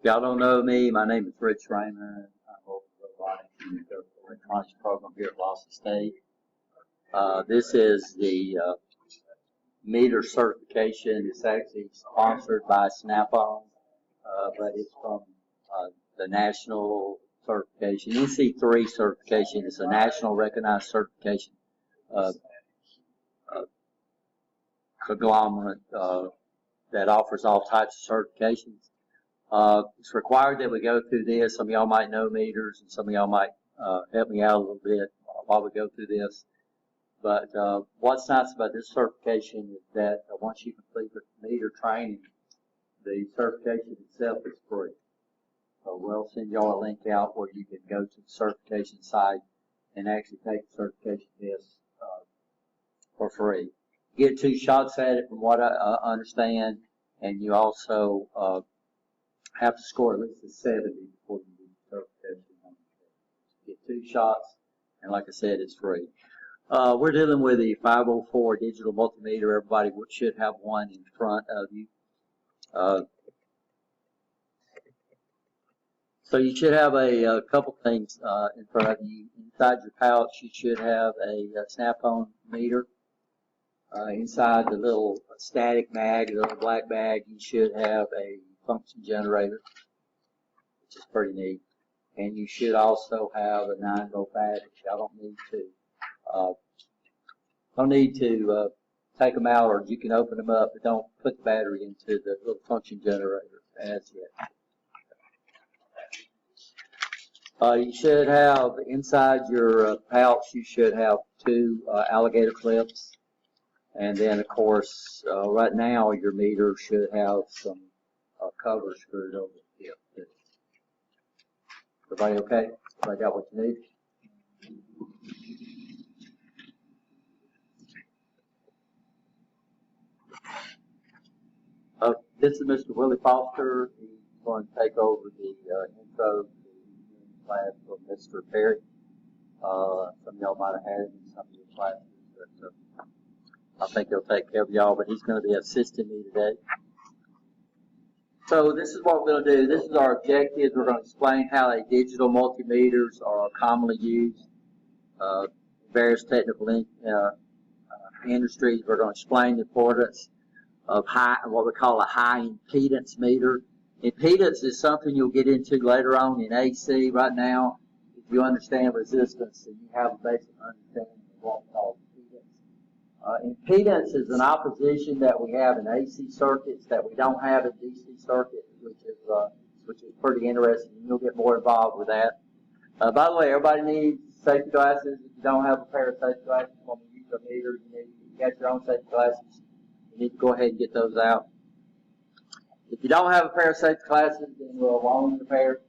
y'all don't know me, my name is Rich Raymond. I'm over the robotics and electronics program here at Lost State. This is the meter certification. It's actually sponsored by Snap-on, but it's from the national certification. NC3 certification is a national recognized certification conglomerate that offers all types of certifications. It's required that we go through this. Some of y'all might know meters, and some of y'all might help me out a little bit while we go through this. But what's nice about this certification is that once you complete the meter training, the certification itself is free. So we'll send y'all a link out where you can go to the certification site and actually take the certification test for free. You get 2 shots at it from what I understand, and you also have to score at least a 70 before you do the certification. You get 2 shots, and like I said, it's free. We're dealing with the 504 digital multimeter. Everybody should have one in front of you. So you should have a couple things in front of you. Inside your pouch, you should have a Snap-on meter. Inside the little static mag, the little black bag, you should have a function generator, which is pretty neat. And you should also have a 9-volt battery. I don't need to take them out, or you can open them up, but don't put the battery into the little function generator as yet. You should have inside your pouch, you should have 2 alligator clips. And then, of course, right now your meter should have some covers screwed over the tip. Everybody okay? Everybody got what you need? This is Mr. Willie Foster. He's going to take over the intro to the class from Mr. Perry. Some of y'all might have had him in some of your classes, but I think he'll take care of y'all, but he's going to be assisting me today. So this is what we're going to do. This is our objectives. We're going to explain how digital multimeters are commonly used in various technical industries. We're going to explain the importance of what we call a high impedance meter. Impedance is something you'll get into later on in AC. Right now, if you understand resistance, then you have a basic understanding of what we call impedance is an opposition that we have in AC circuits that we don't have in DC circuits, which is pretty interesting. You'll get more involved with that. By the way, everybody needs safety glasses. If you don't have a pair of safety glasses, when you use a meter, you got your own safety glasses. You need to go ahead and get those out. If you don't have a pair of safety glasses, then we'll loan you a pair.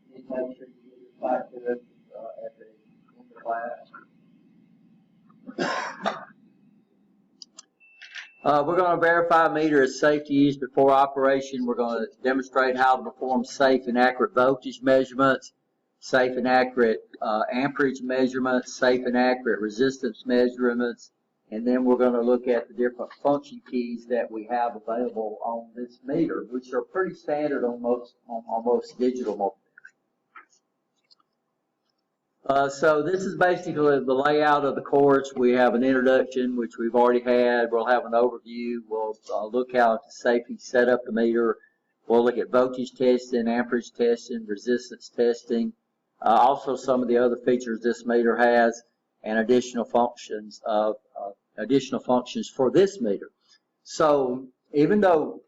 You need to make sure you get your back to it at the end of the class. We're going to verify a meter is safe to use before operation. We're going to demonstrate how to perform safe and accurate voltage measurements, safe and accurate amperage measurements, safe and accurate resistance measurements, and then we're going to look at the different function keys that we have available on this meter, which are pretty standard on most digital multimeters. So this is basically the layout of the course. We have an introduction, which we've already had. We'll have an overview. We'll look how to safely set up the meter. We'll look at voltage testing, amperage testing, resistance testing, also some of the other features this meter has, and additional functions for this meter. So even though,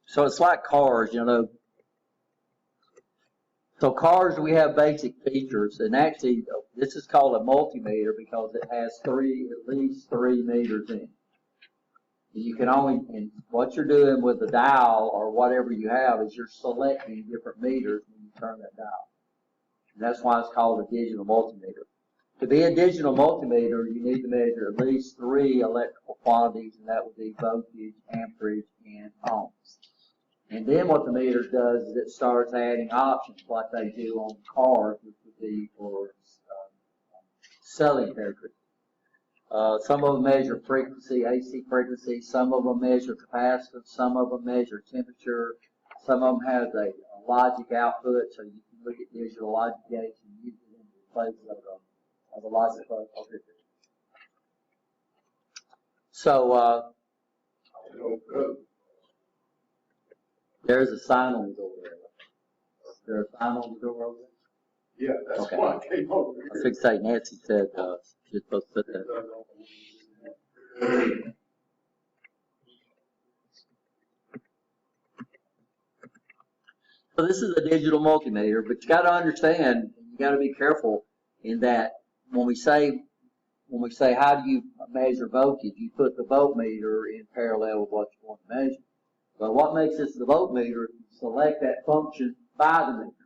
so it's like cars, you know. So cars, we have basic features, and actually this is called a multimeter because it has at least three meters in it. You can only, and what you're doing with the dial or whatever you have is you're selecting different meters when you turn that dial. And that's why it's called a digital multimeter. To be a digital multimeter, you need to measure at least 3 electrical quantities, and that would be voltage, amperage, and ohms. And then what the meter does is it starts adding options like they do on cars, which would be for selling characteristics. Some of them measure frequency, AC frequency. Some of them measure capacitance. Some of them measure temperature. Some of them have a logic output, so you can look at digital logic gates and use it in place of a logic output. So there's a sign on the door there. Is there a sign on the door over there? Yeah, that's Okay. why I came over I here. think say Nancy said she's supposed to put that. So this is a digital multimeter, but you got to understand, you got to be careful in that when we say how do you measure voltage, you put the voltmeter in parallel with what you want to measure. But what makes this the voltmeter is you select that function by the meter.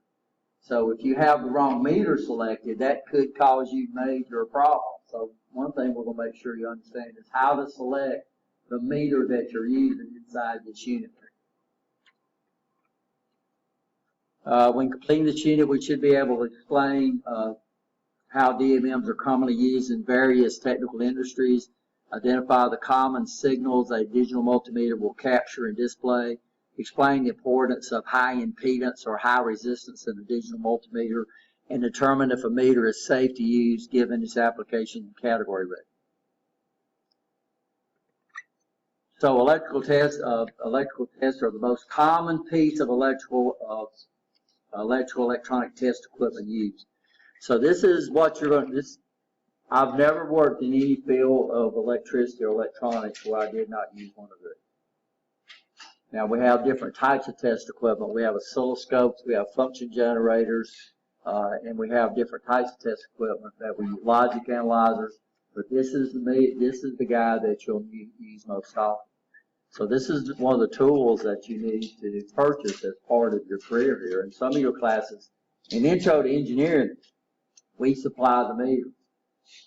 So if you have the wrong meter selected, that could cause you major problem. So one thing we're going to make sure you understand is how to select the meter that you're using inside this unit. When completing this unit, we should be able to explain how DMMs are commonly used in various technical industries, identify the common signals a digital multimeter will capture and display, explain the importance of high impedance or high resistance in a digital multimeter, and determine if a meter is safe to use given its application and category rating. So electrical tests are the most common piece of electronic test equipment used. So this is what you're going to, I've never worked in any field of electricity or electronics where I did not use one of these. Now we have different types of test equipment. We have oscilloscopes, we have function generators, and we have different types of test equipment that we use logic analyzers. But this is the guy that you'll use most often. So this is one of the tools that you need to purchase as part of your career here. In some of your classes, in Intro to Engineering, we supply the meters.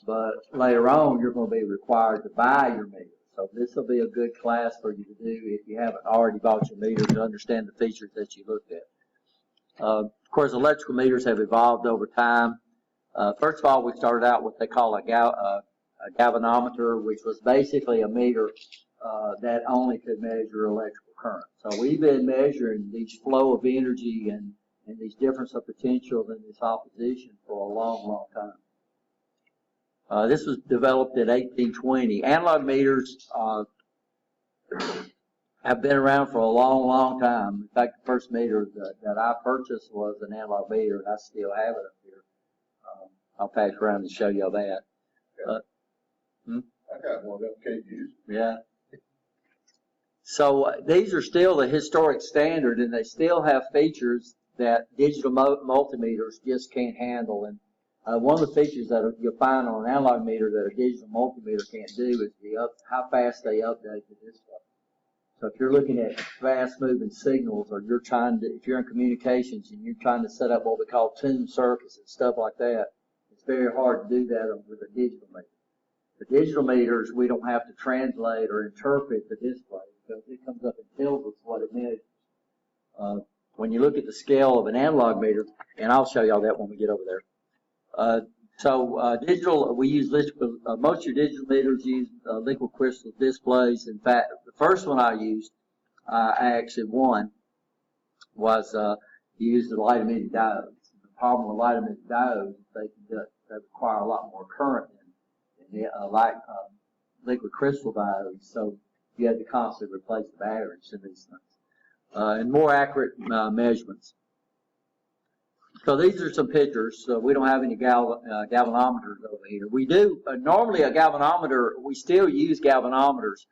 But later on, you're going to be required to buy your meter. So this will be a good class for you to do if you haven't already bought your meter to understand the features that you looked at. Of course, electrical meters have evolved over time. First of all, we started out what they call a galvanometer, which was basically a meter that only could measure electrical current. So we've been measuring these flow of energy and these difference of potentials and this opposition for a long, long time. This was developed in 1820. Analog meters have been around for a long, long time. In fact, the first meter that I purchased was an analog meter, and I still have it up here. I'll pass around and show you all that. I got one of them, can't use. Yeah. So these are still the historic standard, and they still have features that digital multimeters just can't handle. And one of the features that you'll find on an analog meter that a digital multimeter can't do is how fast they update the display. So if you're looking at fast-moving signals, or if you're in communications and you're trying to set up what we call tuned circuits and stuff like that, it's very hard to do that with a digital meter. The digital meters, we don't have to translate or interpret the display because it comes up and tells us what it measures. When you look at the scale of an analog meter, and I'll show y'all that when we get over there. Digital, we use most of your digital meters use liquid crystal displays. In fact, the first one I used, I actually won, was used the light emitting diodes. The problem with light emitting diodes is they require a lot more current than liquid crystal diodes, so you had to constantly replace the batteries in these things. And more accurate measurements. So these are some pictures. So we don't have any galvanometers over here. We do, normally a galvanometer, we still use galvanometers,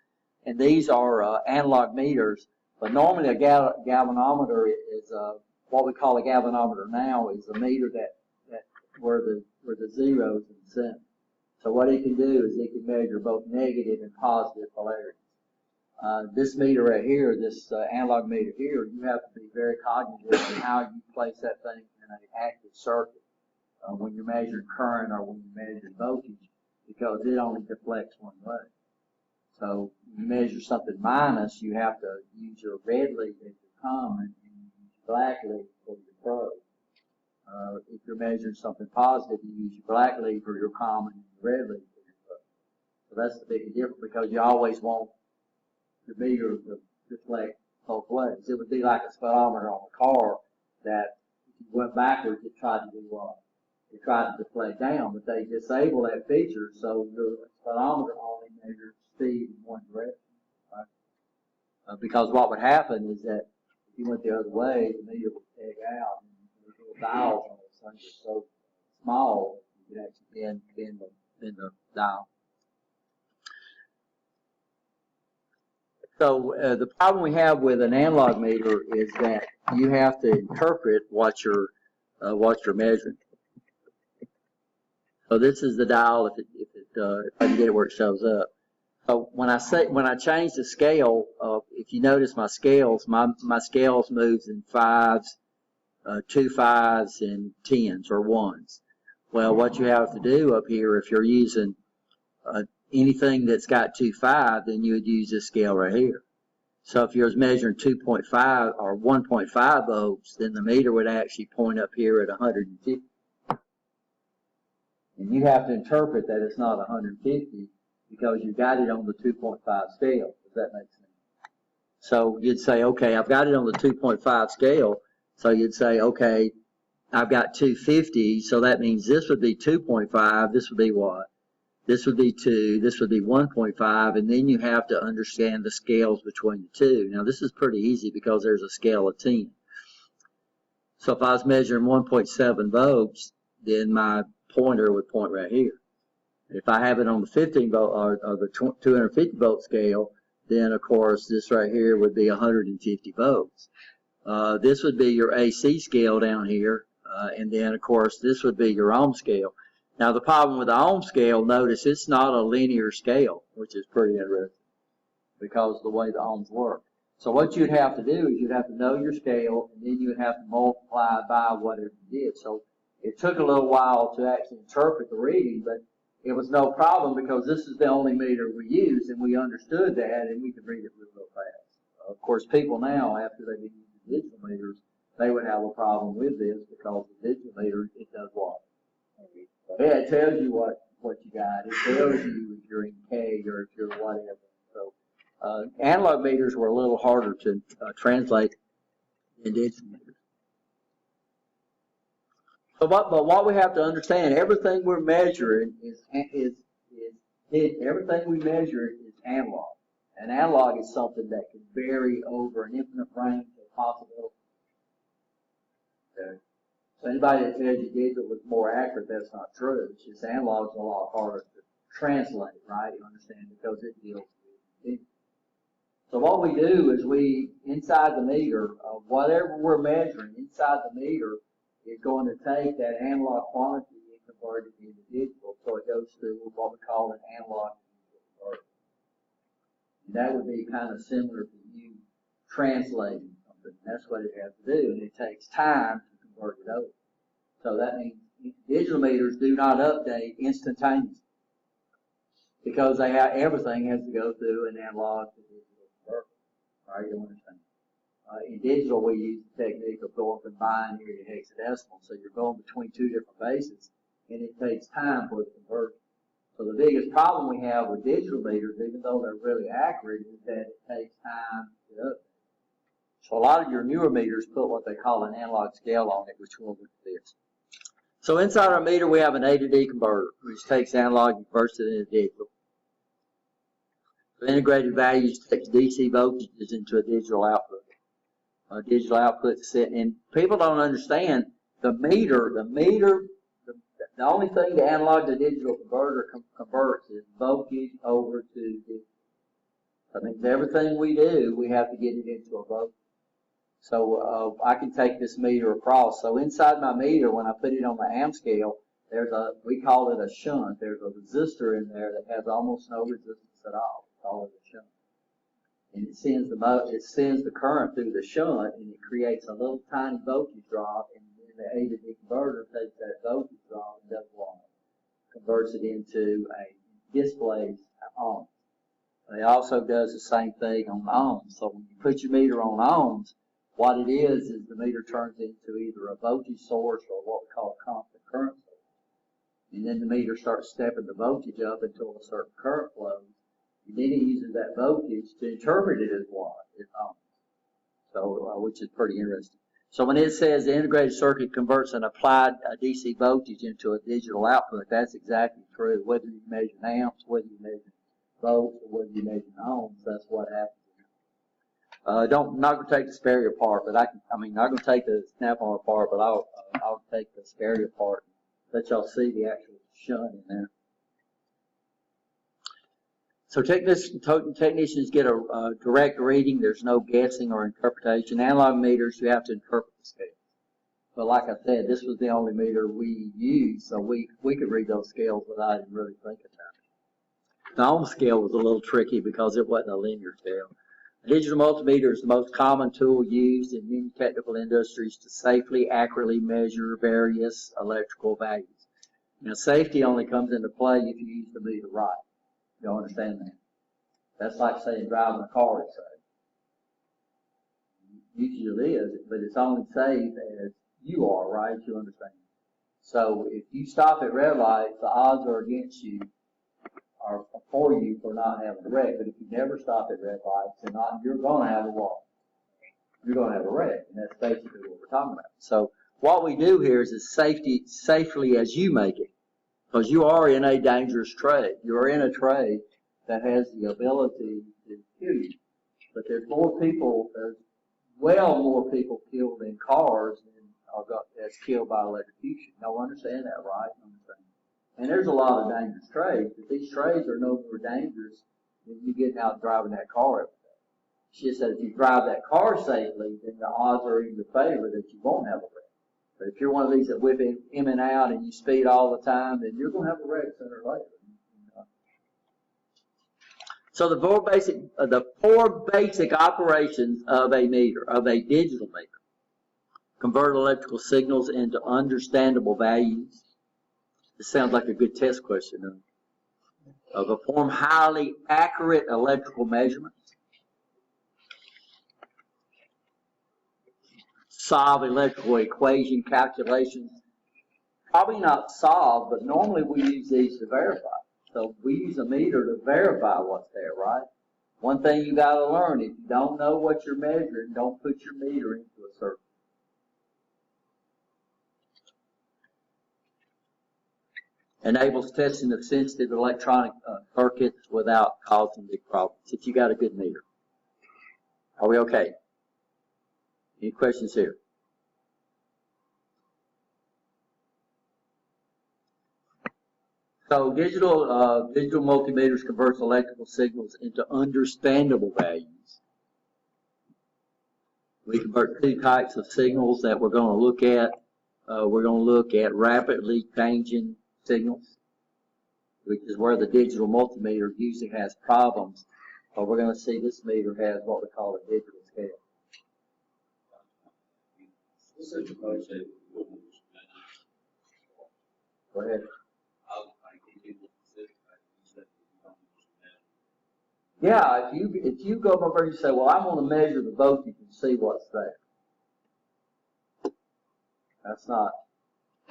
and these are analog meters, but normally a galvanometer is what we call a galvanometer now is a meter that where the zeros in the center. So what it can do is it can measure both negative and positive polarities. This meter right here, this analog meter here, you have to be very cognizant of how you place that thing in an active circuit when you're measuring current or when you're measuring voltage, because it only deflects one way. So when you measure something minus, you have to use your red lead as your common and use your black lead for your probe. If you're measuring something positive, you use your black lead for your common and your red lead for your probe. So that's the big difference, because you always want the meter to deflect both ways. It would be like a speedometer on a car that if you went backwards, it tried to do what? It tried to deflate down, but they disable that feature, so your speedometer only measures speed in one direction. Right? Because what would happen is that if you went the other way, the meter would peg out, and the little dials on those things are so small you could actually bend the dial. So the problem we have with an analog meter is that you have to interpret what you're measuring. So this is the dial if I can get it where it shows up. So when I change the scale, if you notice my scales moves in fives, 2 5s, and 10s or 1s. Well, what you have to do up here, if you're using anything that's got 2 5, then you would use this scale right here. So if you're measuring 2.5 or 1.5 volts, then the meter would actually point up here at 150. And you have to interpret that it's not 150 because you got it on the 2.5 scale. Does that make sense? So you'd say, okay, I've got it on the 2.5 scale. So you'd say, okay, I've got 250, so that means this would be 2.5, this would be what? This would be 2, this would be 1.5, and then you have to understand the scales between the two. Now this is pretty easy because there's a scale of 10. So if I was measuring 1.7 volts, then my pointer would point right here. If I have it on the 15 volt or the 250 volt scale, then of course this right here would be 150 volts. This would be your AC scale down here, and then of course this would be your ohm scale. Now the problem with the ohm scale, notice it's not a linear scale, which is pretty interesting because of the way the ohms work. So what you'd have to do is you'd have to know your scale, and then you would have to multiply by whatever you did. So it took a little while to actually interpret the reading, but it was no problem because this is the only meter we use, and we understood that, and we could read it real fast. Of course, people now, after they've been using digital meters, they would have a problem with this because the digital meter, it does what? Yeah, it tells you what you got. It tells you if you're in K or if you're whatever. So analog meters were a little harder to translate in digital meters. So but what we have to understand, everything we're measuring is everything we measure is analog. And analog is something that can vary over an infinite range of possibilities. Okay. So anybody that tells you digital is more accurate, that's not true. It's just analog is a lot harder to translate, right? You understand, because it deals with digital. So what we do is inside the meter, whatever we're measuring inside the meter is going to take that analog quantity and convert it into digital. So it goes through what we call an analog to digital converter. And that would be kind of similar to you translating something. That's what it has to do, and it takes time to convert it over. So that means digital meters do not update instantaneously because everything has to go through an analog to digital converter. All right, you understand? In digital, we use the technique of going from binary to hexadecimal. So you're going between two different bases, and it takes time for the conversion. So the biggest problem we have with digital meters, even though they're really accurate, is that it takes time to update. So a lot of your newer meters put what they call an analog scale on it, which will look at this. So inside our meter, we have an A to D converter, which takes analog and converts it into digital. So integrated values takes DC voltages into a digital output. Digital output set, and people don't understand the meter. The only thing the analog to digital converter converts is voltage over to digital. That means everything we do, we have to get it into a voltage. So I can take this meter across. So inside my meter, when I put it on the amp scale, we call it a shunt. There's a resistor in there that has almost no resistance at all. We call it a shunt. And it sends the current through the shunt, and it creates a little tiny voltage drop, and then the A to D converter takes that voltage drop and does what? Converts it into a displays ohms. It also does the same thing on ohms. So when you put your meter on ohms, what it is the meter turns into either a voltage source or what we call a constant current source. And then the meter starts stepping the voltage up until a certain current flows. And then it uses that voltage to interpret it as what? As ohms. So, which is pretty interesting. So when it says the integrated circuit converts an applied DC voltage into a digital output, that's exactly true. Whether you measure amps, whether you measure volts, or whether you measure ohms, that's what happens. I'm not going to take the stereo apart, but I'm not going to take the snap-on apart, but I'll take the stereo apart and let y'all see the actual shunt in there. So technicians get a direct reading. There's no guessing or interpretation. Analog meters, you have to interpret the scales. But like I said, this was the only meter we used, so we could read those scales without even really thinking about it. The ohm scale was a little tricky because it wasn't a linear scale. A digital multimeter is the most common tool used in many technical industries to safely, accurately measure various electrical values. Now, safety only comes into play if you use the meter right. You understand that? That's like saying driving a car is safe. Usually it is, but it's only safe as you are, right? You understand? So if you stop at red lights, the odds are against you, are for you for not having a wreck. But if you never stop at red lights, then you're going to have a what? You're going to have a wreck, and that's basically what we're talking about. So what we do here is safely as you make it. Because you are in a dangerous trade. You're in a trade that has the ability to kill you. But there's more people killed in cars that's killed by electrocution. Y'all understand that, right? And there's a lot of dangerous trades, but these trades are no more dangerous than you getting out driving that car every day. She said if you drive that car safely, then the odds are in your favor that you won't have a wreck. But if you're one of these that whip in and out and you speed all the time, then you're going to have a wreck sooner or later. So the four basic operations of a meter, of a digital meter: convert electrical signals into understandable values. This sounds like a good test question. Perform highly accurate electrical measurements. Solve electrical equation calculations. Probably not solve, but normally we use these to verify. So we use a meter to verify what's there, right? One thing you got to learn, if you don't know what you're measuring, don't put your meter into a circuit. Enables testing of sensitive electronic circuits without causing big problems if you got a good meter. Are we okay? Any questions here? So digital multimeters converts electrical signals into understandable values. We convert two types of signals that we're going to look at. We're going to look at rapidly changing signals, which is where the digital multimeter usually has problems. But we're going to see this meter has what we call a digital scale. Go ahead. Yeah, if you go over and you say, well, I want to measure the voltage and see what's there. That's not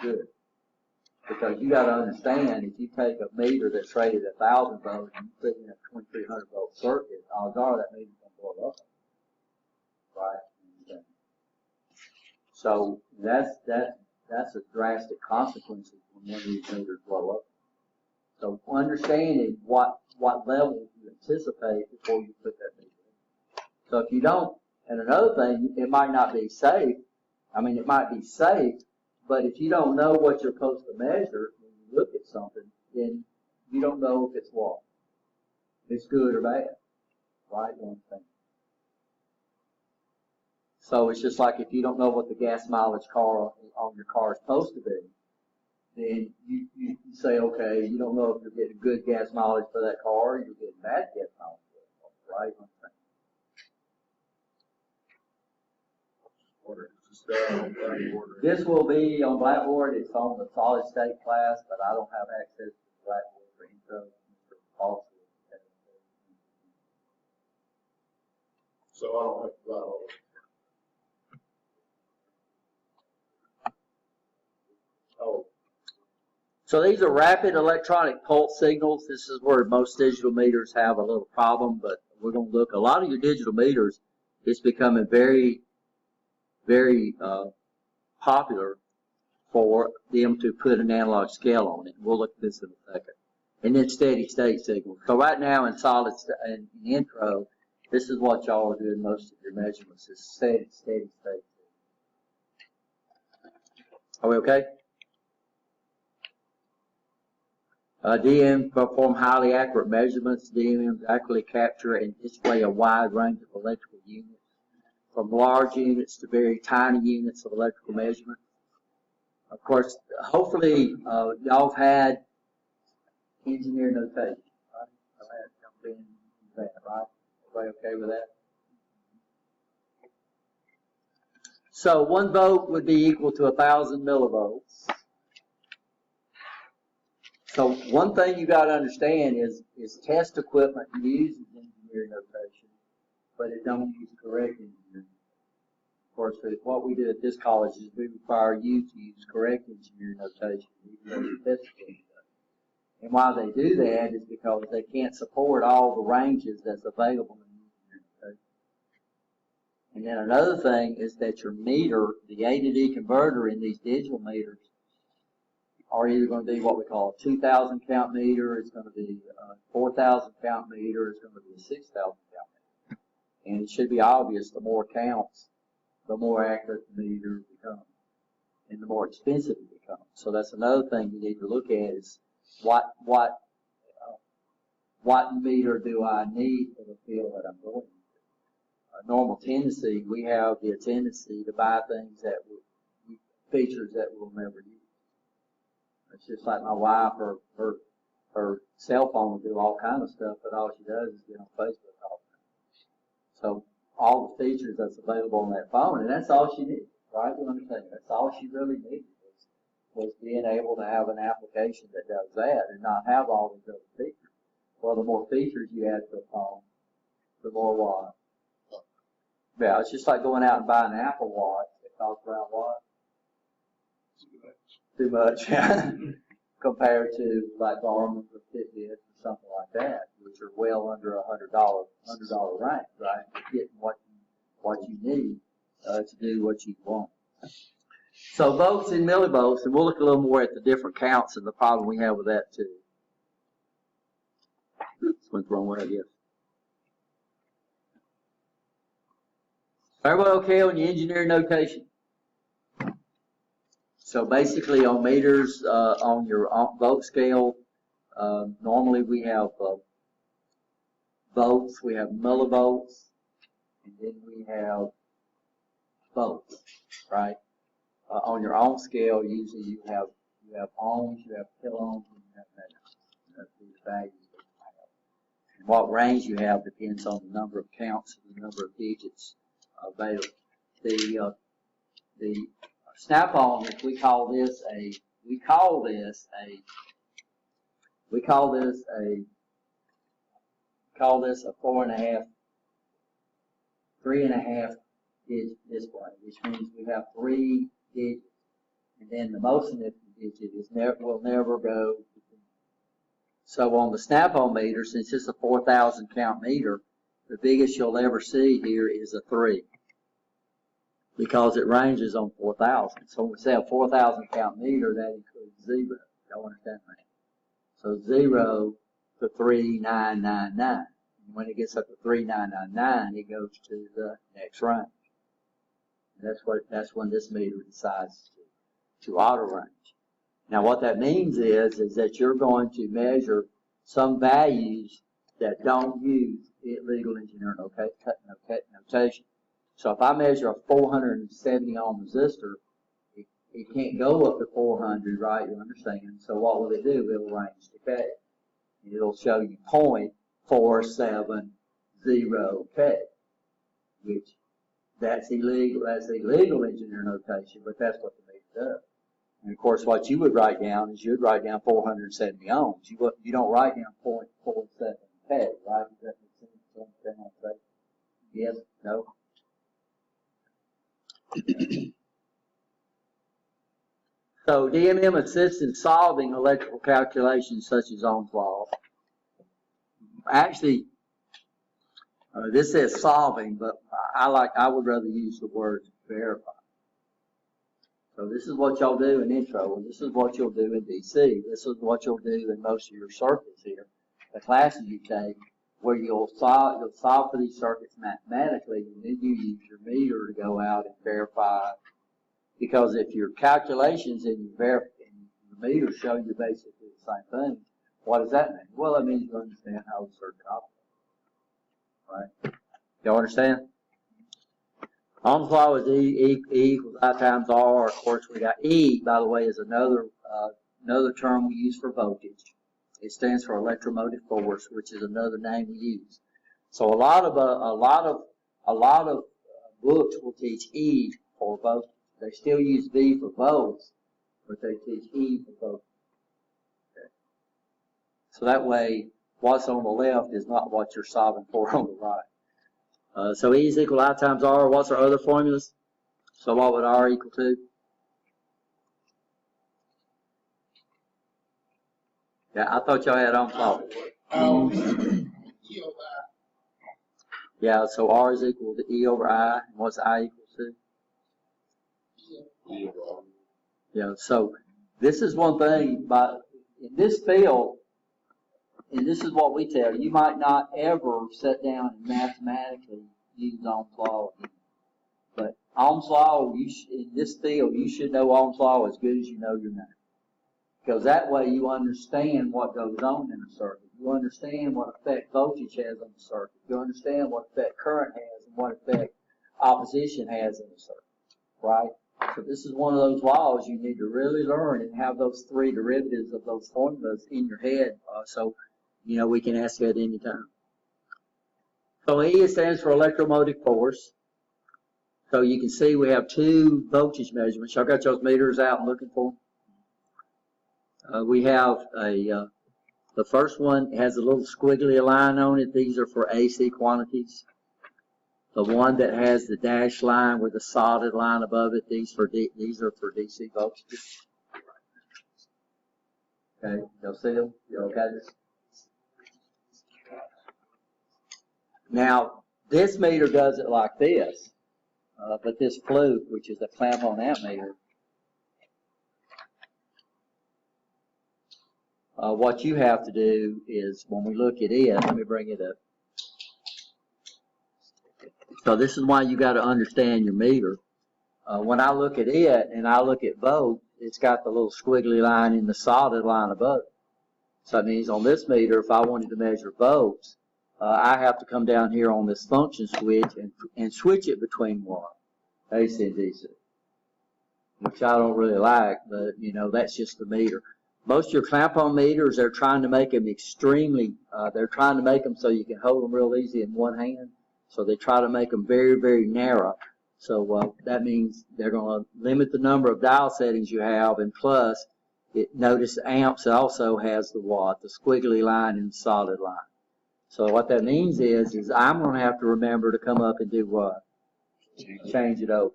good. Because you got to understand, if you take a meter that's rated 1,000 volts and you put in a 2,300 volt circuit, odds are that meter's going to blow up. Right? So that's a drastic consequence when one of these meters blow up. So understanding what level you anticipate before you put that meter in. So if you don't, and another thing, it might not be safe. I mean, it might be safe, but if you don't know what you're supposed to measure when you look at something, then you don't know if it's what. It's good or bad. Right? One thing. So it's just like if you don't know what the gas mileage on your car is supposed to be, then you say, okay, you don't know if you're getting good gas mileage for that car or you're getting bad gas mileage for that car, right? This will be on Blackboard. It's on the solid state class, but I don't have access to Blackboard for intro. So I don't have to fly over. Oh. So these are rapid electronic pulse signals. This is where most digital meters have a little problem, but we're going to look. A lot of your digital meters, it's becoming very, very popular for them to put an analog scale on it. We'll look at this in a second. And then steady state signals. So right now in solid in intro, this is what y'all are doing most of your measurements is steady state. Are we okay? DM perform highly accurate measurements. DMMs accurately capture and display a wide range of electrical units, from large units to very tiny units of electrical measurement. Of course, hopefully y'all have had engineer notation, right? I've had jumped in that, right? Everybody okay with that? So 1 volt would be equal to 1,000 millivolts. So one thing you got to understand is test equipment uses engineer notation, but it don't use correct engineer. Of course, what we do at this college is we require you to use correct engineer notation, even though the test equipment does. And why they do that is because they can't support all the ranges that's available in engineer notation. And then another thing is that your meter, the A to D converter in these digital meters, are either going to be what we call a 2,000 count meter, it's going to be a 4,000 count meter, it's going to be a 6,000 count meter. And it should be obvious the more counts, the more accurate the meter becomes, and the more expensive it becomes. So that's another thing you need to look at is what meter do I need for the field that I'm going into. A normal tendency, we have the tendency to buy things that features that we'll never use. It's just like my wife, her cell phone will do all kind of stuff, but all she does is get on Facebook all the time. So all the features that's available on that phone, and that's all she needed, right? You understand? That's all she really needed was being able to have an application that does that and not have all these other features. Well, the more features you add to a phone, the more what? Yeah, it's just like going out and buying an Apple Watch. It costs around what? Too much compared to like Garmin or Fitbit or something like that, which are well under $100 range, right? You're getting what you need to do what you want. So volts and millivolts, and we'll look a little more at the different counts and the problem we have with that too. Oops, went the wrong way, I guess. Everybody okay on your engineering notation? So basically on meters, on your volt scale, normally we have volts, we have millivolts, and then we have volts, right? On your ohm scale, usually you have ohms, you have kiloohms, and you have meters. That's these values that you have. And what range you have depends on the number of counts and the number of digits available. The snap-on, if we call this a 3.5 digit display, which means we have 3 digits, and then the most significant digit will never go. So on the snap-on meter, since it's a 4,000 count meter, the biggest you'll ever see here is a 3. Because it ranges on 4,000. So when we say a 4,000 count meter, that includes 0. Y'all understand that? So 0 to 3,999. And when it gets up to 3,999, it goes to the next range. And that's when this meter decides to auto range. Now what that means is that you're going to measure some values that don't use legal engineering notation. So if I measure a 470 ohm resistor, it can't go up to 400, right? You understand? So what will it do? It'll range decay. It'll show you 0.470K, which that's illegal. That's illegal engineer notation, but that's what the meter does. And of course, what you would write down is you'd write down 470 ohms. You don't write down 0.47K, right? Does that make sense? You understand what I'm saying? Yes? No? So DMM assists in solving electrical calculations such as Ohm's law. Actually, This says solving, but I would rather use the word verify. So this is what y'all do in intro, and this is what you'll do in DC. This is what you'll do in most of your circuits here, the classes you take, where you'll solve for these circuits mathematically, and then you use your meter to go out and verify. Because if your calculations and your meter show you basically the same thing, what does that mean? Well, it means you understand how the circuit operates. Right? Y'all understand? Ohm's law is E equals I times R. Of course, we got E, by the way, is another term we use for voltage. It stands for electromotive force, which is another name we use. So a lot of books will teach E for voltage. They still use V for volts, but they teach E for voltage. Okay. So that way, what's on the left is not what you're solving for on the right. So E is equal to I times R. What's our other formulas? So what would R equal to? Yeah, I thought y'all had Ohm's law. Yeah, so R is equal to E over I. And what's I equal to? Yeah, so this is one thing, but in this field, and this is what we tell you, you might not ever sit down and mathematically use Ohm's law again. But Ohm's law, in this field, you should know Ohm's law as good as you know your name. Because that way you understand what goes on in a circuit. You understand what effect voltage has on the circuit. You understand what effect current has and what effect opposition has in the circuit. Right? So this is one of those laws you need to really learn and have those three derivatives of those formulas in your head so you know we can ask that any time. So E stands for electromotive force. So you can see we have two voltage measurements. Y'all got those meters out and looking for them? We have the first one has a little squiggly line on it. These are for AC quantities. The one that has the dashed line with the solid line above it, these are for DC voltages. Okay, y'all see them? You okay? Now, this meter does it like this, but this fluke, which is a clamp-on ammeter, what you have to do is, when we look at it, let me bring it up. So this is why you got to understand your meter. When I look at it and I look at volt, it's got the little squiggly line in the solid line above it. So that means on this meter, if I wanted to measure volts, I have to come down here on this function switch and switch it between what? AC and DC. Which I don't really like, but you know, that's just the meter. Most of your clamp-on meters, they're trying to make them they're trying to make them so you can hold them real easy in one hand. So they try to make them very, very narrow. So that means they're going to limit the number of dial settings you have, and plus, notice amps also has the what? The squiggly line and solid line. So what that means is I'm going to have to remember to come up and do what? Change it over.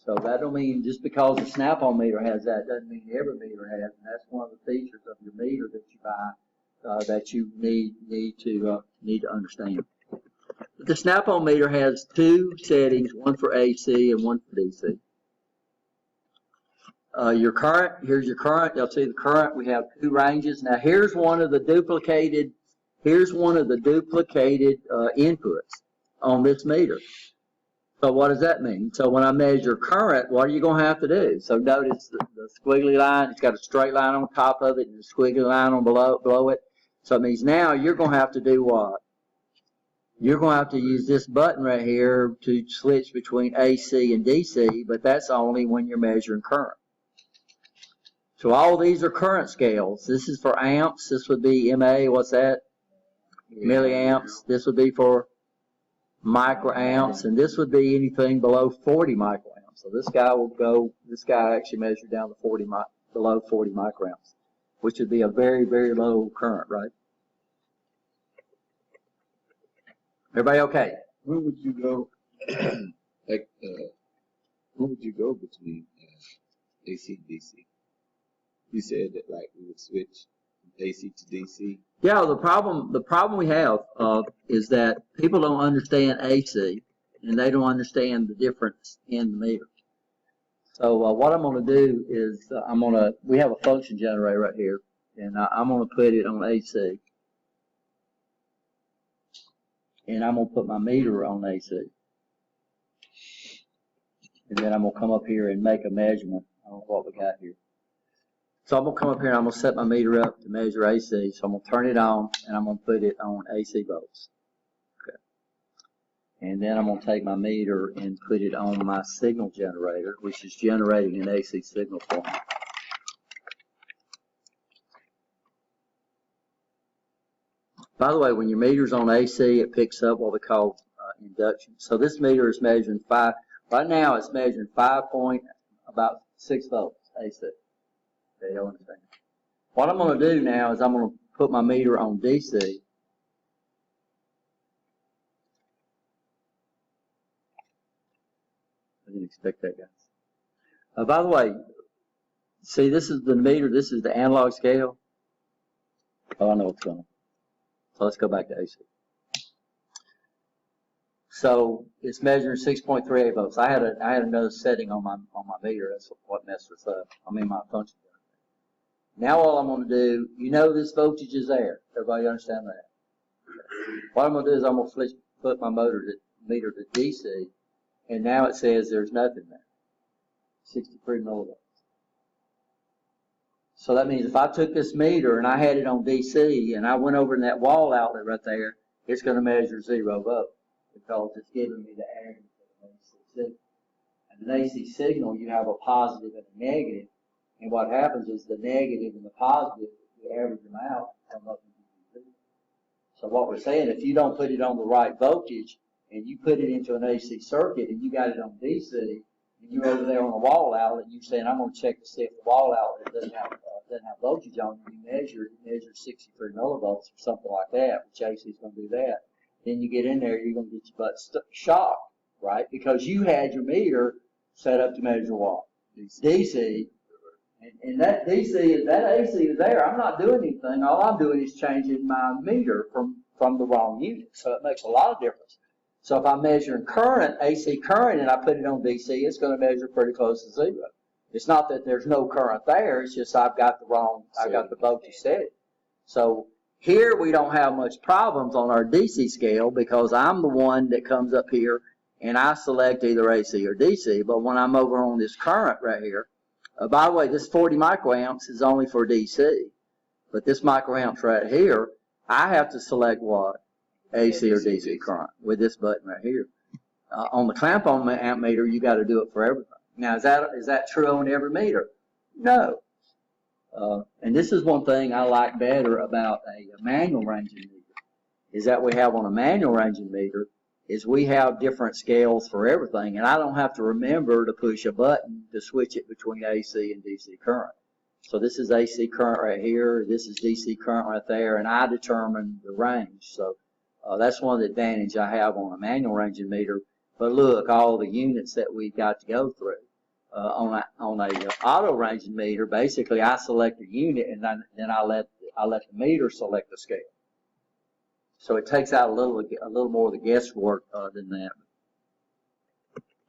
So that don't mean just because the snap-on meter has that doesn't mean every meter has, and that's one of the features of your meter that you buy that you need to understand. The snap-on meter has two settings, one for AC and one for DC. Your current, here's your current. You'll see the current. We have two ranges. Now here's one of the duplicated. Here's one of the duplicated inputs on this meter. So what does that mean? So when I measure current, what are you going to have to do? So notice the squiggly line. It's got a straight line on top of it and a squiggly line on below it. So it means now you're going to have to do what? You're going to have to use this button right here to switch between AC and DC, but that's only when you're measuring current. So all these are current scales. This is for amps. This would be MA. What's that? Milliamps. This would be for microamps, and this would be anything below 40 microamps. So this guy actually measured down to below 40 microamps, which would be a very, very low current, right? Everybody okay? Where would you go? Where would you go between AC and DC? You said that like we would switch AC to DC? Yeah, the problem we have is that people don't understand AC, and they don't understand the difference in the meter. So what I'm going to do is we have a function generator right here, and I'm going to put it on AC, and I'm going to put my meter on AC, and then I'm going to come up here and make a measurement on what we got here. So I'm going to come up here and I'm going to set my meter up to measure AC. So I'm going to turn it on and I'm going to put it on AC volts. Okay. And then I'm going to take my meter and put it on my signal generator, which is generating an AC signal for me. By the way, when your meter's on AC, it picks up what we call induction. So this meter is measuring right now it's measuring 5.6 volts AC. Okay, y'all understand? What I'm going to do now is I'm going to put my meter on DC. I didn't expect that, guys. By the way, see, this is the meter. This is the analog scale. Oh, I know what's going on. So let's go back to AC. So it's measuring 6.38 volts. I had another setting on my meter. That's what messed us up. I mean my function. Now all I'm going to do, you know this voltage is there. Everybody understand that? What I'm going to do is I'm going to put my meter to DC, and now it says there's nothing there. 63 millivolts. So that means if I took this meter and I had it on DC and I went over in that wall outlet right there, it's going to measure 0 volts because it's giving me the average of an AC signal. And an AC signal, you have a positive and a negative. And what happens is the negative and the positive, you average them out, come up and zero. So what we're saying, if you don't put it on the right voltage and you put it into an AC circuit and you got it on DC and you're over there on a wall outlet and you're saying, I'm going to check to see if the wall outlet doesn't have voltage on it, you measure 63 millivolts or something like that, which AC is going to do that. Then you get in there, you're going to get your butt shocked, right? Because you had your meter set up to measure what? DC. And that DC, that AC is there. I'm not doing anything. All I'm doing is changing my meter from the wrong unit. So it makes a lot of difference. So if I'm measuring current, AC current, and I put it on DC, it's going to measure pretty close to 0. It's not that there's no current there. It's just I've got the voltage set. So here we don't have much problems on our DC scale because I'm the one that comes up here and I select either AC or DC. But when I'm over on this current right here, by the way, this 40 microamps is only for DC, but this microamps right here, I have to select what? AC or DC current with this button right here. On the clamp-on amp meter, you got to do it for everything. Now, is that true on every meter? No. And this is one thing I like better about a manual ranging meter, is that we have on a manual ranging meter, is we have different scales for everything, and I don't have to remember to push a button to switch it between AC and DC current. So this is AC current right here, this is DC current right there, and I determine the range. So that's one of the advantages I have on a manual ranging meter. But look, all the units that we've got to go through. On a auto ranging meter, basically I select a unit and then I let the meter select the scale. So it takes out a little more of the guesswork than that.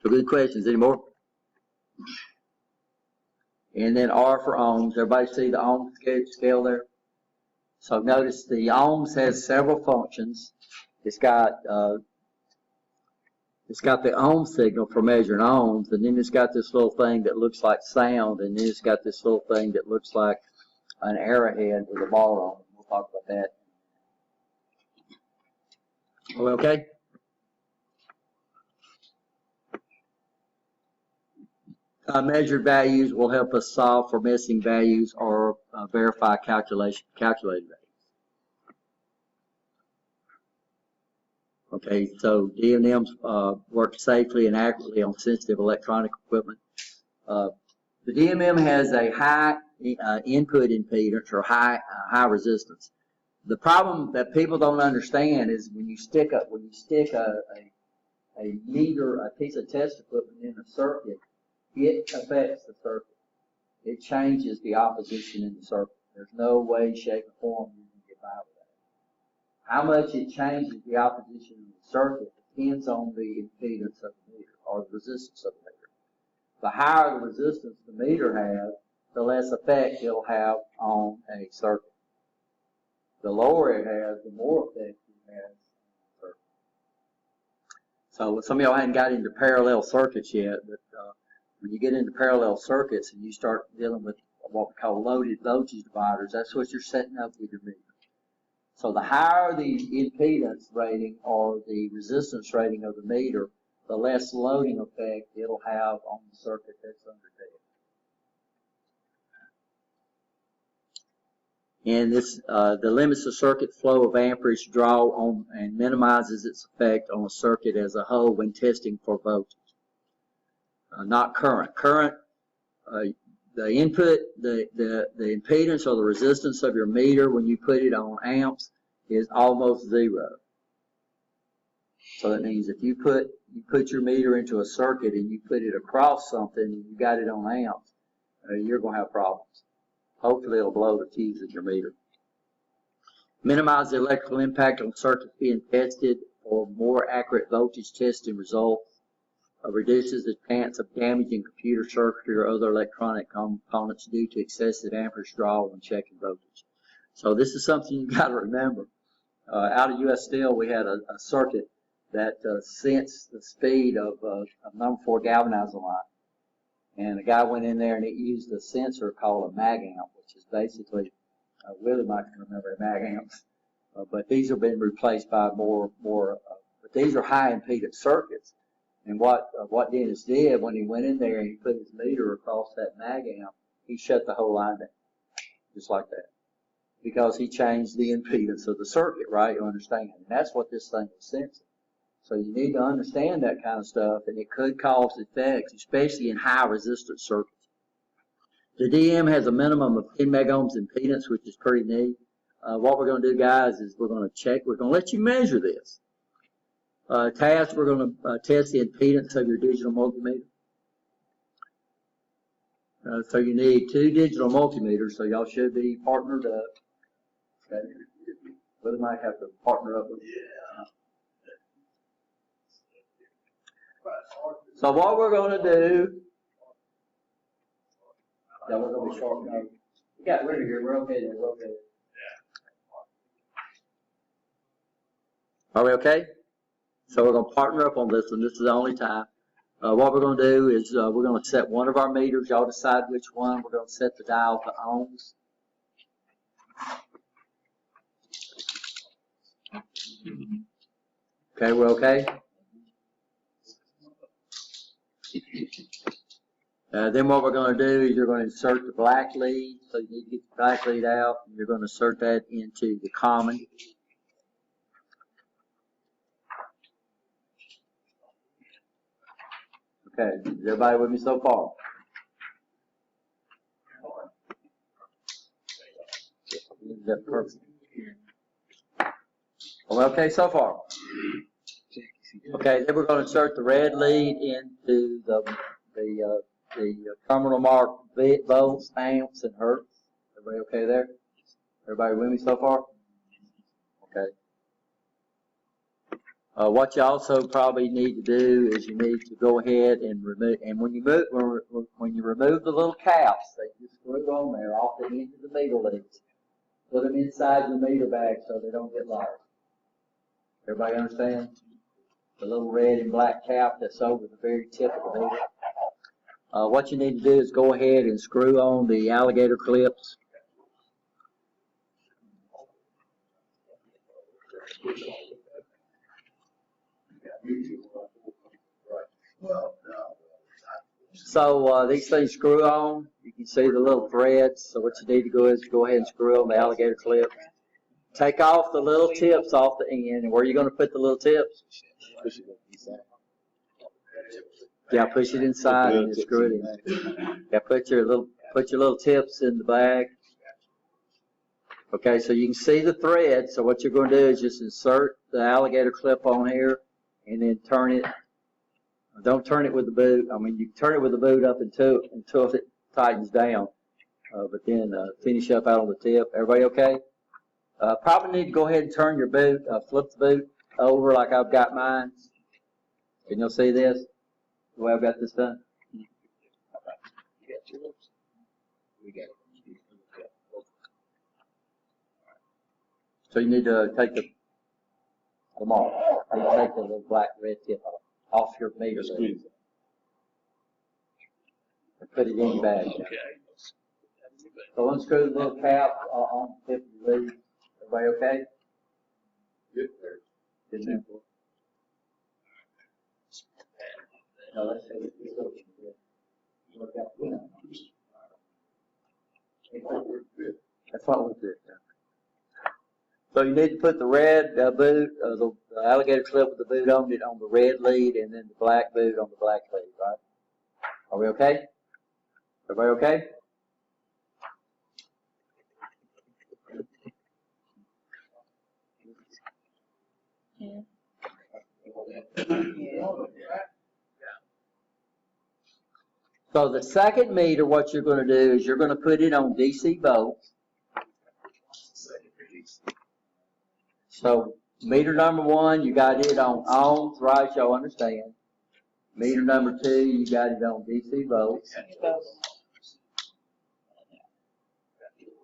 So good questions. Any more? And then R for ohms. Everybody see the ohm scale there? So notice the ohms has several functions. It's got the ohm signal for measuring ohms, and then it's got this little thing that looks like sound, and then it's got this little thing that looks like an arrowhead with a bar on it. We'll talk about that. Are we okay? Measured values will help us solve for missing values or verify calculated values. Okay, so D&Ms work safely and accurately on sensitive electronic equipment. The DMM has a high input impedance or high resistance. The problem that people don't understand is when you stick a meter, a piece of test equipment in a circuit, it affects the circuit. It changes the opposition in the circuit. There's no way, shape, or form you can get by with that. How much it changes the opposition of the circuit depends on the impedance of the meter, or the resistance of the meter. The higher the resistance the meter has, the less effect it'll have on a circuit. The lower it has, the more effect it has on the circuit. So some of y'all hadn't got into parallel circuits yet, but when you get into parallel circuits and you start dealing with what we call loaded voltage dividers, that's what you're setting up with your meter. So the higher the impedance rating or the resistance rating of the meter, the less loading effect it'll have on the circuit that's under there. And this, the limits the circuit flow of amperage draw on and minimizes its effect on a circuit as a whole when testing for voltage. Not current. Current, the input, the impedance or the resistance of your meter when you put it on amps is almost zero. So that means if you put your meter into a circuit and you put it across something and you got it on amps, you're going to have problems. Hopefully it'll blow the fuse in your meter. Minimize the electrical impact on circuits being tested for more accurate voltage testing results. Reduces the chance of damaging computer circuitry or other electronic components due to excessive amperage draw when checking voltage. So this is something you got to remember. Out of U.S. Steel, we had a circuit that sensed the speed of number 4 galvanizer line. And a guy went in there and it used a sensor called a mag amp, which is basically, Willie might remember mag amps, but these have been replaced by but these are high impedance circuits. And what Dennis did when he went in there and he put his meter across that mag amp, he shut the whole line down, just like that, because he changed the impedance of the circuit, right? You understand? And that's what this thing is sensing. So you need to understand that kind of stuff, and it could cause effects, especially in high resistance circuits. The DM has a minimum of 10 megohms impedance, which is pretty neat. What we're going to do, guys, is we're going to check. We're going to let you measure this. Task, we're going to test the impedance of your digital multimeter. So you need 2 digital multimeters, so y'all should be partnered up. Okay. But we might have to partner up with you. So what we're going to do, yeah, we're going to be short. No, we got rid of here. We're okay there. We're okay. Are we okay? So we're going to partner up on this one. This is the only time. What we're going to do is we're going to set one of our meters. Y'all decide which one. We're going to set the dial to ohms. Okay, we're okay? Then what we're going to do is you're going to insert the black lead. So you need to get the black lead out, and you're going to insert that into the common. Okay, is everybody with me so far? That's perfect. Okay, so far. Okay, then we're going to insert the red lead into the terminal marked volts, amps, and hertz. Everybody okay there? Everybody with me so far? Okay. What you also probably need to do is you need to go ahead and remove, and when you remove the little caps that you screwed on there off the end of the meter leads, put them inside your meter bag so they don't get lost. Everybody understand? The little red and black cap that's over the very tip of the meter. What you need to do is go ahead and screw on the alligator clips. So these things screw on. You can see the little threads. So what you need to do is go ahead and screw on the alligator clip. Take off the little tips off the end. And where are you going to put the little tips? Yeah, push it inside and screw it in. Yeah, put your little tips in the bag. Okay, so you can see the thread. So what you're going to do is just insert the alligator clip on here and then turn it. Don't turn it with the boot. I mean, you turn it with the boot up until it tightens down. but then finish up out on the tip. Everybody okay? Probably need to go ahead and turn your boot, flip the boot over like I've got mine. Can you see this? The way I've got this done? You got your lips? We got it. So you need to take them off. You need to take the little black red tip off your meter. Squeeze it. And put it in your bag. Okay. So unscrew the little cap on the tip of the lead. Everybody okay? Get there. Good enough. No, let's see. That's what we did. So you need to put the red boot, the alligator clip with the boot on it on the red lead, and then the black boot on the black lead, right? Are we okay? Everybody okay? Yeah. So the second meter, what you're going to do is you're going to put it on DC volts. So meter number 1, you got it on ohms, right? Y'all understand. Meter number 2, you got it on DC volts.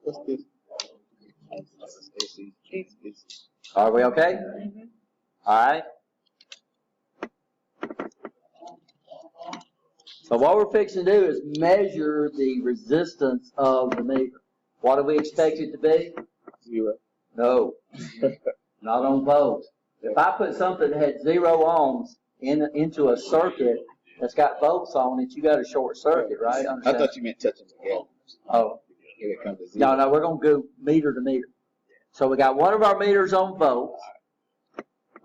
What's this? Are we okay? Mhm. All right. So what we're fixing to do is measure the resistance of the meter. What do we expect it to be? 0. No, not on volts. If I put something that had 0 ohms into a circuit that's got volts on it, you got a short circuit, right? I Understand? thought you meant touching together. Oh, Here it comes to 0. no, we're going to go meter to meter. So we got one of our meters on volts.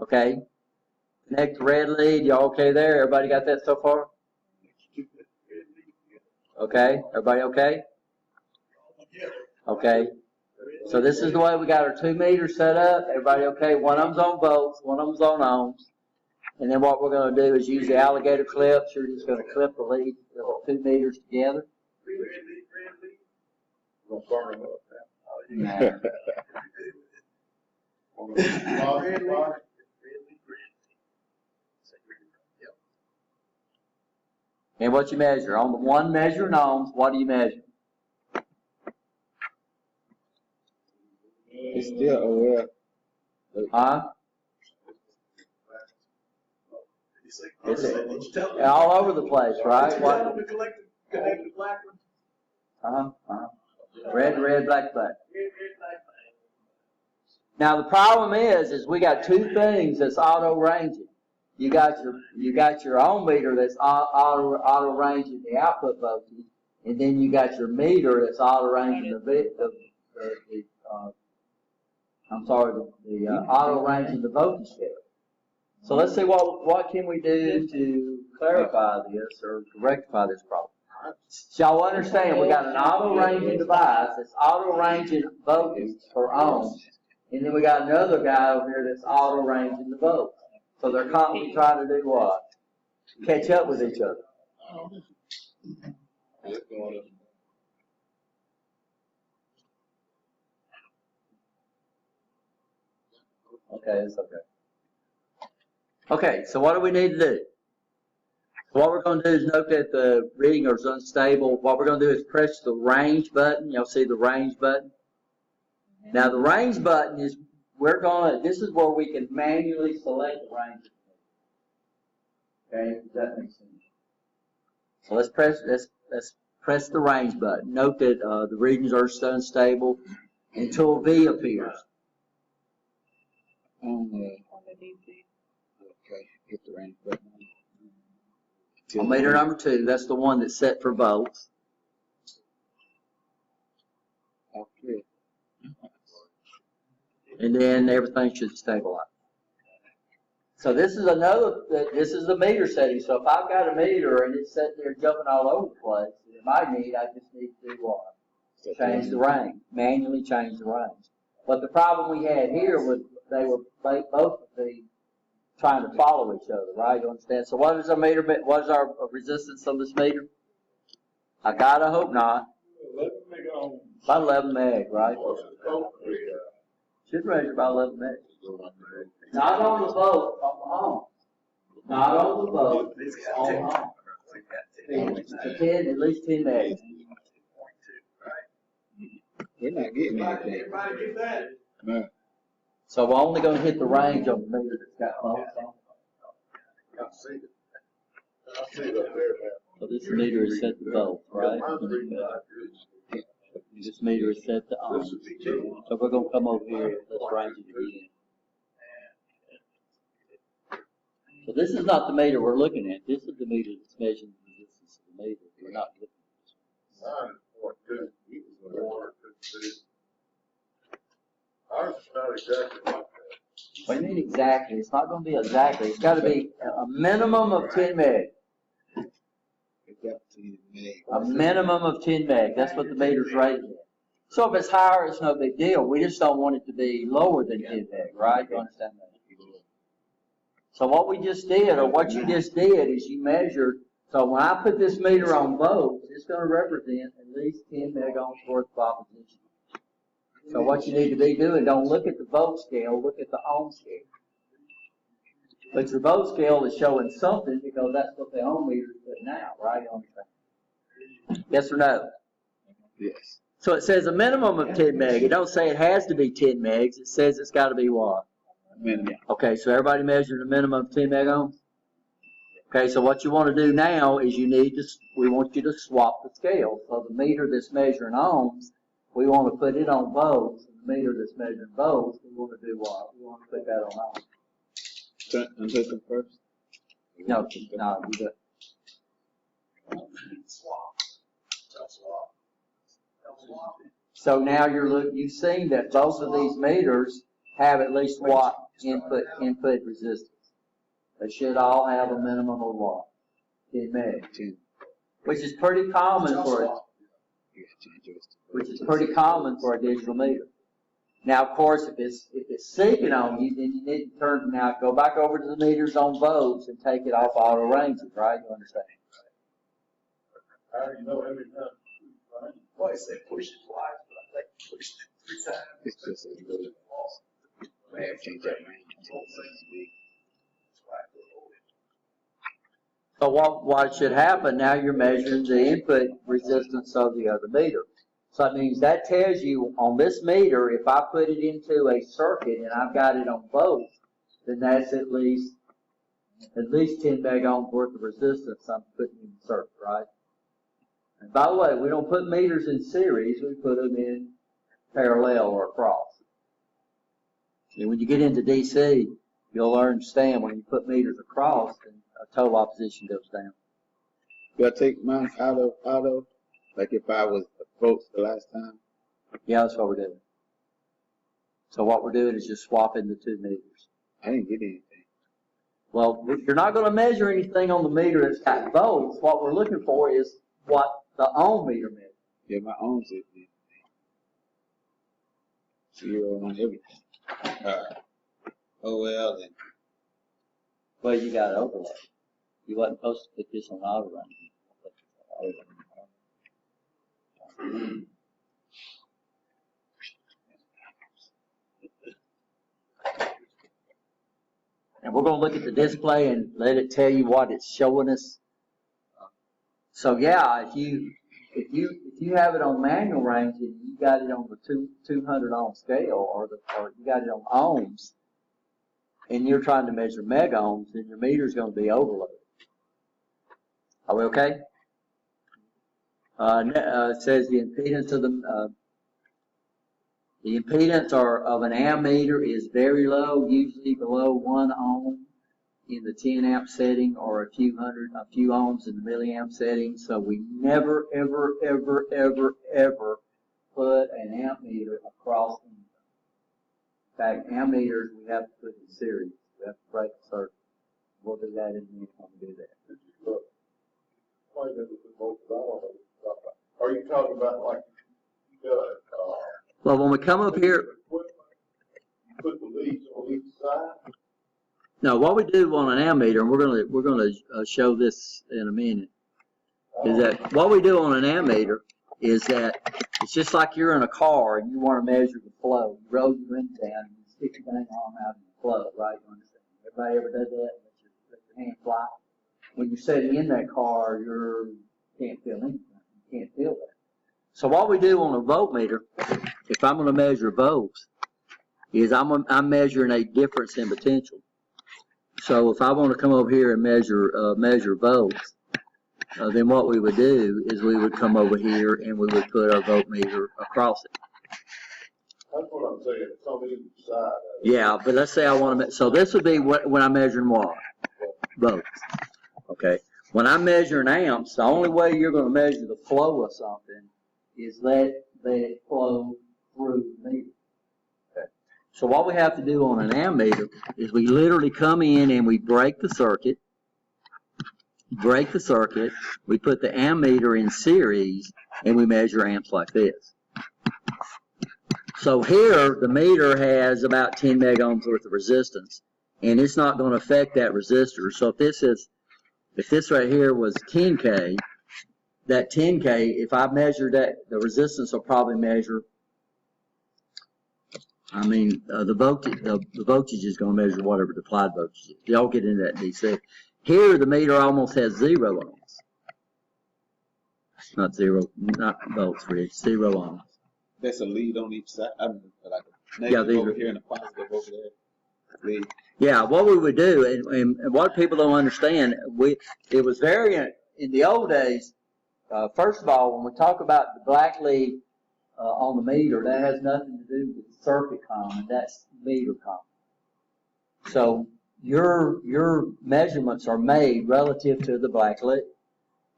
Okay. Connect the red lead. Y'all okay there? Everybody got that so far? Okay. Everybody okay? Okay. So this is the way we got our 2 meters set up. Everybody okay? One of them's on volts, one of them's on ohms. And then what we're going to do is use the alligator clips. You're just going to clip the lead, the 2 meters together. We're gonna burn them up. Nah. And what you measure? On the one measure in ohms, what do you measure? It's still aware. Huh? It's all over the place, right? What? Red, black, black. Now the problem is we got 2 things that's auto ranging. You got your ohm meter that's auto ranging the output voltage, and then you got your meter that's auto ranging the auto ranging the voltage scale. So let's see what can we do to clarify this or to rectify this problem. So y'all understand we got an auto ranging device that's auto ranging voltage for ohms, and then we got another guy over here that's auto ranging the volts. So they're constantly trying to do what? Catch up with each other. Okay, it's okay. Okay, so what do we need to do? What we're going to do is note that the reading is unstable. What we're going to do is press the range button. Y'all see the range button? Now the range button is, this is where we can manually select the range. Okay, does that make sense? So let's press the range button. Note that the readings are unstable until V appears. On the DC. Okay, hit the range button. On meter number 2, that's the one that's set for volts. Okay. And then everything should stabilize. So this is the meter setting. So if I've got a meter and it's sitting there jumping all over the place, in my need, I just need to do what? Change the range, manually change the range. But the problem we had here was they were both of the trying to follow each other, right? You understand? So what is our meter? What is our resistance on this meter? I hope not. 11 big on? About 11 meg, right? What's the scope? Should measure about 11 meg. Not on the boat, on the home. Not on the boat, on home. It's 10, at least 10 meg. We're not getting anything. Everybody get that? No. So we're only gonna hit the range on the meter that's got bolts on it. I see it. I see it up there now. So this meter is set to bolt, right? Mine's reading like this. This meter is set to on. This would be 10. So we're gonna come over here, let's range it again. So this is not the meter we're looking at, this is the meter that's measuring the resistance of the meter. We're not looking at this. 9.2. Water, 52. Ours is not exactly like that. What do you mean exactly? It's not gonna be exactly, it's gotta be a minimum of 10 meg. It got 10 meg. A minimum of 10 meg, that's what the meter's rated at. So if it's higher, it's no big deal, we just don't want it to be lower than 10 meg, right? You understand that? So what we just did, or what you just did, is you measured, so when I put this meter on volts, it's gonna represent at least 10 megohms worth of opposition. So what you need to be doing, don't look at the volt scale, look at the ohm scale. But your volt scale is showing something because that's what the ohm meter is putting out, right? You understand? Yes or no? Yes. So it says a minimum of 10 meg. It don't say it has to be 10 megs. It says it's got to be what? Minimum. Okay, so everybody measured a minimum of 10 megohms? Okay, so what you want to do now is we want you to swap the scale. So the meter that's measuring ohms, we want to put it on volts. And the meter that's measuring volts, we want to do what? We want to put that on ohms. Unhook them first? No, you do. So now you've seen that both of these meters have at least what input resistance. They should all have a minimum of what? 10 meg. 10. Which is pretty common for a digital meter. Now, of course, if it's seeking on you, then you need to go back over to the meters on volts and take it off auto ranges, right? You understand? How do you know how many times? Well, I said push it twice, but I think pushed it 3 times. It's just a little. I have changed that range until it seems to be. So what should happen, now you're measuring the input resistance of the other meter. So that means that tells you on this meter, if I put it into a circuit and I've got it on volts, then that's at least 10 megohms worth of resistance I'm putting in the circuit, right? And by the way, we don't put meters in series, we put them in parallel or across. And when you get into DC, you'll understand when you put meters across, then total opposition goes down. Do I take mine out of auto? Like if I was volts the last time? Yeah, that's what we're doing. So what we're doing is just swapping the two meters. I didn't get anything. Well, you're not going to measure anything on the meter that's got volts. What we're looking for is what the ohm meter measures. Yeah, my own said zero on everything. Oh well then. Well, you got to overlay. You wasn't supposed to put this on auto run. And we're going to look at the display and let it tell you what it's showing us. So yeah, if you have it on manual range and you got it on the 200 ohm scale or you got it on ohms and you're trying to measure megohms, then your meter is going to be overloaded. Are we okay? It says the impedance of the impedance of an ammeter is very low, usually below 1 ohm in the 10 amp setting or a few ohms in the milliamp setting. So we never, ever, ever, ever, ever put an ammeter across anything. In fact, ammeters we have to put in series. We have to break the circuit. We'll do that in a minute when we do that. Are you talking about like you got Well, when we come up here, put the leads on each side? no, what we do on an ammeter, and we're gonna show this in a minute, is that what we do on an ammeter is that it's just like you're in a car and you want to measure the flow. You roll your window down and you stick your dang arm out in the flow, right? You understand? Everybody ever does that? Let your hand fly. When you're sitting in that car, you can't feel anything. You can't feel that. So what we do on a voltmeter, if I'm going to measure volts, is I'm measuring a difference in potential. So if I want to come over here and measure volts, then what we would do is we would come over here and we would put our voltmeter across it. That's what I'm saying, it's on either side. Yeah, but let's say I want to, so this would be when I'm measuring what? Volts. Okay. When I'm measuring amps, the only way you're going to measure the flow of something is let it flow through the meter. Okay. So what we have to do on an ammeter is we literally come in and we break the circuit, we put the ammeter in series, and we measure amps like this. So here, the meter has about 10 megohms worth of resistance, and it's not going to affect that resistor. So if this right here was 10K, that 10K, if I measure that, the resistance will probably measure, the voltage is going to measure whatever the applied voltage is. Y'all get into that DC. Here, the meter almost has 0 ohms. Not volts, Rich, 0 ohms. That's a lead on each side. Like a negative over here and a positive over there. Lead. Yeah, what we would do, and what people don't understand, it was very, in the old days, first of all, when we talk about the black lead on the meter, that has nothing to do with circuit common, that's meter common. So your measurements are made relative to the black lead.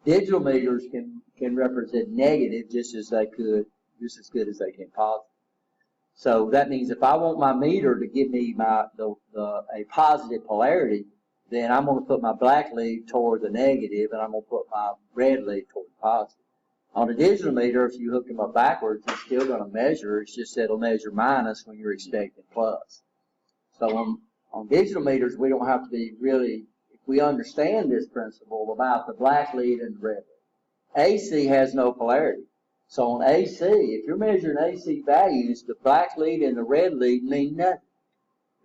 Digital meters can represent negative just as good as they can positive. So that means if I want my meter to give me a positive polarity, then I'm going to put my black lead toward the negative, and I'm going to put my red lead toward the positive. On a digital meter, if you hook them up backwards, it's still going to measure. It's just that it'll measure minus when you're expecting plus. So on digital meters, we don't have to be really, if we understand this principle about the black lead and the red lead. AC has no polarity. So on AC, if you're measuring AC values, the black lead and the red lead mean nothing.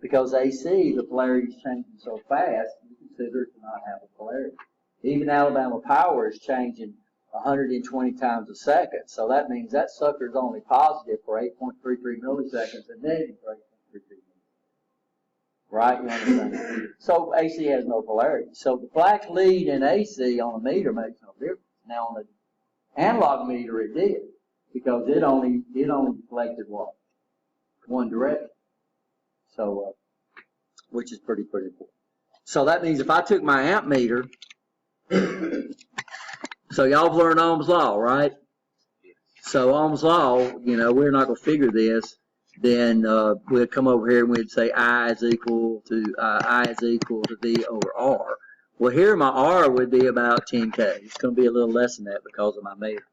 Because AC, the polarity is changing so fast, you consider it to not have a polarity. Even Alabama Power is changing 120 times a second. So that means that sucker is only positive for 8.33 milliseconds and negative for 8.33 milliseconds. Right? You understand? So AC has no polarity. So the black lead in AC on a meter makes no difference. Now on the analog meter it did, because it only deflected what? One direction. So, which is pretty important. So that means if I took my amp meter, so y'all have learned Ohm's law, right? So Ohm's law, we're not going to figure this. Then we'd come over here and we'd say I is equal to V over R. Well, here my R would be about 10K. It's going to be a little less than that because of my meter.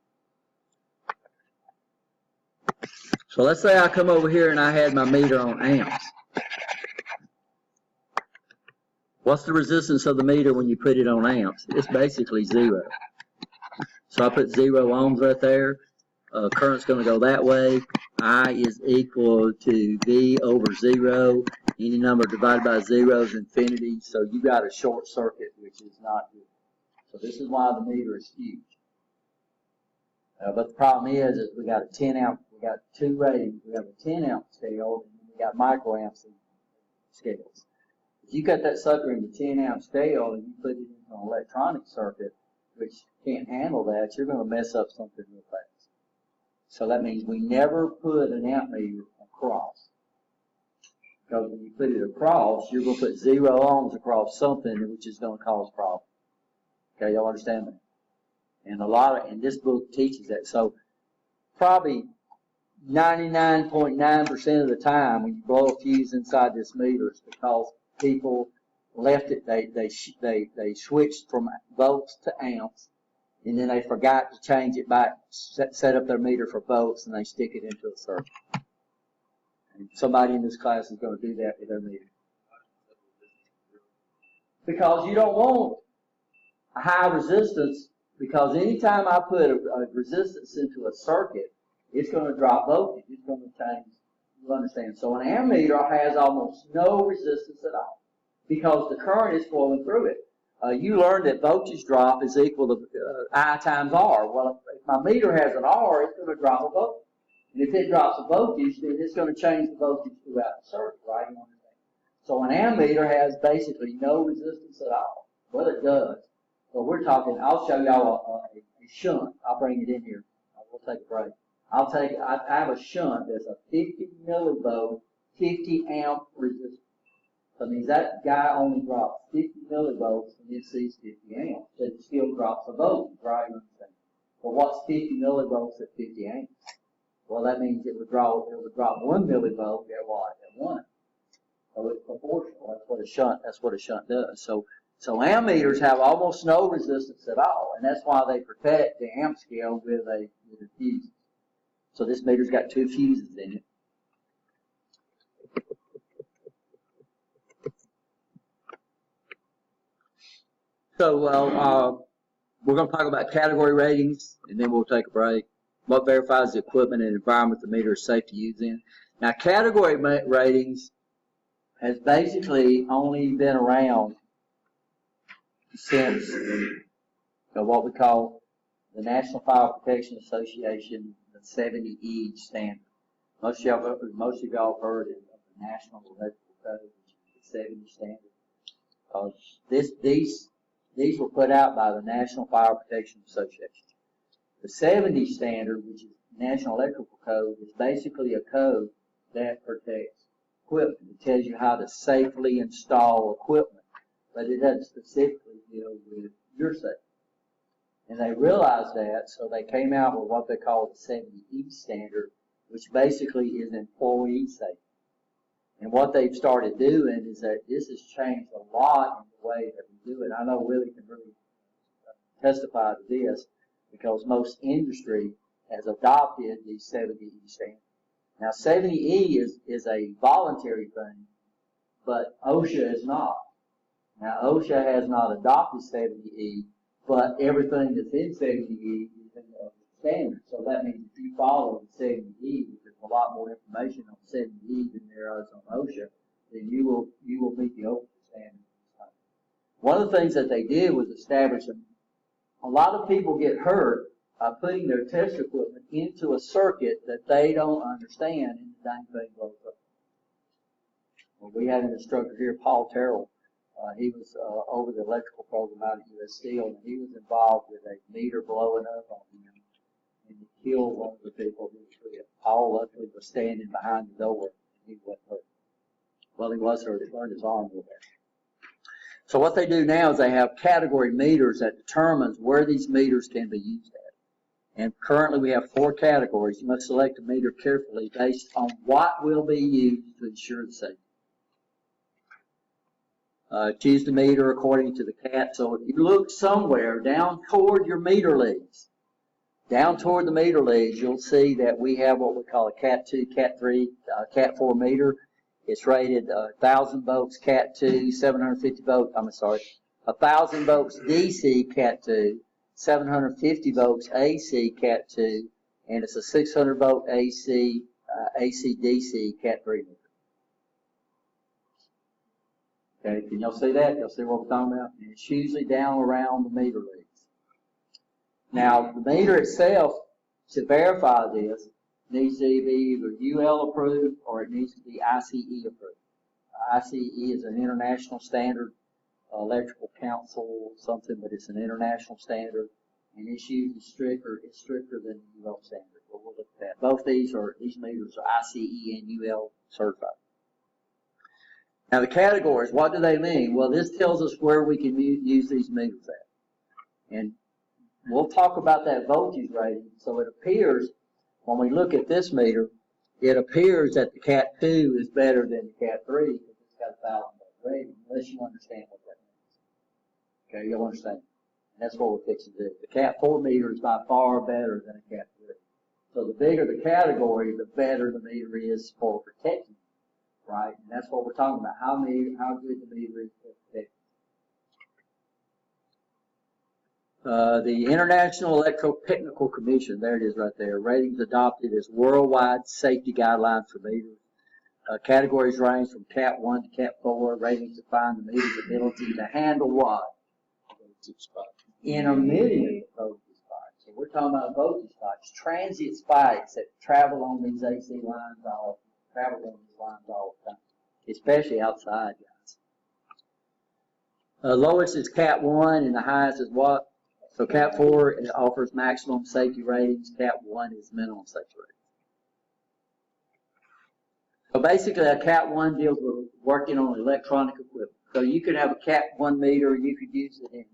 So let's say I come over here and I had my meter on amps. What's the resistance of the meter when you put it on amps? It's basically 0. So I put 0 ohms right there. Current's going to go that way. I is equal to V over 0. Any number divided by 0 is infinity. So you got a short circuit, which is not good. So this is why the meter is huge. But the problem is we got a 10 amp. We got two ratings. We have a 10 amp scale, and we got microamps scales. If you cut that sucker into 10 amp scale and you put it into an electronic circuit, which can't handle that, you're going to mess up something real fast. So that means we never put an amp meter across. Because when you put it across, you're going to put 0 ohms across something which is going to cause problems. Okay, y'all understand that? And this book teaches that. So probably 99.9% of the time when you blow a fuse inside this meter, it's because people left it, they switched from volts to amps, and then they forgot to change it back, set up their meter for volts, and they stick it into a circuit. And somebody in this class is going to do that with their meter. Because you don't want a high resistance Because anytime I put a resistance into a circuit, it's going to drop voltage. It's going to change. You understand? So an ammeter has almost no resistance at all because the current is flowing through it. You learned that voltage drop is equal to I times R. Well, if my meter has an R, it's going to drop a voltage. And if it drops a voltage, then it's going to change the voltage throughout the circuit, right? You understand? So an ammeter has basically no resistance at all. Well, it does. But we're talking, I'll show y'all a shunt. I'll bring it in here. We'll take a break. I have a shunt that's a 50 millivolt, 50 amp resistance. So that means that guy only drops 50 millivolts and it sees 50 amps. But it still drops a voltage, right? You understand? But what's 50 millivolts at 50 amps? Well, that means it would drop 1 millivolt at what? At 1. So it's proportional. That's what a shunt does. So ammeters have almost no resistance at all, and that's why they protect the amp scale with a fuse. So this meter's got 2 fuses in it. So we're going to talk about category ratings, and then we'll take a break. What verifies the equipment and environment the meter is safe to use in. Now, category ratings has basically only been around since what we call the National Fire Protection Association, the 70E standard. Most of y'all have heard of the National Electrical Code, which is the 70 standard. These were put out by the National Fire Protection Association. The 70 standard, which is National Electrical Code, is basically a code that protects equipment. It tells you how to safely install equipment, but it doesn't specifically deal with your safety. And they realized that, so they came out with what they call the 70E standard, which basically is employee safety. And what they've started doing is that this has changed a lot in the way that we do it. I know Willie can really testify to this because most industry has adopted the 70E standard. Now 70E is a voluntary thing, but OSHA is not. Now OSHA has not adopted 70E, but everything that's in 70E is in the standard. So that means if you follow the 70E, there's a lot more information on 70E than there is on OSHA, then you will meet the OSHA standard. One of the things that they did was establish a lot of people get hurt by putting their test equipment into a circuit that they don't understand, and the dang thing blows up. Well, we had an instructor here, Paul Terrell. He was over the electrical program out at U.S. Steel, and he was involved with a meter blowing up on him, and he killed one of the people who was with. Paul luckily was standing behind the door, and he wasn't hurt. Well, he was hurt. He burned his arm over there. So what they do now is they have category meters that determines where these meters can be used at. And currently we have 4 categories. You must select a meter carefully based on what will be used to ensure the safety. Choose the meter according to the CAT. So if you look somewhere down toward your meter leads, down toward the meter leads, you'll see that we have what we call a CAT 2, CAT 3, CAT 4 meter. It's rated 1,000 volts CAT 2, 750 volts, 1,000 volts DC CAT 2, 750 volts AC CAT 2, and it's a 600 volt AC DC CAT 3 meter. Okay, can y'all see that? Y'all see what we're talking about? And it's usually down around the meter leads. Now, the meter itself, to verify this, needs to be either UL approved or it needs to be ICE approved. ICE is an international standard, electrical council something, but it's an international standard, and it's usually stricter than the UL standard. But we'll look at that. Both these meters are ICE and UL certified. Now the categories, what do they mean? Well, this tells us where we can use these meters at. And we'll talk about that voltage rating. So it appears, when we look at this meter, it appears that the CAT 2 is better than the CAT 3 because it's got a 1,000 volt rating, unless you understand what that means. Okay, you'll understand. And that's what we're fixing to do. The CAT 4 meter is by far better than a CAT 3. So the bigger the category, the better the meter is for protecting, right? And that's what we're talking about, how good the meter is for protecting. The International Electrotechnical Commission, there it is right there, ratings adopted as worldwide safety guidelines for meters. Categories range from Cat 1 to Cat 4. Ratings define the meter's ability to handle what? Intermittent voltage spikes. So we're talking about voltage spikes, transient spikes that travel on these AC lines all the time, especially outside, guys. Lowest is Cat 1 and the highest is what? So Cat 4 offers maximum safety ratings. Cat 1 is minimum safety rating. So basically a Cat 1 deals with working on electronic equipment. So you could have a Cat 1 meter, you could use it in,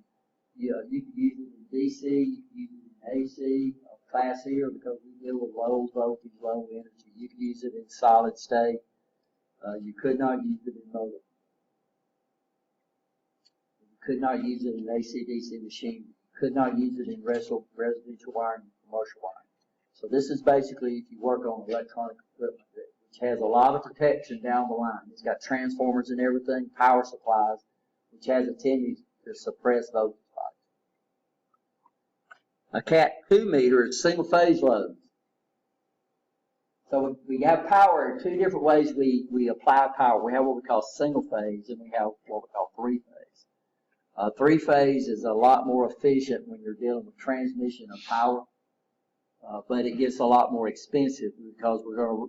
you could use it in DC, you could use it in AC, class here, because we deal with low voltage, low energy. You could use it in solid state. You could not use it in motor. You could not use it in AC/DC machine. You could not use it in residential wiring and commercial wiring. So this is basically if you work on electronic equipment, which has a lot of protection down the line. It's got transformers and everything, power supplies, which has a tendency to suppress voltage spikes. A Cat 2 meter is single phase loads. So we have power in two different ways we apply power. We have what we call single phase and we have what we call three phase. Three phase is a lot more efficient when you're dealing with transmission of power. But it gets a lot more expensive because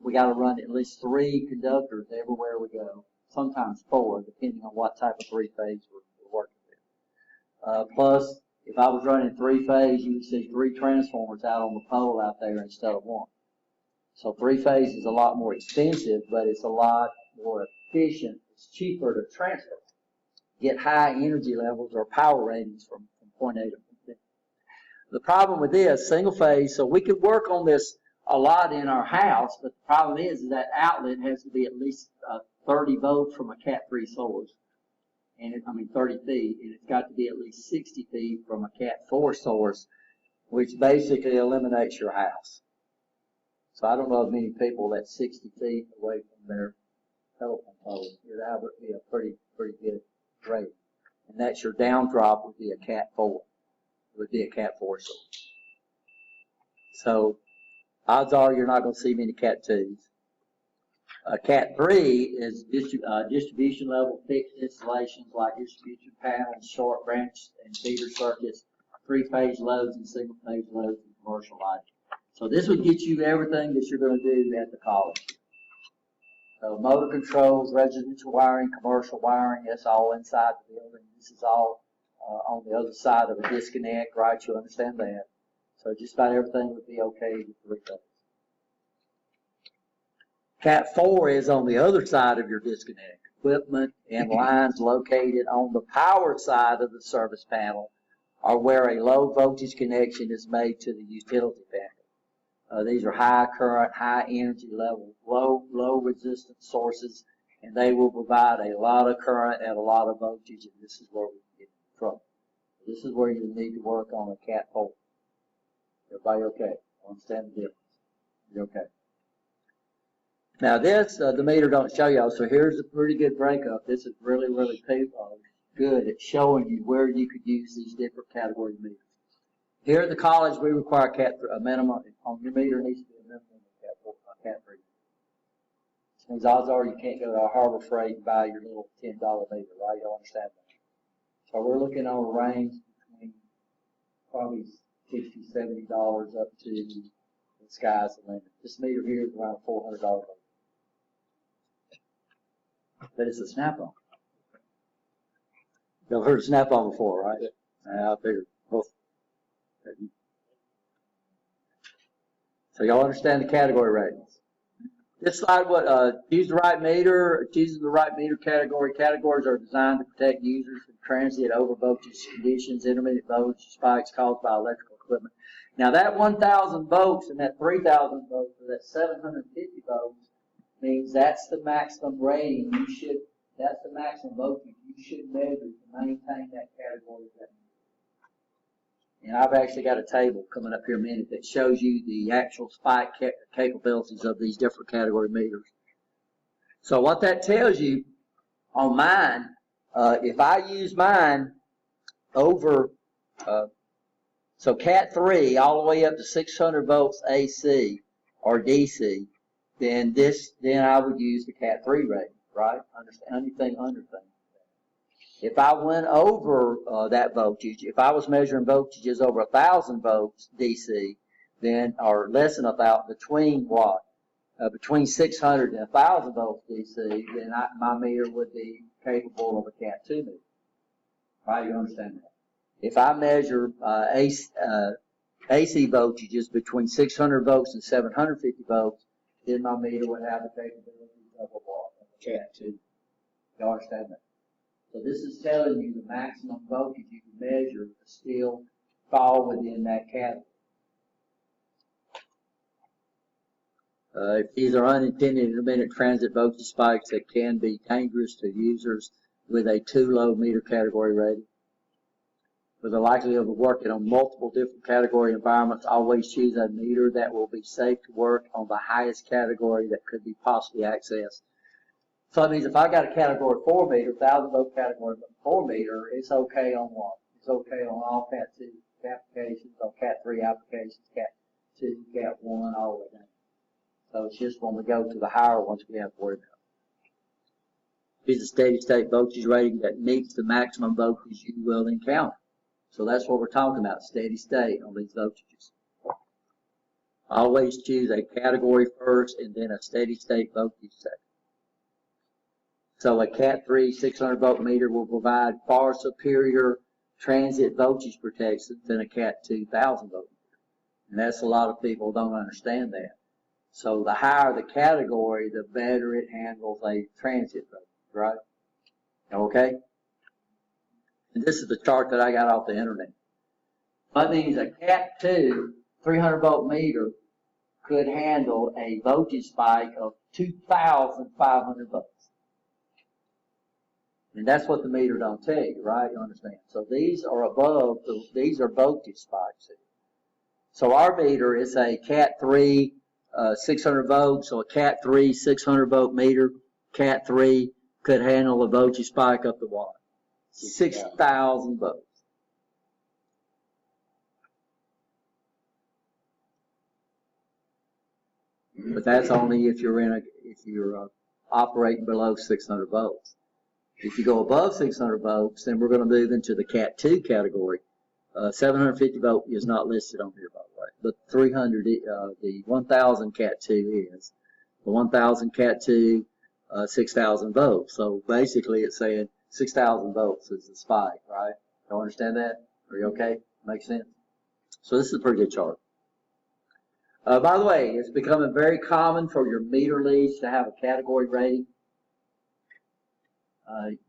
we got to run at least 3 conductors everywhere we go, sometimes 4, depending on what type of 3-phase we're working with. Plus, if I was running 3-phase, you would see 3 transformers out on the pole out there instead of 1. So 3-phase is a lot more expensive, but it's a lot more efficient. It's cheaper to transfer, get high energy levels or power ratings from point A to point B. The problem with this, single phase, so we could work on this a lot in our house, but the problem is that outlet has to be at least 30 volts from a Cat 3 source, and 30 feet, and it's got to be at least 60 feet from a Cat 4 source, which basically eliminates your house. So I don't know of many people that's 60 feet away from their telephone pole. That would be a pretty good rate, and that's your down drop would be a Cat 4. Would be a Cat 4 source. So odds are you're not going to see many Cat 2s. Cat 3 is distribution level fixed installations like distribution panels, short branch and feeder circuits, 3-phase loads and single-phase loads and commercial lighting. So this would get you everything that you're going to do at the college. So motor controls, residential wiring, commercial wiring, that's all inside the building. This is all on the other side of a disconnect, right? You understand that. So just about everything would be okay with 3-phase. Cat 4 is on the other side of your disconnect. Equipment and lines located on the power side of the service panel are where a low voltage connection is made to the utility panel. These are high current, high energy level, low resistance sources, and they will provide a lot of current and a lot of voltage, and this is where we get in trouble. This is where you need to work on a Cat 4. Everybody okay? Understand the difference? You're okay. Now this, the meter don't show y'all, so here's a pretty good breakup. This is really good at showing you where you could use these different category meters. Here at the college, we require a minimum, on your meter needs to be a minimum of Cat 3. Which means odds are you can't go to Harbor Freight and buy your little $10 meter, right? You understand that. So we're looking on a range between probably $60, $70 up to the sky's the limit. This meter here is around $400. But it's a snap-on. You've heard of snap-on before, right? Yeah. I figured both. So y'all understand the category ratings. This slide, choose the right meter, choosing the right meter category. Categories are designed to protect users from transient over voltage conditions, intermittent voltage spikes caused by electrical equipment. Now that 1,000 volts and that 3,000 volts or that 750 volts means that's the maximum rating that's the maximum voltage you should measure to maintain that category. And I've actually got a table coming up here in a minute that shows you the actual spike capabilities of these different category meters. So what that tells you on mine, if I use mine over So Cat 3 all the way up to 600 volts AC or DC, then I would use the Cat 3 rating, right? Understand anything under thing. If I went over that voltage, if I was measuring voltages over 1,000 volts DC, then, or less than 1,000, between what? Between 600 and 1,000 volts DC, then my meter would be capable of a Cat 2 meter. Right, you understand that? If I measure AC voltages between 600 volts and 750 volts, then my meter would have the capability of a what? Cat 2. You understand that? So this is telling you the maximum voltage you can measure to still fall within that category. If these are unintended intermittent transit voltage spikes that can be dangerous to users with a too low meter category rating. With the likelihood of working on multiple different category environments, always choose a meter that will be safe to work on the highest category that could be possibly accessed. So that means if I got a category 4 meter, 1,000 volt category 4 meter, it's okay on what? It's okay on all Cat 2 applications, on Cat 3 applications, Cat 2, Cat 1, all the way down. So it's just when we go to the higher ones we have to worry about. It's a steady state voltage rating that meets the maximum voltage you will encounter. So that's what we're talking about, steady state on these voltages. Always choose a category first and then a steady state voltage second. So a Cat 3 600 volt meter will provide far superior transit voltage protection than a Cat 2 1000 volt meter. And that's a lot of people don't understand that. So the higher the category, the better it handles a transit voltage, right? Okay? And this is the chart that I got off the internet. That means a Cat 2 300 volt meter could handle a voltage spike of 2,500 volts. And that's what the meter don't tell you, right? You understand? So these are above, these are voltage spikes. So our meter is a Cat 3 600 volts, so a Cat 3 600 volt meter, Cat 3 could handle a voltage spike up to what? 6,000 volts. But that's only if you're operating below 600 volts. If you go above 600 volts, then we're going to move into the Cat 2 category. 750 volt is not listed on here, by the way, but 300, the 1,000 Cat 2 is. The 1,000 Cat 2, 6,000 volts. So basically it's saying 6,000 volts is the spike, right? You understand that? Are you okay? Makes sense? So this is a pretty good chart. By the way, it's becoming very common for your meter leads to have a category rating.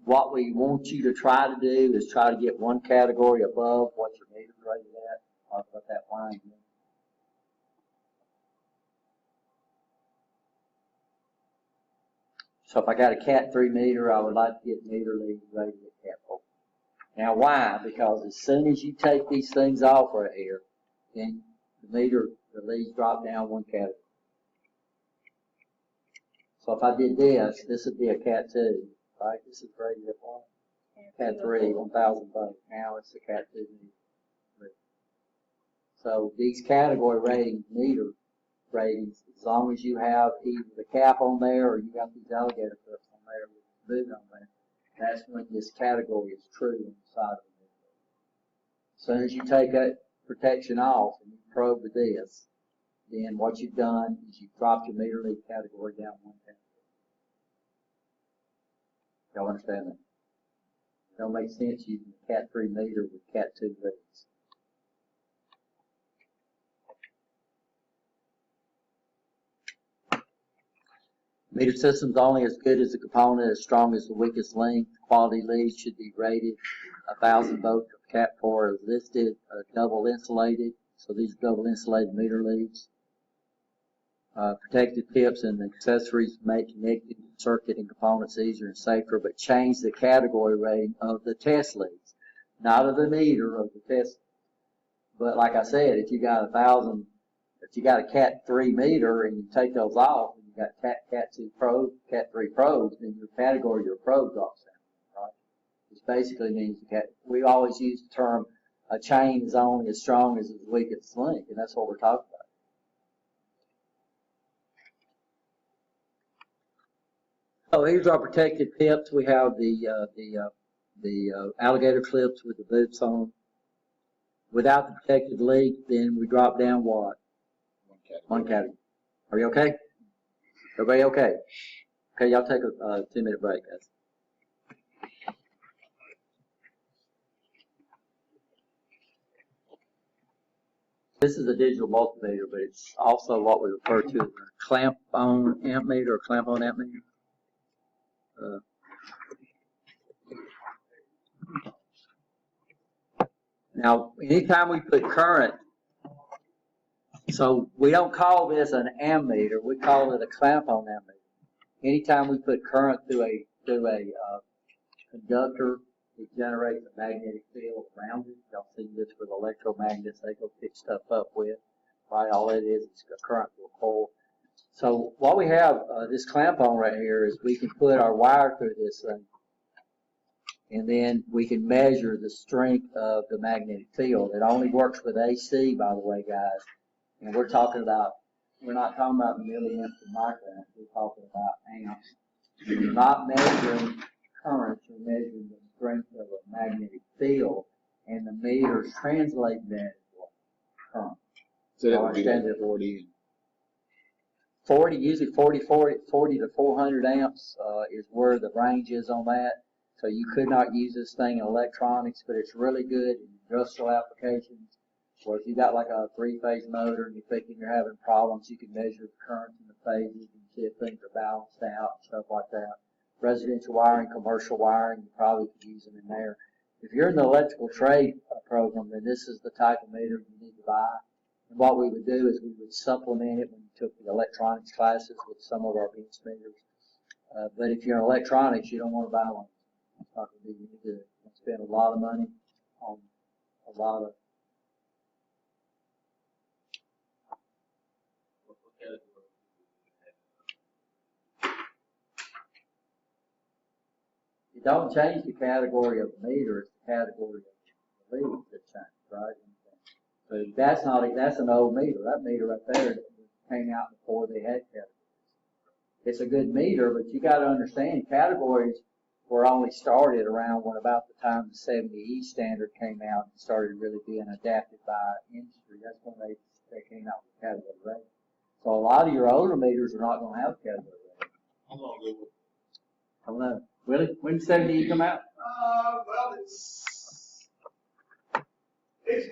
What we want you to try to do is try to get one category above what your meter's rated at. Talk about that line here. So if I got a Cat 3 meter, I would like to get meter leads rated at Cat 4. Now why? Because as soon as you take these things off right here, then the leads drop down one category. So if I did this, this would be a Cat 2. Right, this is rated at 1. Cat 3, 1,000 volts. Now it's a Cat 2 meter. So these category meter ratings, as long as you have either the cap on there or you got these alligator clips on there with the boot on there, that's when this category is true on the side of the meter. As soon as you take that protection off and you probe with this, then what you've done is you've dropped your meter lead category down one category. Y'all understand that? It don't make sense using a Cat 3 meter with Cat 2 readings. Meter system's only as good as the component, as strong as the weakest link. Quality leads should be rated 1,000 volts. Cat 4 is listed, double insulated. So these are double insulated meter leads. Protective tips and accessories make connecting circuit and components easier and safer, but change the category rating of the test leads, not of the meter, of the test. But like I said, if you got a Cat 3 meter and you take those off and you got Cat 2 probe, Cat 3 probes, then your category, your probe drops down, right? Which basically means we always use the term a chain is only as strong as its weakest link, and that's what we're talking about. So here's our protected pips. We have the alligator clips with the boots on. Without the protected leak, then we drop down what? One category. Are you okay? Everybody okay? Okay, y'all take a 2-minute break, guys. This is a digital multimeter, but it's also what we refer to as a clamp-on amp meter or clamp-on amp meter. Now, anytime we put current, so we don't call this an ammeter, we call it a clamp-on ammeter. Anytime we put current through a conductor, it generates a magnetic field around it. Y'all see this with electromagnets they go pick stuff up with, right? All it is a current through a coil. So what we have, this clamp-on right here, is we can put our wire through this thing, and then we can measure the strength of the magnetic field. It only works with AC, by the way, guys. And we're not talking about milliamps and microamps. We're talking about amps. You're not measuring current, you're measuring the strength of a magnetic field, and the meters translate that as current. So that would be like 40. Usually 40 to 400 amps is where the range is on that. So you could not use this thing in electronics, but it's really good in industrial applications. Or if you got like a 3-phase motor and you're thinking you're having problems, you can measure the current in the phases and see if things are balanced out and stuff like that. Residential wiring, commercial wiring, you probably could use them in there. If you're in the electrical trade program, then this is the type of meter you need to buy. And what we would do is we would supplement it when you took the electronics classes with some of our bench meters. But if you're in electronics, you don't want to buy one. It's not going to do you any good. You spend a lot of money on a lot of. You don't change the category of the meter, it's the category of the lead that changes, right? So that's an old meter. That meter right there came out before they had categories. It's a good meter, but you got to understand categories were only started around about the time the 70E standard came out and started really being adapted by industry. That's when they came out with category rating. So a lot of your older meters are not going to have category rating. How long ago? I don't know. Really? When did 70E come out? Well, it's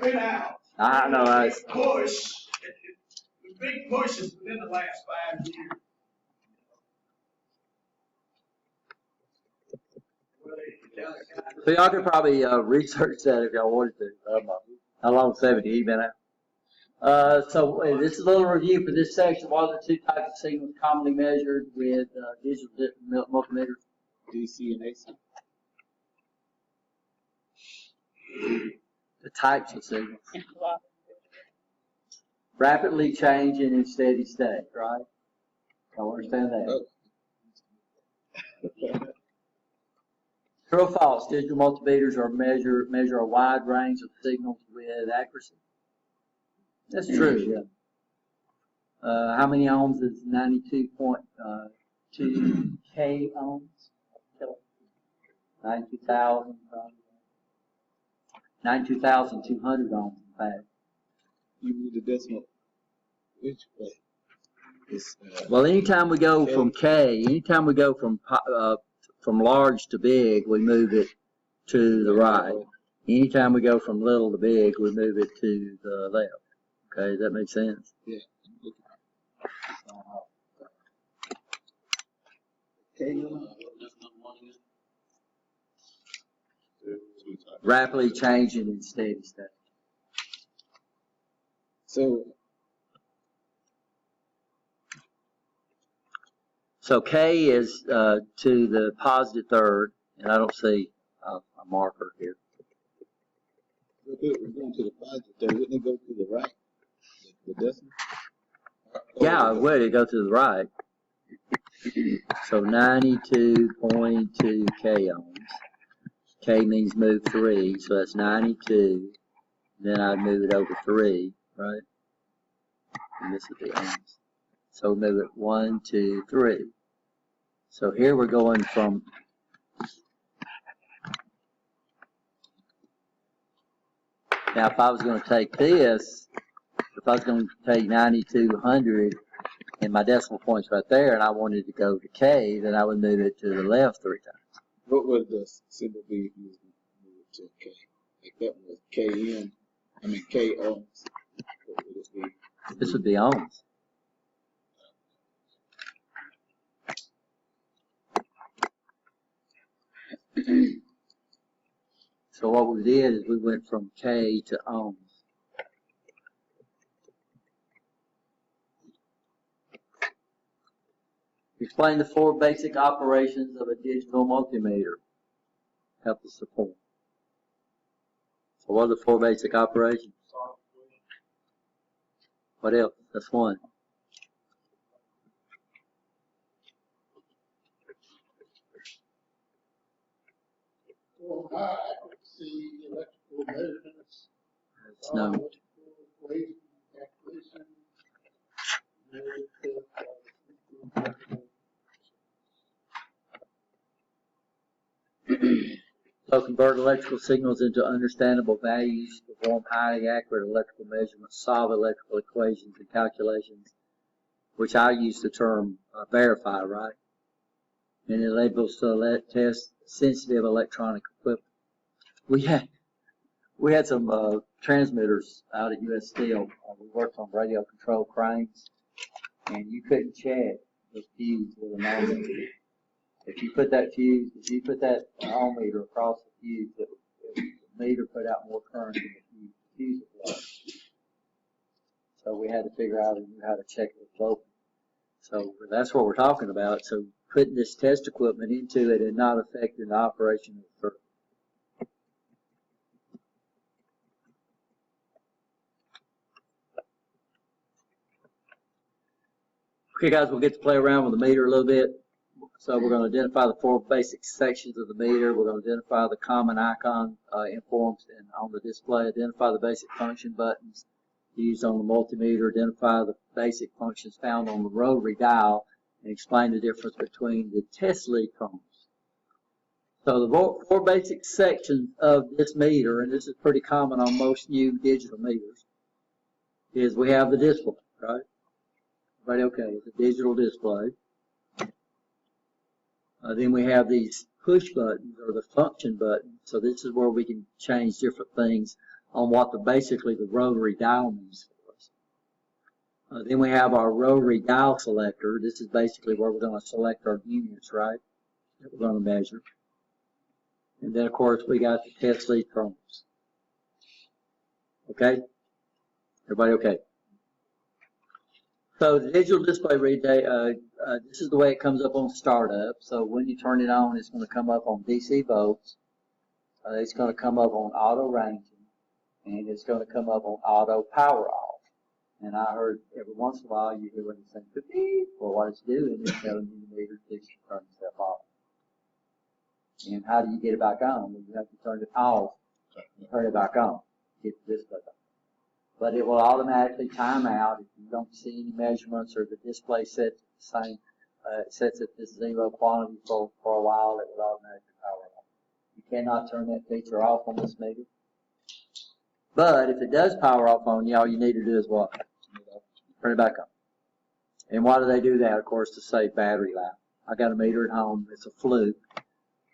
been out. I know. The big push is within the last 5 years. So y'all could probably research that if y'all wanted to. I don't know. How long 70E been out? So this is a little review for this section. What are the two types of signals commonly measured with digital multimeters? DC and AC. The types of signals. Rapidly changing in steady state, right? Y'all understand that? True or false? Digital multimeters are measure a wide range of signals with accuracy. That's true, yeah. How many ohms is 92.2 K ohms? 92,200 ohms, in fact. You need the decimal. Which way? Well, anytime we go from K, anytime we go from large to big, we move it to the right. Anytime we go from little to big, we move it to the left. Okay, does that make sense? Yeah. Rapidly changing in steady state. So K is to the positive third, and I don't see a marker here. If it was going to the positive third, wouldn't it go to the right? The decimal? Yeah, it would. It go to the right. So 92.2 K ohms. K means move 3, so that's 92 Then I'd move it over 3, right? And this would be ohms. So move it 1, 2, 3. So here we're going from now if I was going to take this, if I was going to take 9200 and my decimal point's right there and I wanted to go to K, then I would move it to the left 3 times. What would the symbol be if you was to move it to K? Like that was KN, I mean K ohms. What would it be? This would be ohms. So what we did is we went from K to ohms. Explain the 4 basic operations of a digital multimeter. Help us support. So what are the 4 basic operations? What else? That's 1. For high accuracy electrical measurements. That's no. Equation calculation. So convert electrical signals into understandable values, perform highly accurate electrical measurements, solve electrical equations and calculations, which I use the term verify, right? And it enables to test sensitive electronic equipment. We had some transmitters out at US Steel. We worked on radio control cranes, and you couldn't check the fuse with an ohm meter. If you put that ohm meter across the fuse, the meter put out more current than the fuse would blow. So we had to figure out how to check it was open. So that's what we're talking about. So putting this test equipment into it and not affecting the operation of the circuit. Okay, guys, we'll get to play around with the meter a little bit. So we're going to identify the 4 basic sections of the meter. We're going to identify the common icon informs and on the display. Identify the basic function buttons used on the multimeter. Identify the basic functions found on the rotary dial, and explain the difference between the test lead cones. So the 4 basic sections of this meter, and this is pretty common on most new digital meters, is we have the display, right? Right, okay, it's a digital display. Then we have these push buttons or the function buttons. So this is where we can change different things on what basically the rotary dial means for us. Then we have our rotary dial selector. This is basically where we're going to select our units, right, that we're going to measure. And then, of course, we got the test lead cones. Okay? Everybody okay? So the digital display read this is the way it comes up on startup. So when you turn it on, it's going to come up on DC volts. It's going to come up on auto ranging, and it's going to come up on auto power off. And I heard every once in a while you hear when it's saying beep, or what it's doing is telling you the meter to turn itself off. And how do you get it back on? Well, you have to turn it off and turn it back on. Get the display back. But it will automatically time out if you don't see any measurements or the display sets the same, sets at this 0 quantity for a while. It will automatically power off. You cannot turn that feature off on this meter. But if it does power off on you, all you need to do is what? Turn it back on. And why do they do that? Of course, to save battery life. I got a meter at home. It's a Fluke.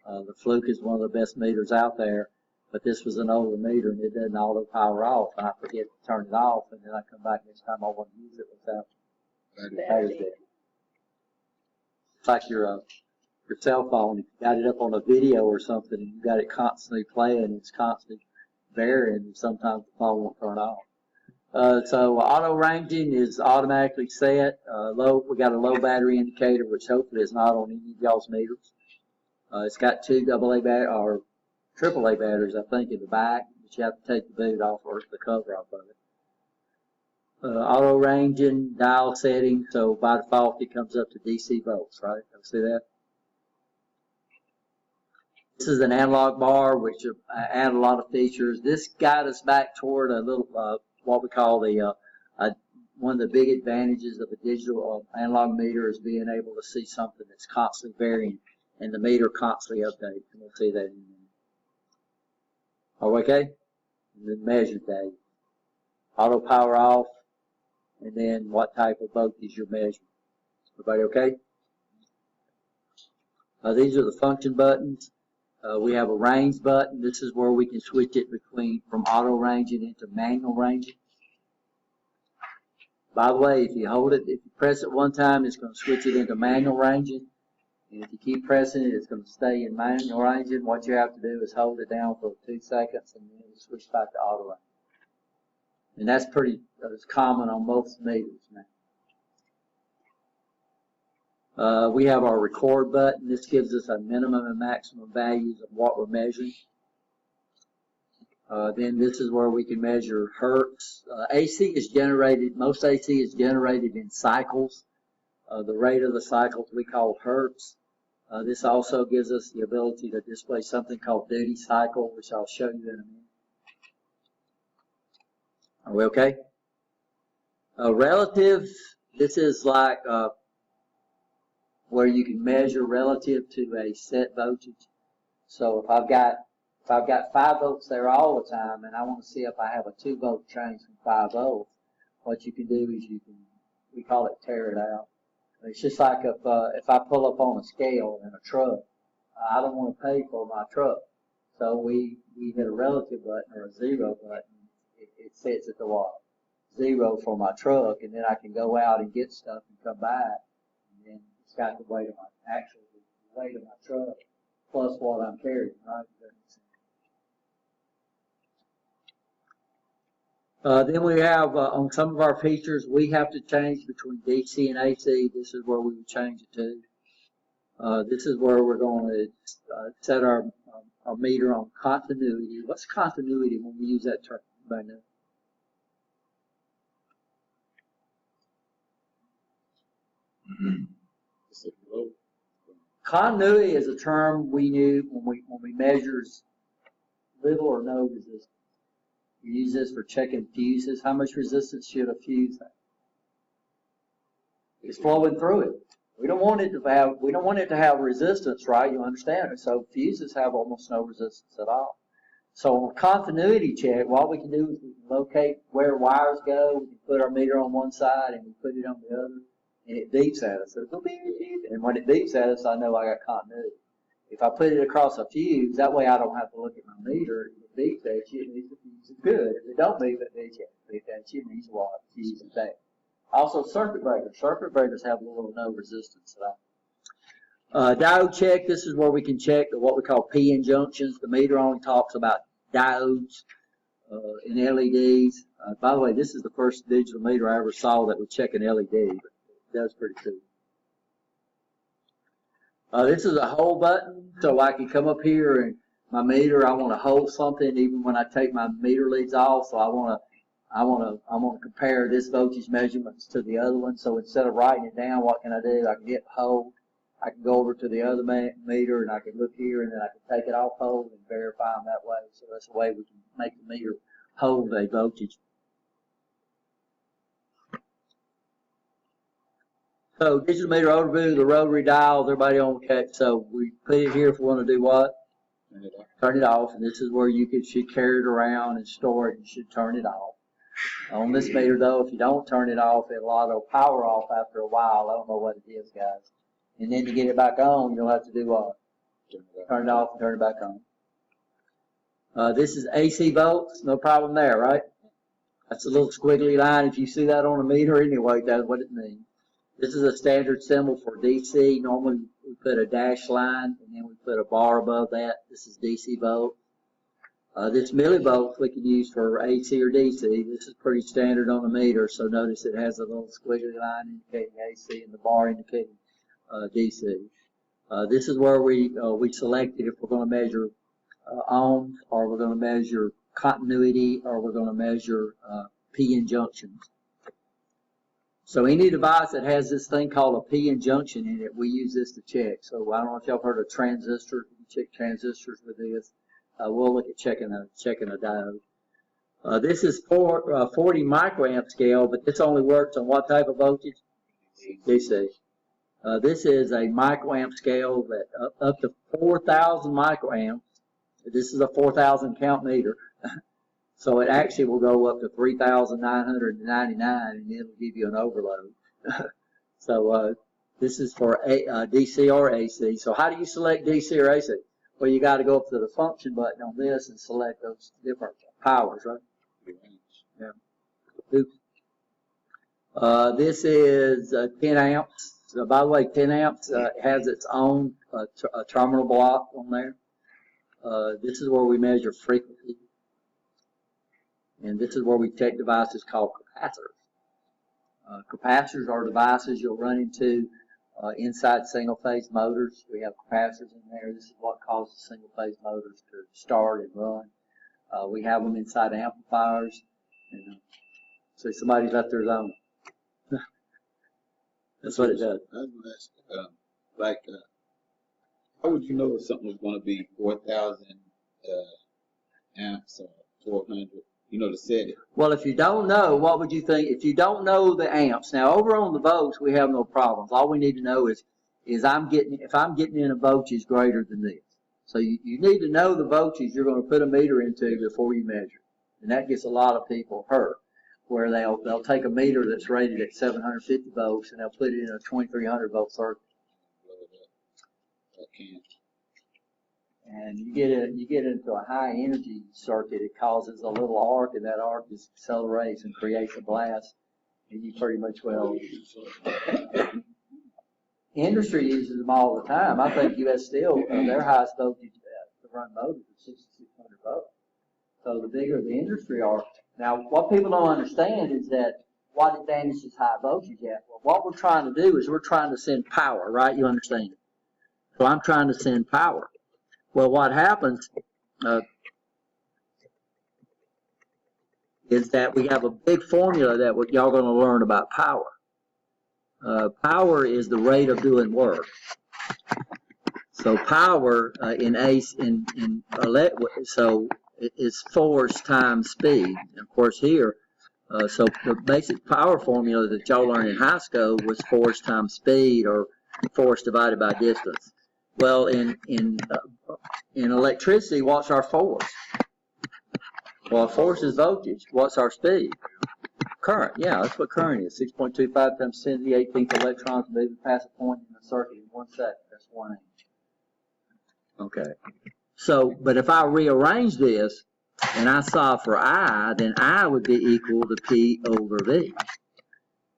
The Fluke is one of the best meters out there. But this was an older meter, and it doesn't auto power off, and I forget to turn it off, and then I come back next time I want to use it without the battery dead. It's like your cell phone. If you got it up on a video or something, and you got it constantly playing, it's constantly varying, and sometimes the phone won't turn off. So auto ranging is automatically set. We got a low battery indicator, which hopefully is not on any of y'all's meters. It's got 2 AA or AAA batteries, I think, in the back, but you have to take the boot off or the cover off of it. Auto ranging, dial setting, so by default it comes up to DC volts, right? You see that? This is an analog bar, which add a lot of features. This got us back toward a little, what we call the, one of the big advantages of a digital analog meter is being able to see something that's constantly varying and the meter constantly updates. And we'll see that in a minute. Are we okay? And then measured value. Auto power off, and then what type of voltage you're measuring. Everybody okay? These are the function buttons. We have a range button. This is where we can switch it from auto ranging into manual ranging. By the way, if you hold it, if you press it one time, it's going to switch it into manual ranging. And if you keep pressing it, it's going to stay in manual ranging. What you have to do is hold it down for 2 seconds and then switch back to auto ranging. And that's pretty common on most meters now. We have our record button. This gives us a minimum and maximum values of what we're measuring. Then this is where we can measure hertz. AC is generated, most AC is generated in cycles. The rate of the cycles we call hertz. This also gives us the ability to display something called duty cycle, which I'll show you in a minute. Are we okay? Relative, this is like where you can measure relative to a set voltage. So if I've got 5 volts there all the time, and I want to see if I have a 2 volt change from 5 volts, what you can do is we call it tear it out. It's just like if I pull up on a scale in a truck, I don't want to pay for my truck. So we hit a relative button or a 0 button. It sets it to what? 0 for my truck, and then I can go out and get stuff and come back. And then it's got the weight of my actual weight of my truck plus what I'm carrying, right? Then we have, on some of our features, we have to change between DC and AC. This is where we would change it to. This is where we're going to set our meter on continuity. What's continuity when we use that term by now? Continuity is a term we knew when we measures little or no resistance. We use this for checking fuses. How much resistance should a fuse have? It's flowing through it. We don't want it to have resistance, right? You understand it. So fuses have almost no resistance at all. So on a continuity check, what we can do is we can locate where wires go. We can put our meter on one side and we put it on the other, and it beeps at us. It'll beep, beep, and when it beeps at us, I know I got continuity. If I put it across a fuse, that way I don't have to look at my meter. If it beeps at you, it means the fuse is good. If it don't beep at you, it means what? The fuse is bad. Also, circuit breakers. Circuit breakers have little or no resistance at all. Diode check. This is where we can check what we call P-in junctions. The meter only talks about diodes and LEDs. By the way, this is the first digital meter I ever saw that would check an LED, but it does pretty cool. This is a hold button, so I can come up here and my meter, I want to hold something even when I take my meter leads off. So I want to compare this voltage measurements to the other one. So instead of writing it down, what can I do? I can hit hold. I can go over to the other meter and I can look here and then I can take it off hold and verify them that way. So that's the way we can make the meter hold a voltage. So digital meter overview, the rotary dials, everybody on okay. So we put it here if we want to do what? Turn it off. And this is where you should carry it around and store it. You should turn it off. On this meter though, if you don't turn it off, it'll auto power off after a while. I don't know what it is, guys. And then to get it back on, you'll have to do what? Turn it off and turn it back on. This is AC volts. No problem there, right? That's a little squiggly line. If you see that on a meter anyway, that's what it means. This is a standard symbol for DC. Normally we put a dash line and then we put a bar above that. This is DC volt. This millivolts we can use for AC or DC. This is pretty standard on the meter. So notice it has a little squiggly line indicating AC and the bar indicating DC. This is where we selected if we're going to measure ohms, or we're going to measure continuity, or we're going to measure P-in junctions. So any device that has this thing called a P-in junction in it, we use this to check. So I don't know if y'all heard of transistor. You check transistors with this. We'll look at checking a diode. This is 40 microamp scale, but this only works on what type of voltage? DC. This is a microamp scale that up to 4,000 microamps. This is a 4,000 count meter. So it actually will go up to 3,999 and it'll give you an overload. So this is for DC or AC. So how do you select DC or AC? Well, you got to go up to the function button on this and select those different powers, right? Yeah. Oops. This is 10 amps. So by the way, 10 amps has its own terminal block on there. This is where we measure frequency. And this is where we check devices called capacitors. Capacitors are devices you'll run into inside single-phase motors. We have capacitors in there. This is what causes single-phase motors to start and run. We have them inside amplifiers. And, so somebody's left their zone. That's what it does. I was going to ask, how would you know if something was going to be 4,000 amps or 400? You know, to set it. Well, if you don't know, what would you think? If you don't know the amps, now over on the volts, we have no problems. All we need to know is if I'm getting in a voltage greater than this. So you need to know the voltage you're going to put a meter into before you measure. And that gets a lot of people hurt, where they'll take a meter that's rated at 750 volts and they'll put it in a 2300 volt circuit. I can't. And you get into a high energy circuit, it causes a little arc, and that arc just accelerates and creates a blast, and you pretty much industry uses them all the time. I think U.S. Steel, their highest voltage to run motors is 6,600 volts. So the bigger the industry are. Now, what people don't understand is that what advantages high voltage at? Well, what we're trying to do is we're trying to send power, right? You understand? So I'm trying to send power. Well, what happens is that we have a big formula that y'all going to learn about power. Power is the rate of doing work. So power so it's force times speed. And of course here, so the basic power formula that y'all learned in high school was force times speed, or force divided by distance. Well, in electricity, what's our force? Well, force is voltage. What's our speed? Current. Yeah, that's what current is. 6.25 times 10 to the 18th electrons moving past a point in the circuit in 1 second. That's 1 amp. Okay. So, but if I rearrange this and I solve for I, then I would be equal to P over V.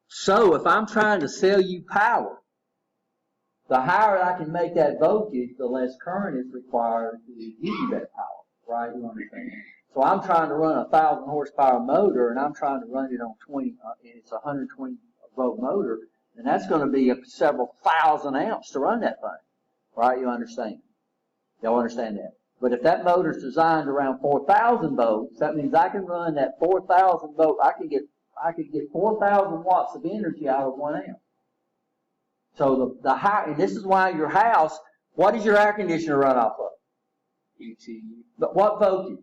So if I'm trying to sell you power, the higher I can make that voltage, the less current is required to give you that power, right? You understand? So I'm trying to run a 1,000 horsepower motor, and I'm trying to run it on it's a 120 volt motor, and that's going to be several thousand amps to run that thing, right? You understand? Y'all understand that? But if that motor's designed around 4,000 volts, that means I can run that 4,000 volt. I could get 4,000 watts of energy out of 1 amp. So the high, and this is why your house, what does your air conditioner run off of? But what voltage?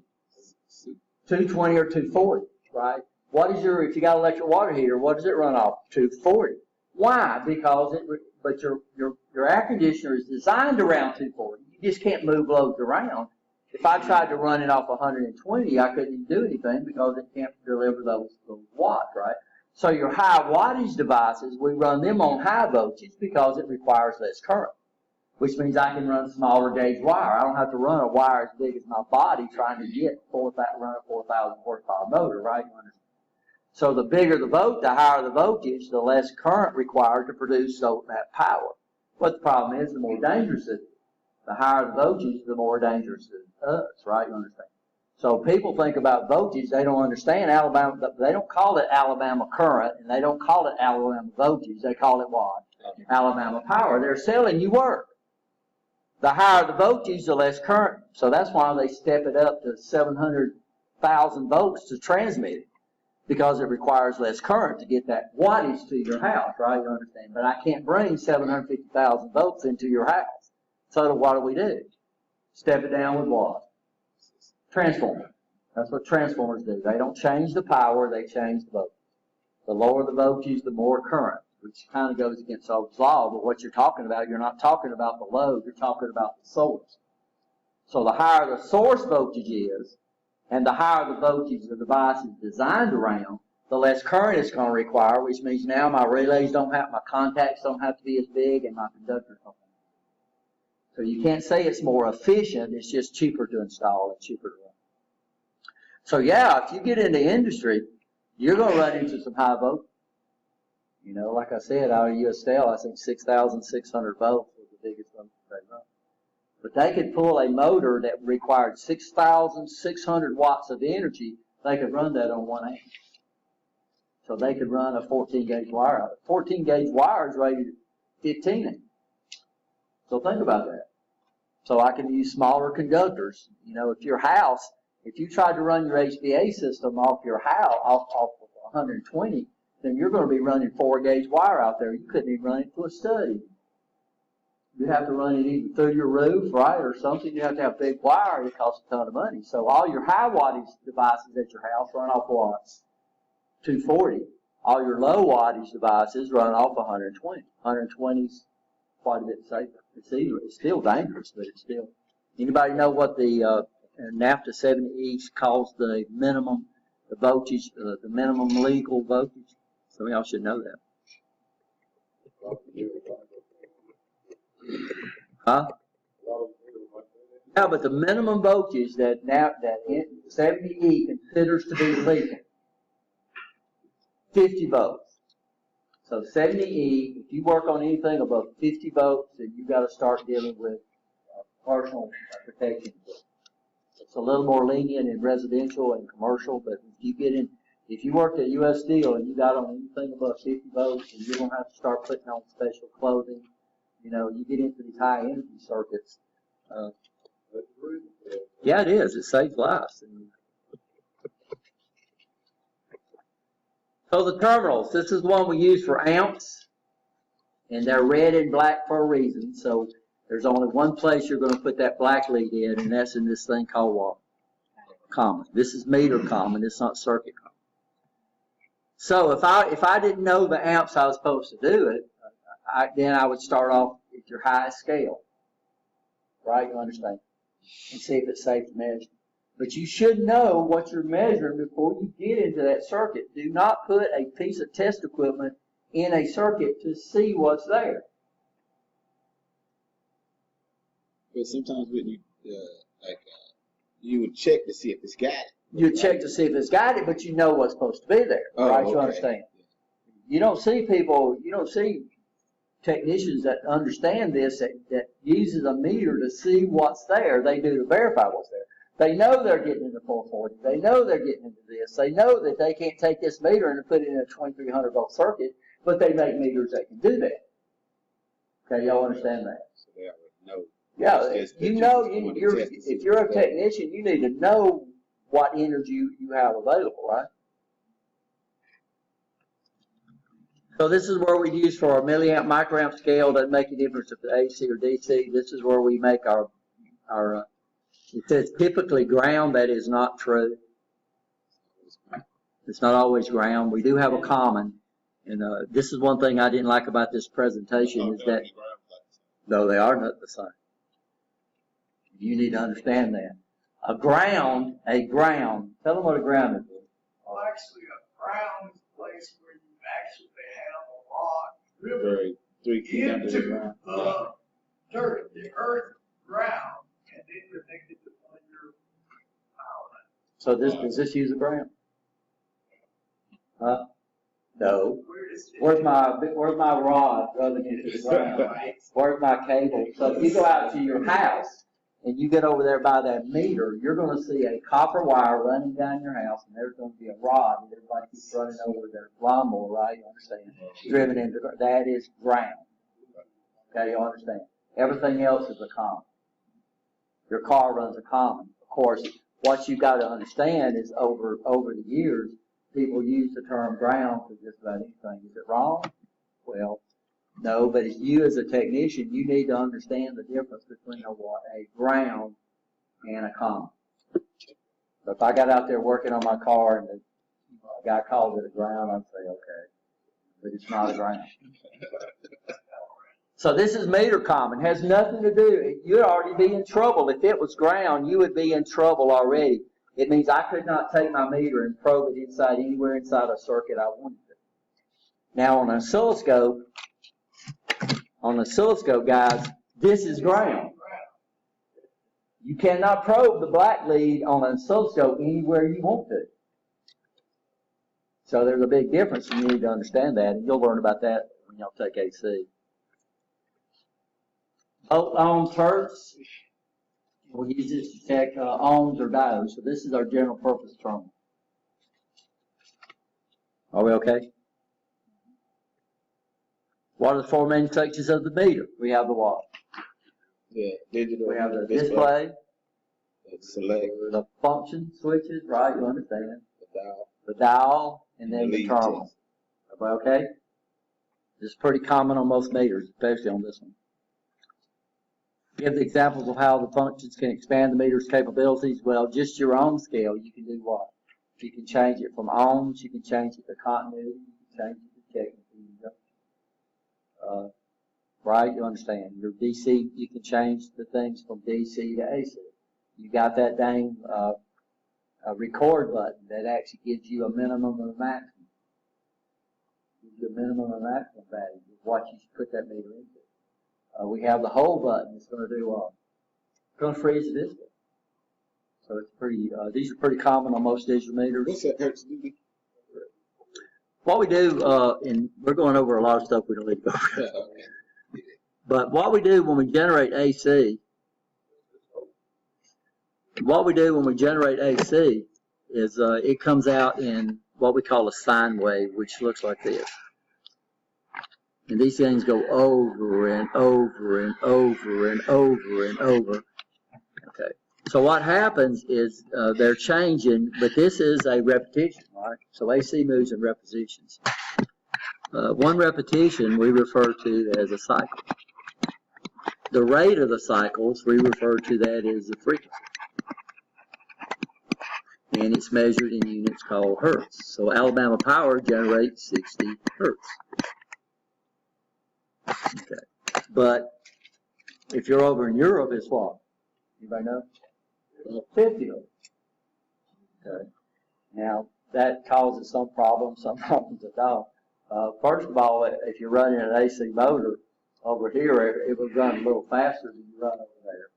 220 or 240, right? What is if you got an electric water heater, what does it run off? 240. Why? Because your air conditioner is designed around 240. You just can't move loads around. If I tried to run it off 120, I couldn't do anything because it can't deliver those watts, right? So your high wattage devices, we run them on high voltage because it requires less current, which means I can run smaller gauge wire. I don't have to run a wire as big as my body trying to run a 4,000 horsepower motor, right? So the bigger the the higher the voltage, the less current required to produce that power. But the problem is, the more dangerous it is. The higher the voltage, the more dangerous it is, right? You understand? So people think about voltage, they don't understand Alabama, they don't call it Alabama current, and they don't call it Alabama voltage, they call it what? Alabama power. They're selling you work. The higher the voltage, the less current. So that's why they step it up to 700,000 volts to transmit it, because it requires less current to get that wattage to your house, right? You understand? But I can't bring 750,000 volts into your house. So what do? Step it down with what? Transformer. That's what transformers do. They don't change the power, they change the voltage. The lower the voltage, the more current, which kind of goes against Ohm's law, but what you're talking about, you're not talking about the load, you're talking about the source. So the higher the source voltage is, and the higher the voltage the device is designed around, the less current it's going to require, which means now my relays don't have, my contacts don't have to be as big, and my conductors don't have to be. So you can't say it's more efficient, it's just cheaper to install and cheaper to run. So yeah, if you get into industry, you're going to run into some high voltage. You know, like I said, out of US Steel, I think 6,600 volts was the biggest one they run. But they could pull a motor that required 6,600 watts of energy. They could run that on 1 amp. So they could run a 14 gauge wire out. 14 gauge wire is rated at 15 amps. So think about that. So I can use smaller conductors. You know, if your house, if you tried to run your HVA system off your house, off of 120, then you're going to be running 4 gauge wire out there. You couldn't even run it to a stud. You have to run it either through your roof, right, or something. You have to have big wire. It costs a ton of money. So all your high wattage devices at your house run off what? 240. All your low wattage devices run off 120. 120 is quite a bit safer. It's still dangerous, but it's still. Anybody know what the NAFTA 70E calls the minimum, the voltage, the minimum legal voltage? Some of y'all should know that. Huh? Yeah, but the minimum voltage that 70E considers to be legal, 50 volts. So 70E, if you work on anything above 50 volts, then you've got to start dealing with personal protection. It's a little more lenient in residential and commercial, but if you get in, if you worked at US Steel and you got on anything above 50 volts, and you're going to have to start putting on special clothing. You know, you get into these high energy circuits. Yeah, it is. It saves lives. So the terminals, this is one we use for amps, and they're red and black for a reason. So there's only one place you're going to put that black lead in, and that's in this thing called what? Common. This is meter common. It's not circuit common. So if I didn't know the amps I was supposed to do it, then I would start off at your highest scale, right? You understand? And see if it's safe to measure. But you should know what you're measuring before you get into that circuit. Do not put a piece of test equipment in a circuit to see what's there. But sometimes when you, you would check to see if it's got it. You check to see if it's got it, but you know what's supposed to be there, right? You understand? You don't see people, you don't see technicians that understand this, that uses a meter to see what's there. They do to verify what's there. They know they're getting into 440. They know they're getting into this. They know that they can't take this meter and put it in a 2300 volt circuit, but they make meters that can do that. Okay, y'all understand that? So they already know. Yeah, you know, if you're a technician, you need to know what energy you have available, right? So this is where we use for our milliamp, microamp scale. Doesn't make a difference if it's AC or DC. This is where we make our it says typically ground. That is not true. It's not always ground. We do have a common. And this is one thing I didn't like about this presentation is that, no, they are not the same. You need to understand that. A ground, tell them what a ground is. Well, actually, a ground is a place where you actually have a rod driven 3 feet under the into ground. the dirt, the earth ground, and then connected to one of your power lines. So does this use a ground? No. Where's my rod rubbing into the ground? Where's my cable? So if you go out to your house and you get over there by that meter, you're going to see a copper wire running down your house, and there's going to be a rod that everybody keeps running over their lawnmower, right? You understand? Driven into that is ground. Okay, you understand? Everything else is a common. Your car runs a common. Of course, what you got to understand is over the years, people use the term ground for just about anything. Is it wrong? Well, No, but as you as a technician, you need to understand the difference between a ground and a common. So if I got out there working on my car and the guy called it a ground, I'd say, okay, but it's not a ground. So this is meter common, has nothing to do, you'd already be in trouble. If it was ground, you would be in trouble already. It means I could not take my meter and probe it inside anywhere inside a circuit I wanted to. Now on an oscilloscope, guys, this is ground. You cannot probe the black lead on an oscilloscope anywhere you want to. So there's a big difference, and you need to understand that, and you'll learn about that when y'all take AC. Volt, ohms, hertz. We'll use this to check ohms or diodes. So this is our general purpose terminal. Are we okay? What are the four main sections of the meter? We have the what? Yeah, digital. We have the display, select, the function switches, right? You understand? the dial, The dial, and then the lead terminal. test. Everybody okay? This is pretty common on most meters, especially on this one. Give the examples of how the functions can expand the meter's capabilities. Well, just your ohm scale, you can do what? You can change it from ohms, you can change it to continuity, you can change it to technical. Right? You understand. Your DC, you can change the things from DC to AC. You got that dang record button that actually gives you a minimum and a maximum. Gives you a minimum and a maximum value of what you should put that meter into. We have the hold button that's going to do what? It's going to freeze the display. So it's pretty, these are pretty common on most digital meters. What's that hertz do? What we do, and we're going over a lot of stuff we don't need to go over. Okay. But what we do when we generate AC, is it comes out in what we call a sine wave, which looks like this. And these things go over and over and over and over and over. Okay. So what happens is they're changing, but this is a repetition, right? So AC moves in repetitions. One repetition we refer to as a cycle. The rate of the cycles, we refer to that as the frequency. And it's measured in units called hertz. So Alabama Power generates 60 hertz. Okay. But if you're over in Europe, it's what? Anybody know? 50 hertz. Okay. Now, that causes some problems at all. First of all, if you're running an AC motor, over here, it would run a little faster than you run over there,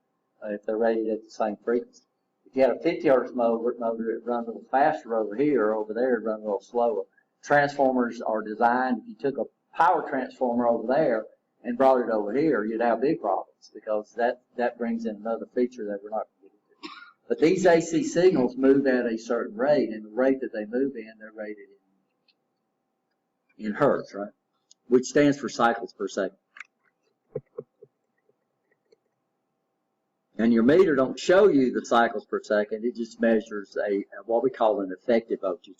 if they're rated at the same frequency. If you had a 50 hertz motor, it runs a little faster over here. Over there, it runs a little slower. Transformers are designed, if you took a power transformer over there and brought it over here, you'd have big problems, because that brings in another feature that we're not going to get into. But these AC signals move at a certain rate, and the rate that they move in, they're rated in hertz, right? Which stands for cycles per second. And your meter don't show you the cycles per second. It just measures what we call an effective voltage.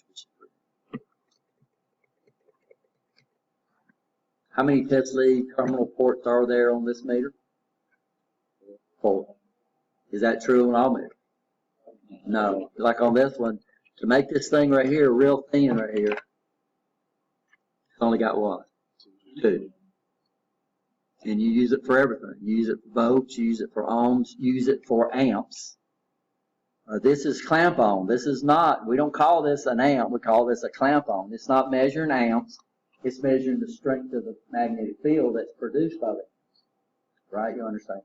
How many Tesla terminal ports are there on this meter? 4. Is that true on all meters? No. Like on this one, to make this thing right here real thin right here, it's only got what? 2. And you use it for everything. You use it for volts, you use it for ohms, use it for amps. This is clamp on. This is not, we don't call this an amp, we call this a clamp on. It's not measuring amps, it's measuring the strength of the magnetic field that's produced by it. Right? You understand?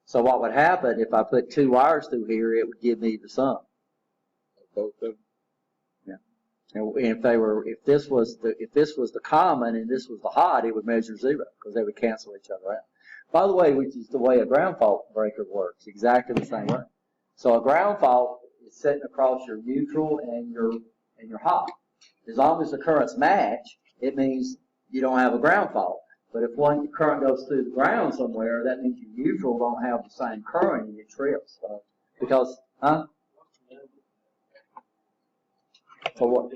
So what would happen if I put 2 wires through here, it would give me the sum. Both of them. And if this was the common and this was the hot, it would measure 0, because they would cancel each other out. By the way, which is the way a ground fault breaker works, exactly the same way. So a ground fault is sitting across your neutral and your hot. As long as the currents match, it means you don't have a ground fault. But if one current goes through the ground somewhere, that means your neutral don't have the same current and it trips. Because, huh? For what?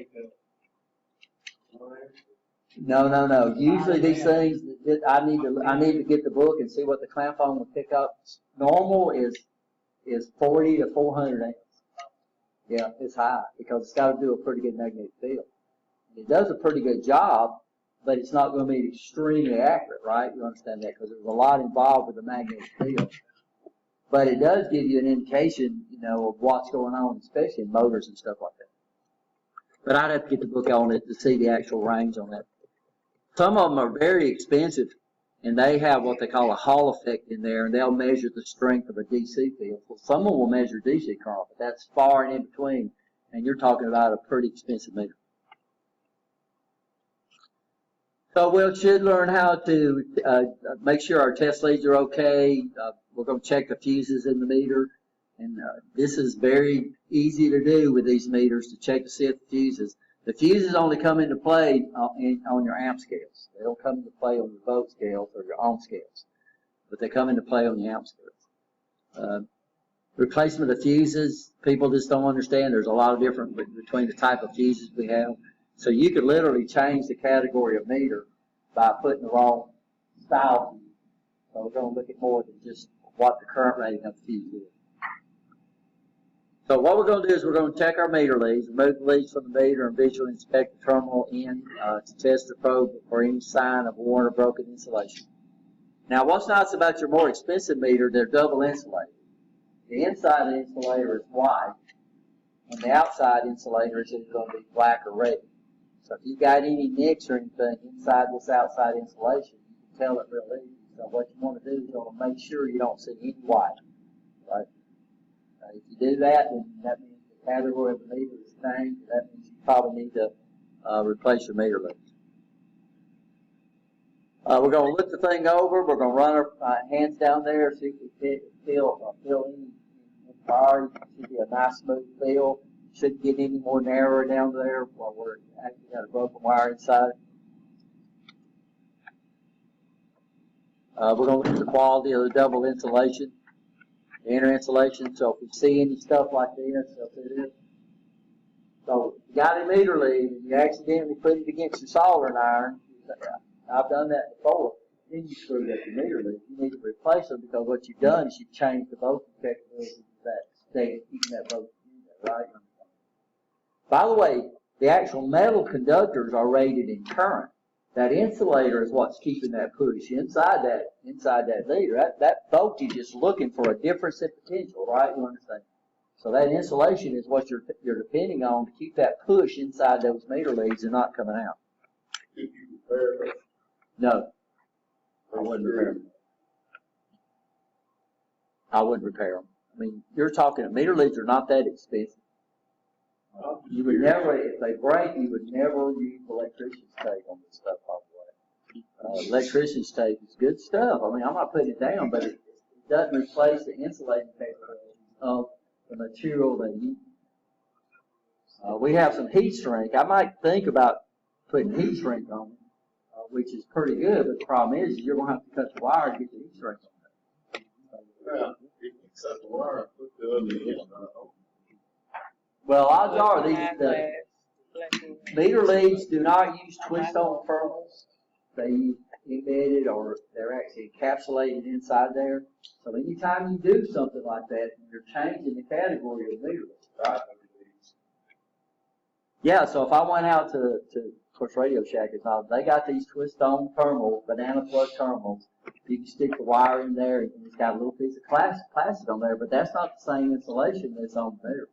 No. Usually these things, I need to get the book and see what the clamp on will pick up. Normal is 40 to 400 amps. Yeah, it's high because it's got to do a pretty good magnetic field. It does a pretty good job, but it's not going to be extremely accurate, right? You understand that because there's a lot involved with the magnetic field. But it does give you an indication, of what's going on, especially in motors and stuff like that. But I'd have to get the book on it to see the actual range on that. Some of them are very expensive, and they have what they call a Hall effect in there, and they'll measure the strength of a DC field. Well, some of them will measure DC current, but that's far and in between, and you're talking about a pretty expensive meter. So we should learn how to make sure our test leads are okay. We're going to check the fuses in the meter. And this is very easy to do with these meters, to check to see if the fuses. The fuses only come into play on your amp scales. They don't come into play on your volt scales or your ohm scales. But they come into play on the amp scales. Replacement of fuses, people just don't understand. There's a lot of difference between the type of fuses we have. So you could literally change the category of meter by putting the wrong style. So we're going to look at more than just what the current rating of the fuse is. So what we're going to do is we're going to check our meter leads, remove the leads from the meter, and visually inspect the terminal end to test the probe for any sign of worn or broken insulation. Now what's nice about your more expensive meter, they're double insulated. The inside of the insulator is white, and the outside insulator is either going to be black or red. So if you've got any nicks or anything inside this outside insulation, you can tell it real easy. So what you want to do is you want to make sure you don't see any white. Right? If you do that, then that means the category of the meter is changed. That means you probably need to replace your meter leads. We're going to look the thing over. We're going to run our hands down there, see if we feel any priority. It should be a nice smooth feel. Shouldn't get any more narrower down there while we're actually got a broken wire inside. We're going to look at the quality of the double insulation, the inner insulation. So if we see any stuff like this, so if you got a meter lead and you accidentally put it against your soldering iron, I've done that before, then you screwed up your meter lead. You need to replace them because what you've done is you've changed the voltage capability of that state, keeping that voltage in there, right? By the way, the actual metal conductors are rated in current. That insulator is what's keeping that push inside that leader. That voltage is looking for a difference in potential, right? You understand? So that insulation is what you're depending on to keep that push inside those meter leads and not coming out. Did you repair them? No, I wouldn't repair them. I wouldn't repair them. I mean, you're talking, meter leads are not that expensive. You would never, if they break, you would never use electrician's tape on this stuff, by the way. Electrician's tape is good stuff. I mean, I'm not putting it down, but it doesn't replace the insulating capabilities of the material they use. We have some heat shrink. I might think about putting heat shrink on it, which is pretty good, but the problem is you're going to have to cut the wire to get the heat shrink on it. Yeah, you can cut the wire and put the other end on. Well, odds are the meter leads do not use twist-on terminals. They use embedded or they're actually encapsulated inside there. So anytime you do something like that, you're changing the category of meter leads, right? Yeah, so if I went out to of course, Radio Shack is not, they got these twist-on terminals, banana plug terminals. You can stick the wire in there, and it's got a little piece of plastic on there, but that's not the same insulation that's on the meter.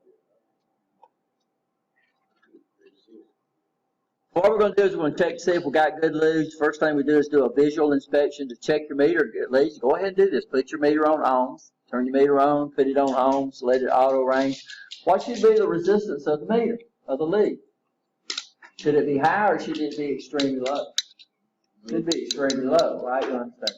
What we're going to do is we're going to check to see if we got good leads. First thing we do is do a visual inspection to check your meter leads. Go ahead and do this. Put your meter on ohms. Turn your meter on. Put it on ohms. Let it auto range. What should be the resistance of the meter, of the lead? Should it be high or should it be extremely low? It should be extremely low, right? You understand?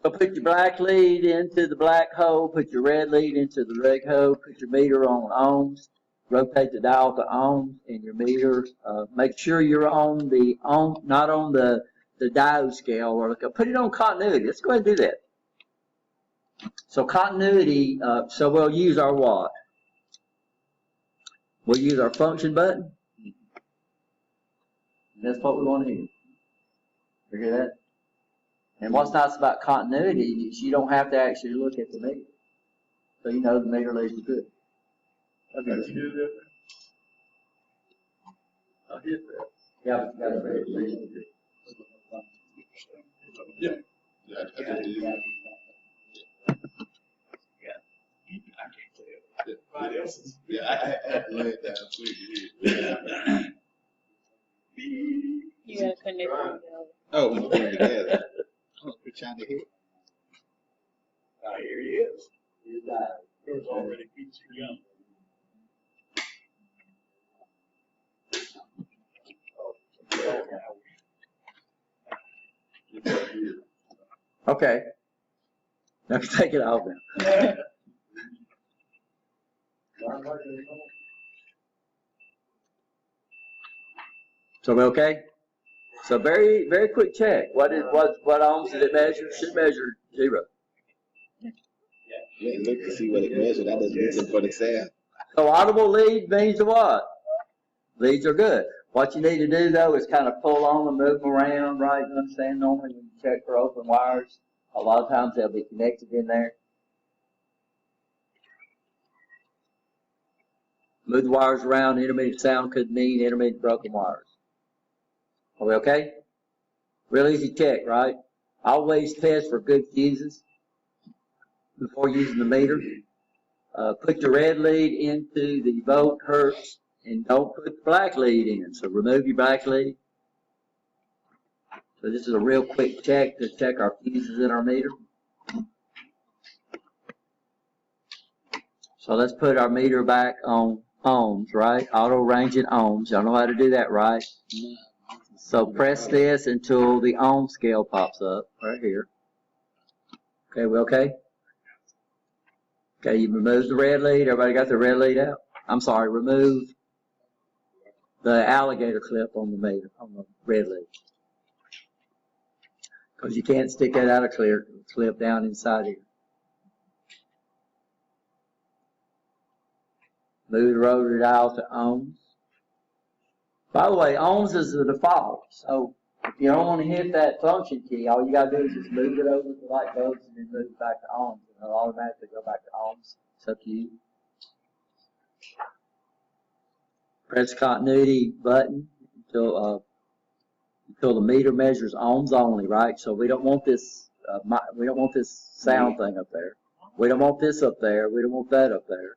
So put your black lead into the black hole. Put your red lead into the red hole. Put your meter on ohms. Rotate the dial to ohms in your meter. Make sure you're on the not on the diode scale, or put it on continuity. Let's go ahead and do that. So continuity. So we'll use our what? We'll use our function button. That's what we want to hear. You hear that? And what's nice about continuity is you don't have to actually look at the meter. So you know the meter leads are good. That's good. I hit that. Yeah, but you got to read it. Yeah. Yeah, I just did. Everybody else's. Yeah, I laid that so you hear. You gotta connect them together. Oh, when you put it together. Oh, we're trying to hit. Here he is. You got it. There's already pizza yum. Okay. Now take it off now. So we okay? So very, very quick check. What ohms did it measure? Should measure 0. Let look to see what it measured. That doesn't listen for the sound. So audible lead means what? Leads are good. What you need to do though is kind of pull on them, move them around, right? You understand normally when you check for open wires, a lot of times they'll be connected in there. Move the wires around. Intermittent sound could mean intermittent broken wires. Are we okay? Real easy check, right? Always test for good fuses before using the meter. Put your red lead into the volt hertz and don't put the black lead in. So remove your black lead. So this is a real quick check to check our fuses in our meter. So let's put our meter back on ohms, right? Auto ranging ohms. Y'all know how to do that, right? So press this until the ohm scale pops up right here. Okay, we okay? Okay, you remove the red lead. Everybody got the red lead out? I'm sorry, remove the alligator clip on the meter, on the red lead. Because you can't stick that out of clear clip down inside here. Move the rotary dial to ohms. By the way, ohms is the default. So if you don't want to hit that function key, all you got to do is just move it over to the light bulbs and then move it back to ohms. And it'll automatically go back to ohms. It's up to you. Press continuity button until the meter measures ohms only, right? So we don't want this sound thing up there. We don't want this up there. We don't want that up there.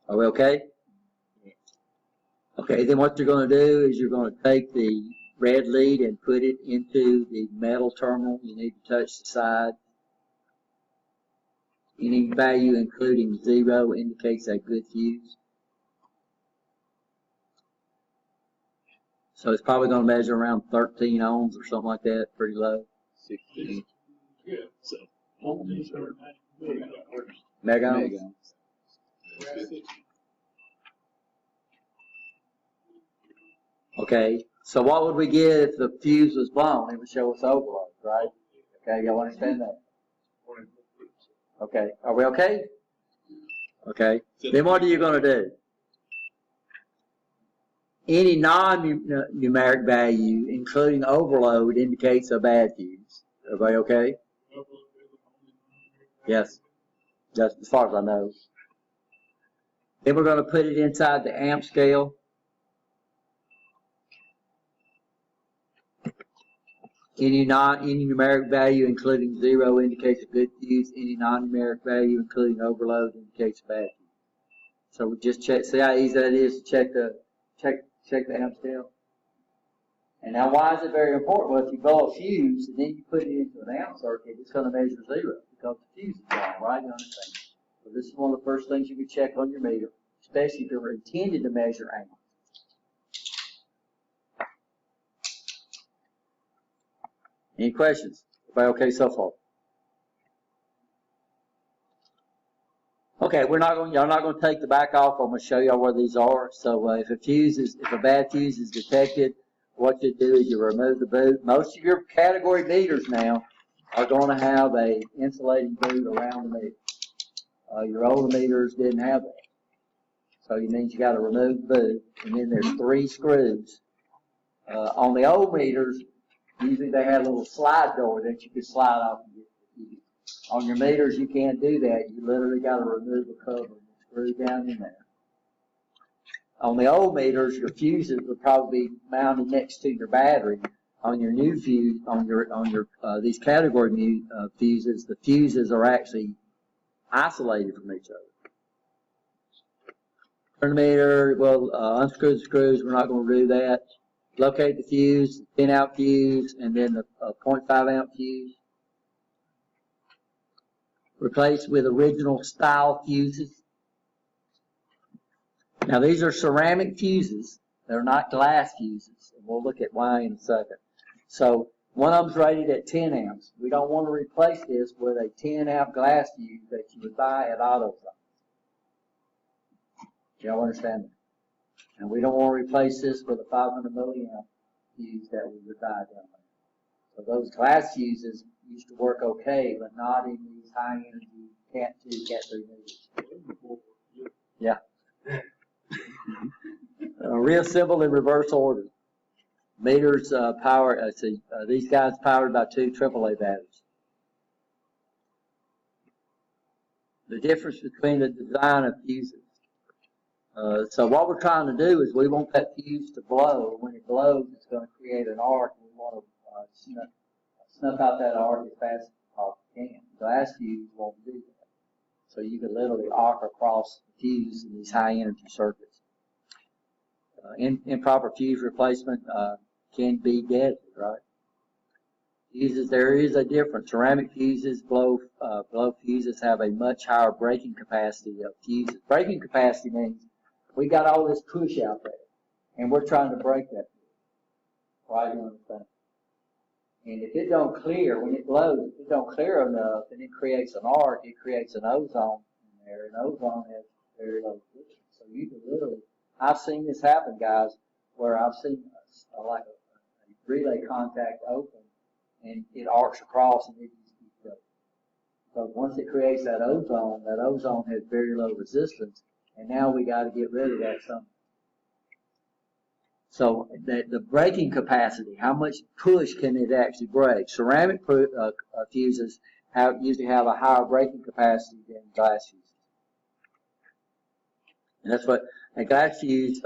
Are we okay? Okay, then what you're going to do is you're going to take the red lead and put it into the metal terminal. You need to touch the side. Any value including 0 indicates a good fuse. So it's probably going to measure around 13 ohms or something like that, pretty low. 16. Good. So, these are Mega ohms. Mega. Okay, so what would we get if the fuse was blown? It would show us overload, right? Okay, y'all understand that? Okay, are we okay? Okay, then what are you going to do? Any non-numeric value, including overload, indicates a bad fuse. Everybody okay? Yes, just as far as I know. Then we're going to put it inside the amp scale. Any numeric value, including 0, indicates a good fuse. Any non-numeric value, including overload, indicates a bad fuse. So we just check. See how easy that is to check the amp scale. And now, why is it very important? Well, if you blow a fuse and then you put it into an amp circuit, it's going to measure 0 because the fuse is gone, right? You understand? So this is one of the first things you can check on your meter, especially if you're intended to measure amp. Any questions? Everybody okay so far? Okay, y'all not going to take the back off. I'm going to show y'all where these are. So if a bad fuse is detected, what you do is you remove the boot. Most of your category meters now are going to have a insulating boot around the meter. Your older meters didn't have that. So it means you got to remove the boot, and then there's 3 screws On the old meters, usually they had a little slide door that you could slide off and get the fuse. On your meters, you can't do that. You literally got to remove the cover and screw down in there. On the old meters, your fuses would probably be mounted next to your battery. On your new fuse, on your these category fuses, the fuses are actually isolated from each other. Turn the meter, well, unscrew the screws. We're not going to do that. Locate the fuse, 10 amp fuse, and then the 0.5 amp fuse. Replace with original style fuses. Now these are ceramic fuses. They're not glass fuses. And we'll look at why in a second. So one of them's rated at 10 amps. We don't want to replace this with a 10 amp glass fuse that you would buy at AutoZone. Y'all understand that? And we don't want to replace this with a 500 milliamp fuse that we would buy down there. So those glass fuses used to work okay, but not in these high energy Cat 2, Cat 3 meters. Yeah. Reassemble in reverse order. Meters power, these guys powered by 2 AAA batteries. The difference between the design of fuses. So what we're trying to do is we want that fuse to blow. When it blows, it's going to create an arc. We want to snuff out that arc as fast as possibly can. Glass fuse won't do that. So you can literally arc across the fuse in these high energy circuits. Improper fuse replacement can be deadly, right? Fuses, there is a difference. Ceramic fuses, blow fuses have a much higher breaking capacity of fuses. Breaking capacity means we got all this push out there, and we're trying to break that. Why do you understand? And if it don't clear, when it blows, if it don't clear enough, then it creates an arc, it creates an ozone in there, and ozone has very low friction. So you can literally, I've seen this happen, guys, where I've seen like a relay contact open, and it arcs across, and it just keeps going. So once it creates that ozone has very low resistance, and now we got to get rid of that somehow. So the breaking capacity, how much push can it actually break? Ceramic fuses usually have a higher breaking capacity than glass fuses. And that's what a glass fuse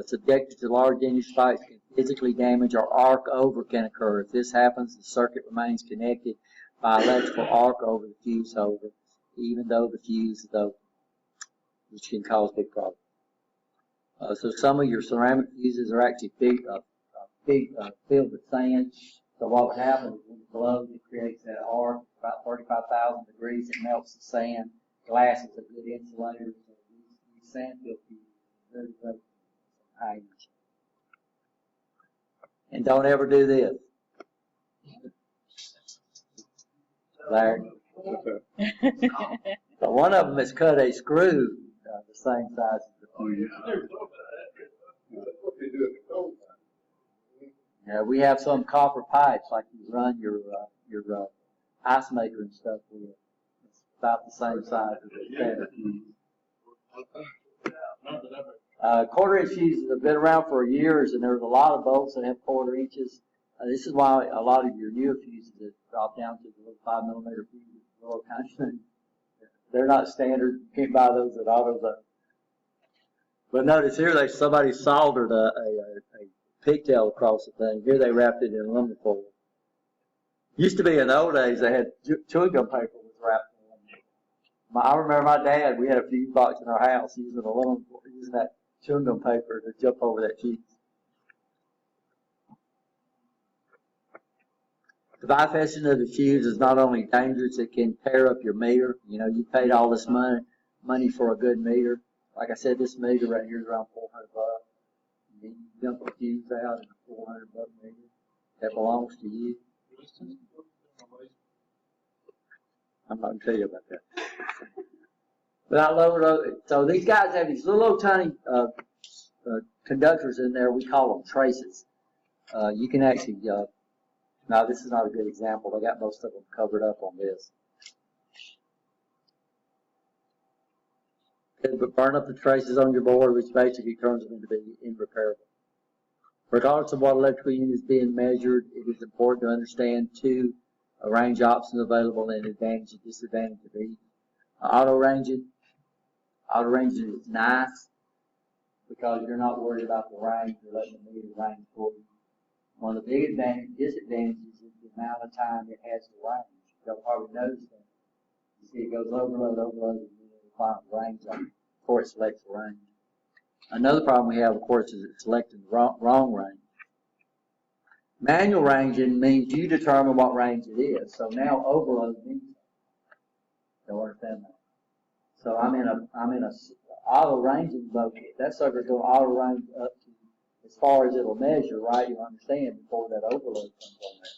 subjected to large energy spikes can physically damage or arc over can occur. If this happens, the circuit remains connected by electrical arc over the fuse holder, even though the fuse is open, which can cause big problems. So some of your ceramic fuses are actually filled with sand. So what would happen is when it blows, it creates that arc, about 35,000 degrees, it melts the sand. Glass is a good insulator, so these sand-filled fuses are very great high energy. And don't ever do this. Larry. So one of them has cut a screw the same size as the fuse. That's what they do at the cold time. Yeah, we have some copper pipes like you run your ice maker and stuff with. It's about the same size as a standard fuse. Quarter-inch fuses have been around for years, and there's a lot of bolts that have quarter inches. This is why a lot of your newer fuses have dropped down to the little 5 millimeter fuses. They're not standard. You can't buy those at AutoZone. But notice here, somebody soldered a pigtail across the thing. Here they wrapped it in aluminum foil. Used to be in the old days, they had chewing gum paper was wrapped in aluminum. I remember my dad, we had a fuse box in our house using that chewing gum paper to jump over that fuse. The bypassing of the fuse is not only dangerous, it can tear up your meter. You know, you paid all this money for a good meter. Like I said, this meter right here is around $400. And then you dump a fuse out in a $400 meter that belongs to you. I'm not going to tell you about that. But I lowered it. So these guys have these little tiny conductors in there. We call them traces. You can actually, now this is not a good example. They got most of them covered up on this. But burn up the traces on your board, which basically turns them into being irreparable. Regardless of what electrical unit is being measured, it is important to understand two range options available and advantage and disadvantage of each. Auto ranging is nice because you're not worried about the range, you're letting the meter range for you. One of the big disadvantages is the amount of time it has to range. You'll probably notice that. You see it goes overload, and then the final range on it before it selects the range. Another problem we have, of course, is it's selecting the wrong range. Manual ranging means you determine what range it is. So now overload means something. You'll understand that. So I'm in a auto ranging boat. That sucker's going to auto range up to as far as it'll measure, right? You understand before that overload comes on there.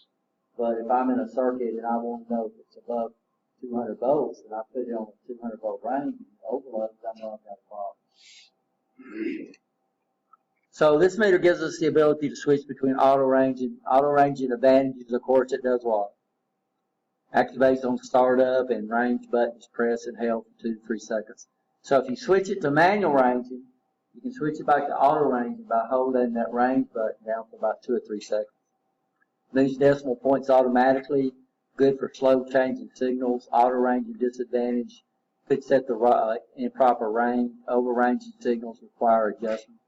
But if I'm in a circuit and I want to know if it's above 200 volts and I put it on a 200 volt range and overload, I'm going to have a problem. So this meter gives us the ability to switch between auto ranging. Auto ranging advantages, of course, it does what? Activates on startup and range buttons press and held for 2 to 3 seconds. So if you switch it to manual ranging, you can switch it back to auto ranging by holding that range button down for about 2 or 3 seconds. Moves decimal points automatically, good for slow changing signals. Auto ranging disadvantage, could set the improper range. Over ranging signals require adjustment.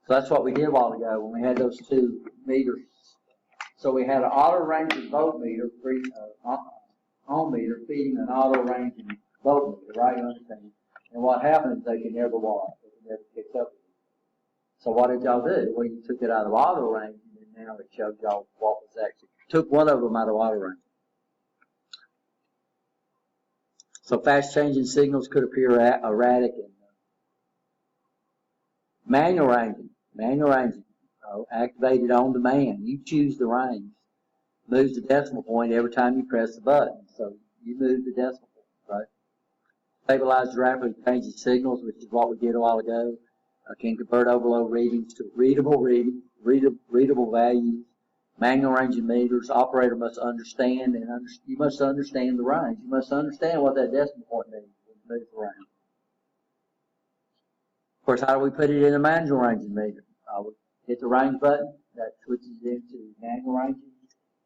So that's what we did a while ago when we had those two meters. So we had an auto ranging voltmeter, ohm meter feeding an auto ranging voltmeter, right? You understand? And what happened is they could never watch. They could never pick up with it. So what did y'all do? Well, you took it out of auto ranging, and now it showed y'all what was actually, took one of them out of auto ranging. So fast changing signals could appear erratic. And manual ranging, activated on demand. You choose the range. Moves the decimal point every time you press the button. So you move the decimal point, right? Stabilizes rapidly changing signals, which is what we did a while ago. Can convert overload readings to readable values. Manual ranging meters, operator must understand, and you must understand the range. You must understand what that decimal point means when you move around. Of course, how do we put it in a manual ranging meter? We hit the range button, that switches it into manual ranging,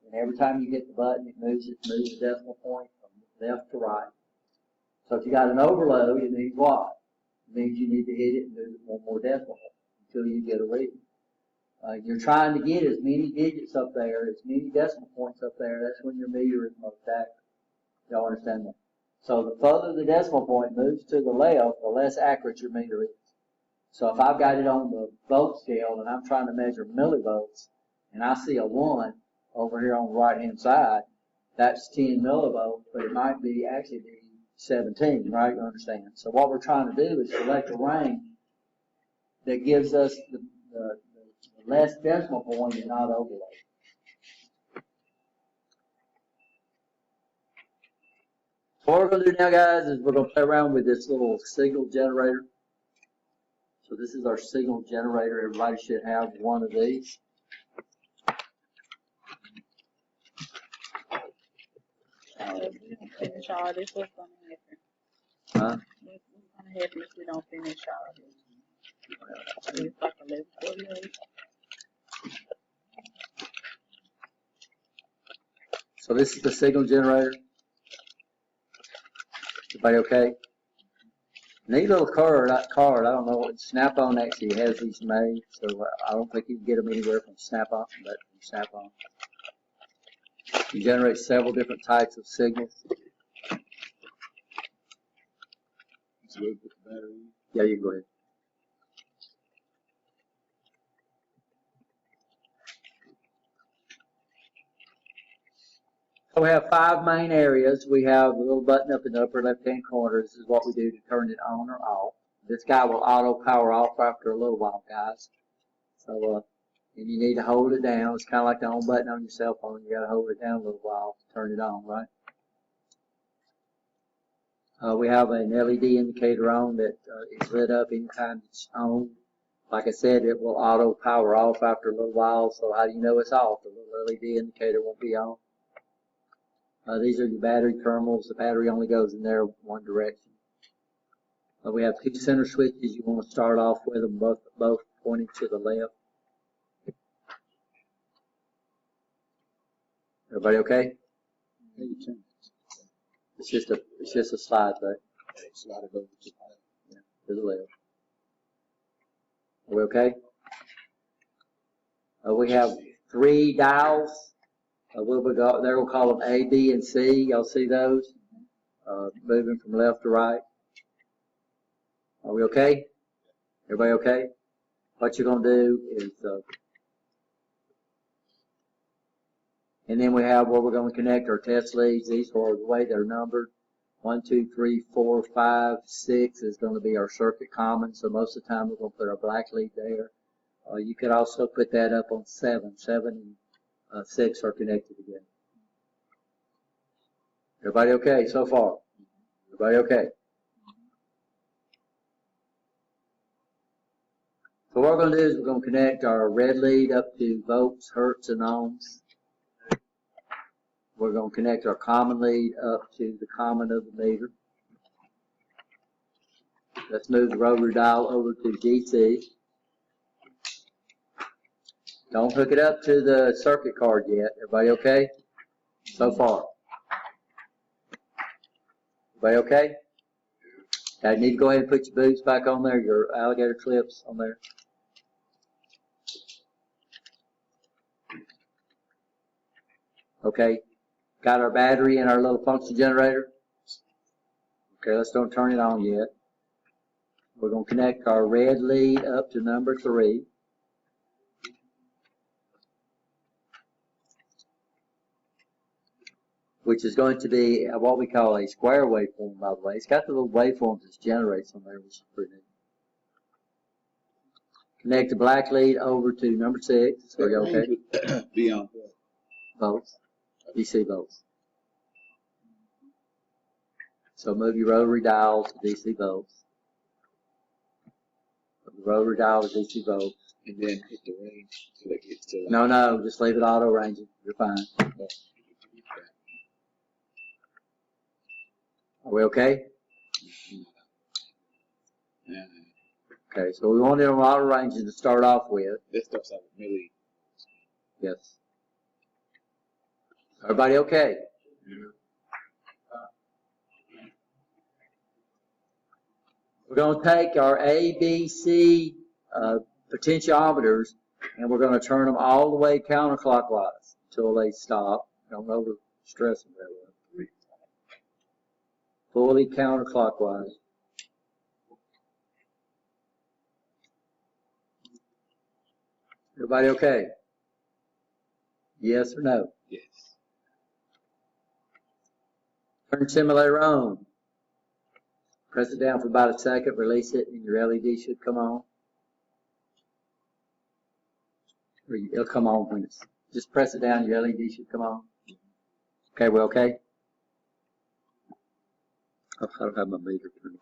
and every time you hit the button, it moves the decimal point from left to right. So if you got an overload, it means what? It means you need to hit it and move it one more decimal until you get a reading. You're trying to get as many digits up there, as many decimal points up there, that's when your meter is most accurate. Y'all understand that? So the further the decimal point moves to the left, the less accurate your meter is. So if I've got it on the volt scale and I'm trying to measure millivolts, and I see a 1 over here on the right hand side, that's 10 millivolts, but it might be actually be 17, right? You understand? So what we're trying to do is select a range that gives us the less decimal point and not overload. So what we're going to do now, guys, is we're going to play around with this little signal generator. So this is our signal generator. Everybody should have one of these. If we don't finish all this, what's going to happen? Huh? What's going to happen if we don't finish all this? It's like 11:48. So this is the signal generator. Everybody okay? Neat little card. I don't know what Snap-on actually has these made, so I don't think you can get them anywhere from Snap-on, but from Snap-on. You generate several different types of signals. So we put the battery in. Yeah, you can go ahead. So we have 5 main areas. We have a little button up in the upper left-hand corner. This is what we do to turn it on or off. This guy will auto power off after a little while, guys. So, and you need to hold it down. It's kind of like the on button on your cell phone. You got to hold it down a little while to turn it on, right? We have an LED indicator on that is lit up anytime it's on. Like I said, it will auto power off after a little while. So how do you know it's off? The little LED indicator won't be on. These are your battery terminals. The battery only goes in there one direction. We have 2 center switches. You want to start off with them both pointing to the left. Everybody okay? How you turn it? It's just a slide back Slide it over to to the left. Are we okay? We have 3 dials. We'll call them A, B, and C. Y'all see those? Moving from left to right. Are we okay? Everybody okay? What you're going to do is, and then we have where we're going to connect our test leads. These are the way they're numbered. 1, 2, 3, 4, 5, 6 is going to be our circuit common. So most of the time we're going to put our black lead there. You could also put that up on 7. 7 and 6 are connected together. Everybody okay so far? Everybody okay? So what we're going to do is we're going to connect our red lead up to volts, hertz, and ohms. We're going to connect our common lead up to the common of the meter. Let's move the rotary dial over to DC. Don't hook it up to the circuit card yet. Everybody okay? So far. Everybody okay? Okay, you need to go ahead and put your boots back on there, your alligator clips on there. Okay, got our battery and our little function generator. Okay, let's don't turn it on yet. We're going to connect our red lead up to number 3. Which is going to be what we call a square waveform, by the way. It's got the little waveforms that generates on there, which is pretty neat. Connect the black lead over to number 6. So you okay? Beyond Volts. DC volts. So move your rotary dial to DC volts. The rotary dial to DC volts. and then hit the range so it gets to like, No, just leave it auto ranging. You're fine. Are we okay? Okay, so we want it on auto ranging to start off with. This starts out with milli. Yes. Everybody okay? We're going to take our A, B, C potentiometers and we're going to turn them all the way counterclockwise until they stop. Don't overstress them very well. Fully counterclockwise. Everybody okay? Yes or no? Yes. Turn simulator on. Press it down for about a second, release it, and your LED should come on. Or it'll come on when it's, just press it down, your LED should come on. Okay, we okay? I don't have my meter turned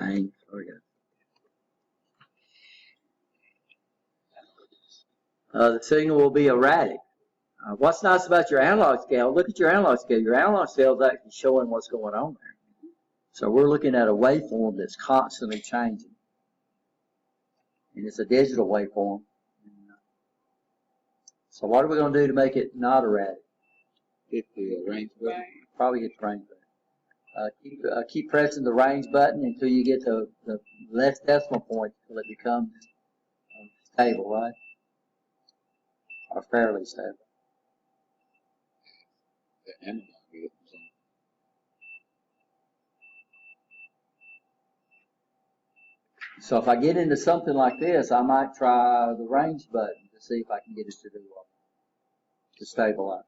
on. Dang, sorry guys. The signal will be erratic. What's nice about your analog scale, look at your analog scale. Your analog scale is actually showing what's going on there. So we're looking at a waveform that's constantly changing. And it's a digital waveform. So what are we going to do to make it not erratic? Hit the range button. Probably hit the range button. Keep pressing the range button until you get to the less decimal point until it becomes stable, right? Or fairly stable. The analog is So if I get into something like this, I might try the range button to see if I can get it to do what, to stabilize.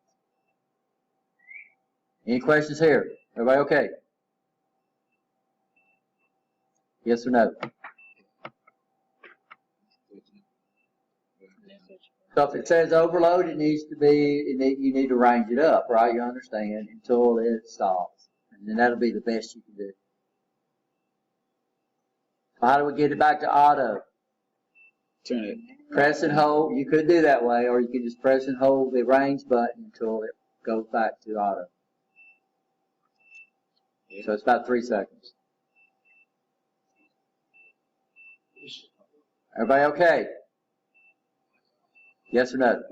Any questions here? Everybody okay? Yes or no? So if it says overload, it needs to be, you need to range it up, right? You understand, until it stops. And then that'll be the best you can do. So how do we get it back to auto? turn it. Press and hold. You could do that way, or you could just press and hold the range button until it goes back to auto. So it's about 3 seconds. Everybody okay? Yes or no?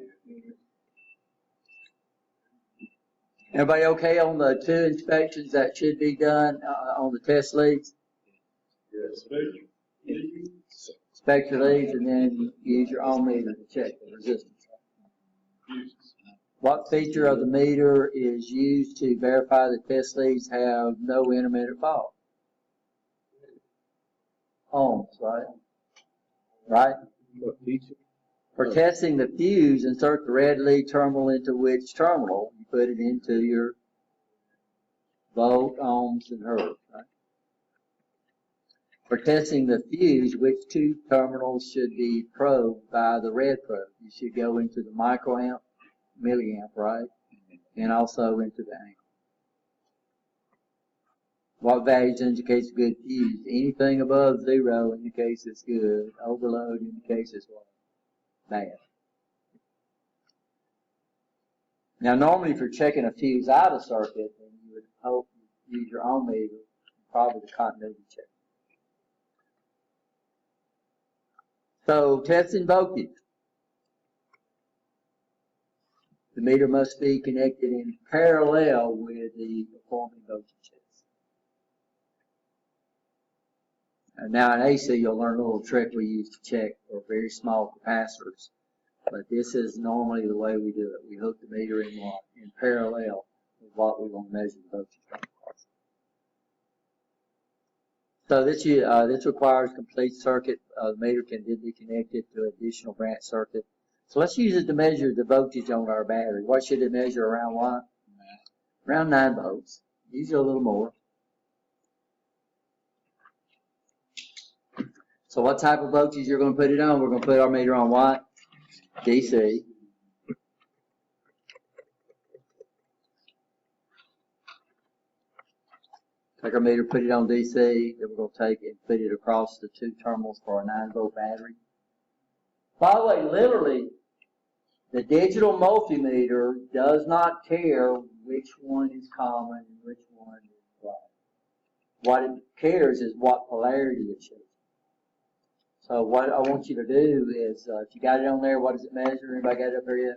Everybody okay on the 2 inspections that should be done on the test leads? Yes. Inspect your leads and then use your own meter to check the resistance. What feature of the meter is used to verify that test leads have no intermittent fault? Ohms, right? Right? What feature? For testing the fuse, insert the red lead terminal into which terminal? You put it into your volt, ohms, and hertz, right? For testing the fuse, which 2 terminals should be probed by the red probe? You should go into the microamp, milliamp, right? And also into the amp. What values indicates good fuse? Anything above 0 indicates it's good. Overload indicates it's what? Bad. Now, normally if you're checking a fuse out of circuit, then you would hope you use your own meter, probably the continuity check. So, testing voltage. The meter must be connected in parallel with the performing voltage test. And now in AC, you'll learn a little trick we use to check for very small capacitors. But this is normally the way we do it. We hook the meter in parallel with what we want to measure the voltage from. So this requires complete circuit. The meter can then be connected to additional branch circuit. So let's use it to measure the voltage on our battery. What should it measure around what? Around 9 volts. Usually a little more. So what type of voltage you're going to put it on? We're going to put our meter on what? DC. Take our meter, put it on DC, then we're going to take it and put it across the 2 terminals for a 9-volt battery. By the way, literally, the digital multimeter does not care which one is common and which one is right. What it cares is what polarity it shows. So what I want you to do is, if you got it on there, what does it measure? Anybody got it up there yet?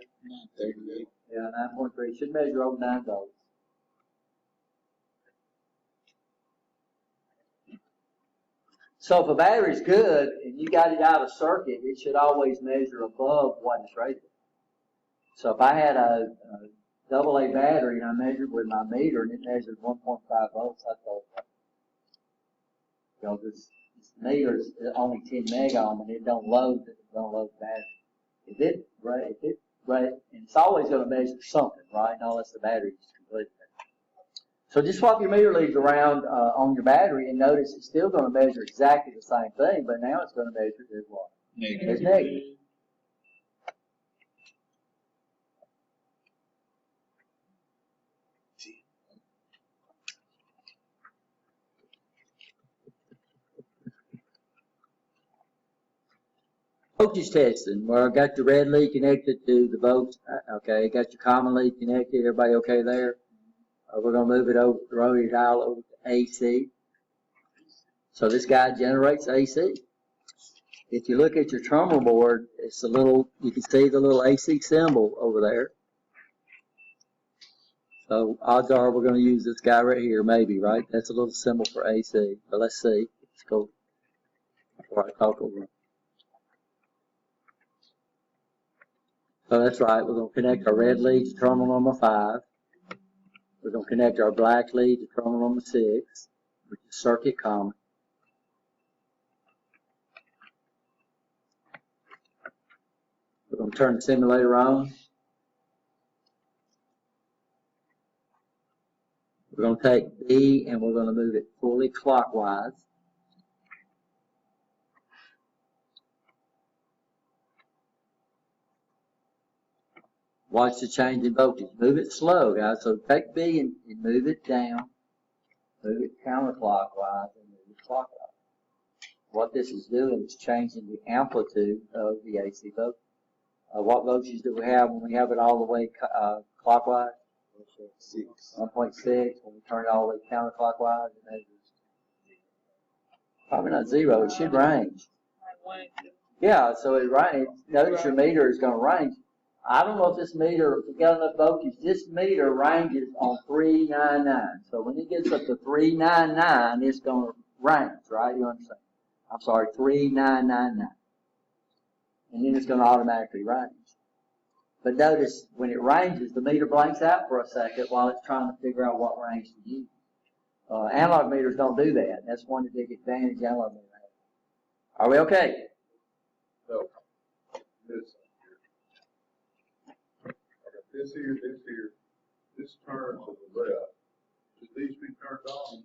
938. Yeah, 9.3. It should measure over 9 volts. So if a battery's good and you got it out of circuit, it should always measure above what it's rated. So if I had a AA battery and I measured with my meter and it measured 1.5 volts, I thought, you know, this meter is only 10 megohm and it don't load the battery. If it and it's always going to measure something, right? Unless the battery is completely dead. So just swap your meter leads around on your battery and notice it's still going to measure exactly the same thing, but now it's going to measure as what? Negative. As negative. Voltage testing, where I got your red lead connected to the volts. Okay, got your common lead connected. Everybody okay there? We're going to move it over the rotary dial over to AC. So this guy generates AC. If you look at your terminal board, it's a little, you can see the little AC symbol over there. So odds are we're going to use this guy right here, maybe, right? That's a little symbol for AC. But let's see. Let's go before I talk over. So that's right. We're going to connect our red lead to terminal number 5. We're going to connect our black lead to terminal number 6, which is circuit common. We're going to turn the simulator on. We're going to take B and we're going to move it fully clockwise. Watch the change in voltage. Move it slow, guys. So take B and move it down. Move it counterclockwise and move it clockwise. What this is doing is changing the amplitude of the AC voltage. What voltage do we have when we have it all the way clockwise? 1.6. 1.6. When we turn it all the way counterclockwise, it measures. Probably not 0. It should range. Like 1 and 2. Yeah, so it range. Notice your meter is going to range. I don't know if this meter, if we got enough voltage, this meter ranges on 399. So when it gets up to 399, it's going to range, right? You understand? I'm sorry, 3999. And then it's going to automatically range. But notice when it ranges, the meter blanks out for a second while it's trying to figure out what range to use. Analog meters don't do that. That's one of the big advantages analog meters have. Are we okay? So, this here, this turns to the left. Should these be turned on?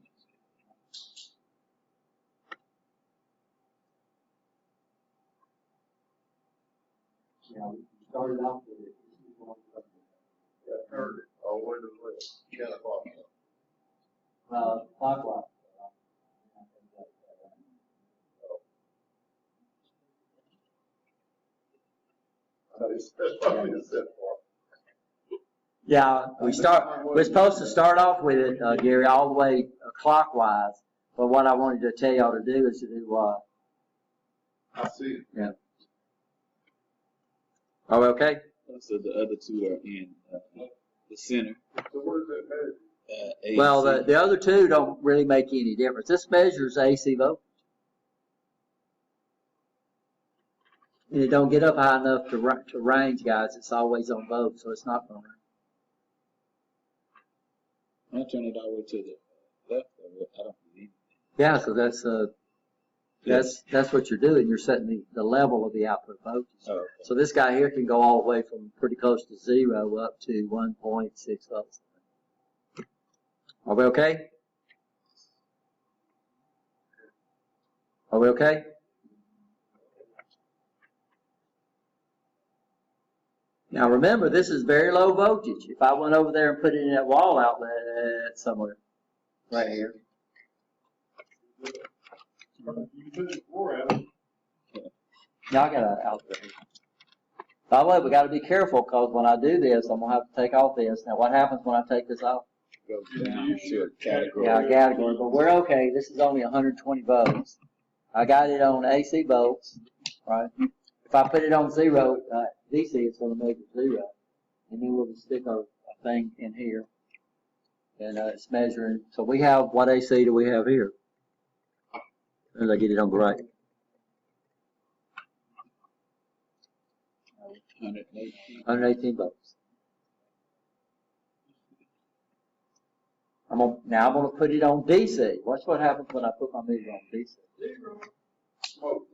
Yeah, we started off with it. Yeah, turned it all the way to the left, counterclockwise. Clockwise. That's probably the set part. Yeah, we're supposed to start off with it, Gary, all the way clockwise. But what I wanted to tell y'all to do is to do, I see it. yeah. Are we okay? So the other two are in the center. So what does that measure? AC. Well, the other two don't really make any difference. This measures AC voltage. And it don't get up high enough to range, guys. It's always on both, so it's not going to range. I'm turn it all the way to the left of it. I don't believe it. Yeah, so that's what you're doing. You're setting the level of the output voltage. Oh, okay. So this guy here can go all the way from pretty close to 0 up to 1.6 volts. Are we okay? Are we okay? Now remember, this is very low voltage. If I went over there and put it in that wall outlet somewhere, right here. You can put it four out. Now I got an outlet here. By the way, we got to be careful because when I do this, I'm going to have to take off this. Now what happens when I take this off? Goes down to a category. Yeah, category, but we're okay. This is only 120 volts. I got it on AC volts, right? If I put it on 0, DC, it's going to make it 0. And then we'll just stick a thing in here. And it's measuring. So we have, what AC do we have here? As I get it on the right. 118. 118 volts. Now I'm going to put it on DC. Watch what happens when I put my meter on DC. Zero. Smoke.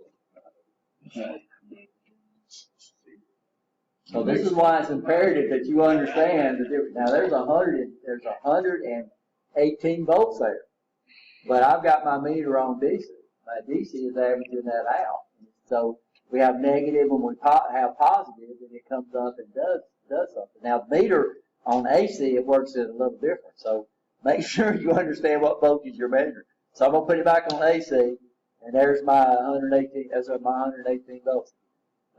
So this is why it's imperative that you understand the difference. Now there's 118 volts there, but I've got my meter on DC. My DC is averaging that out. So we have negative when we have positive, and it comes up and does something. Now the meter on AC, it works it a little different. So make sure you understand what voltage you're measuring. So I'm gonna put it back on AC, and there's my 118. Those are my 118 volts.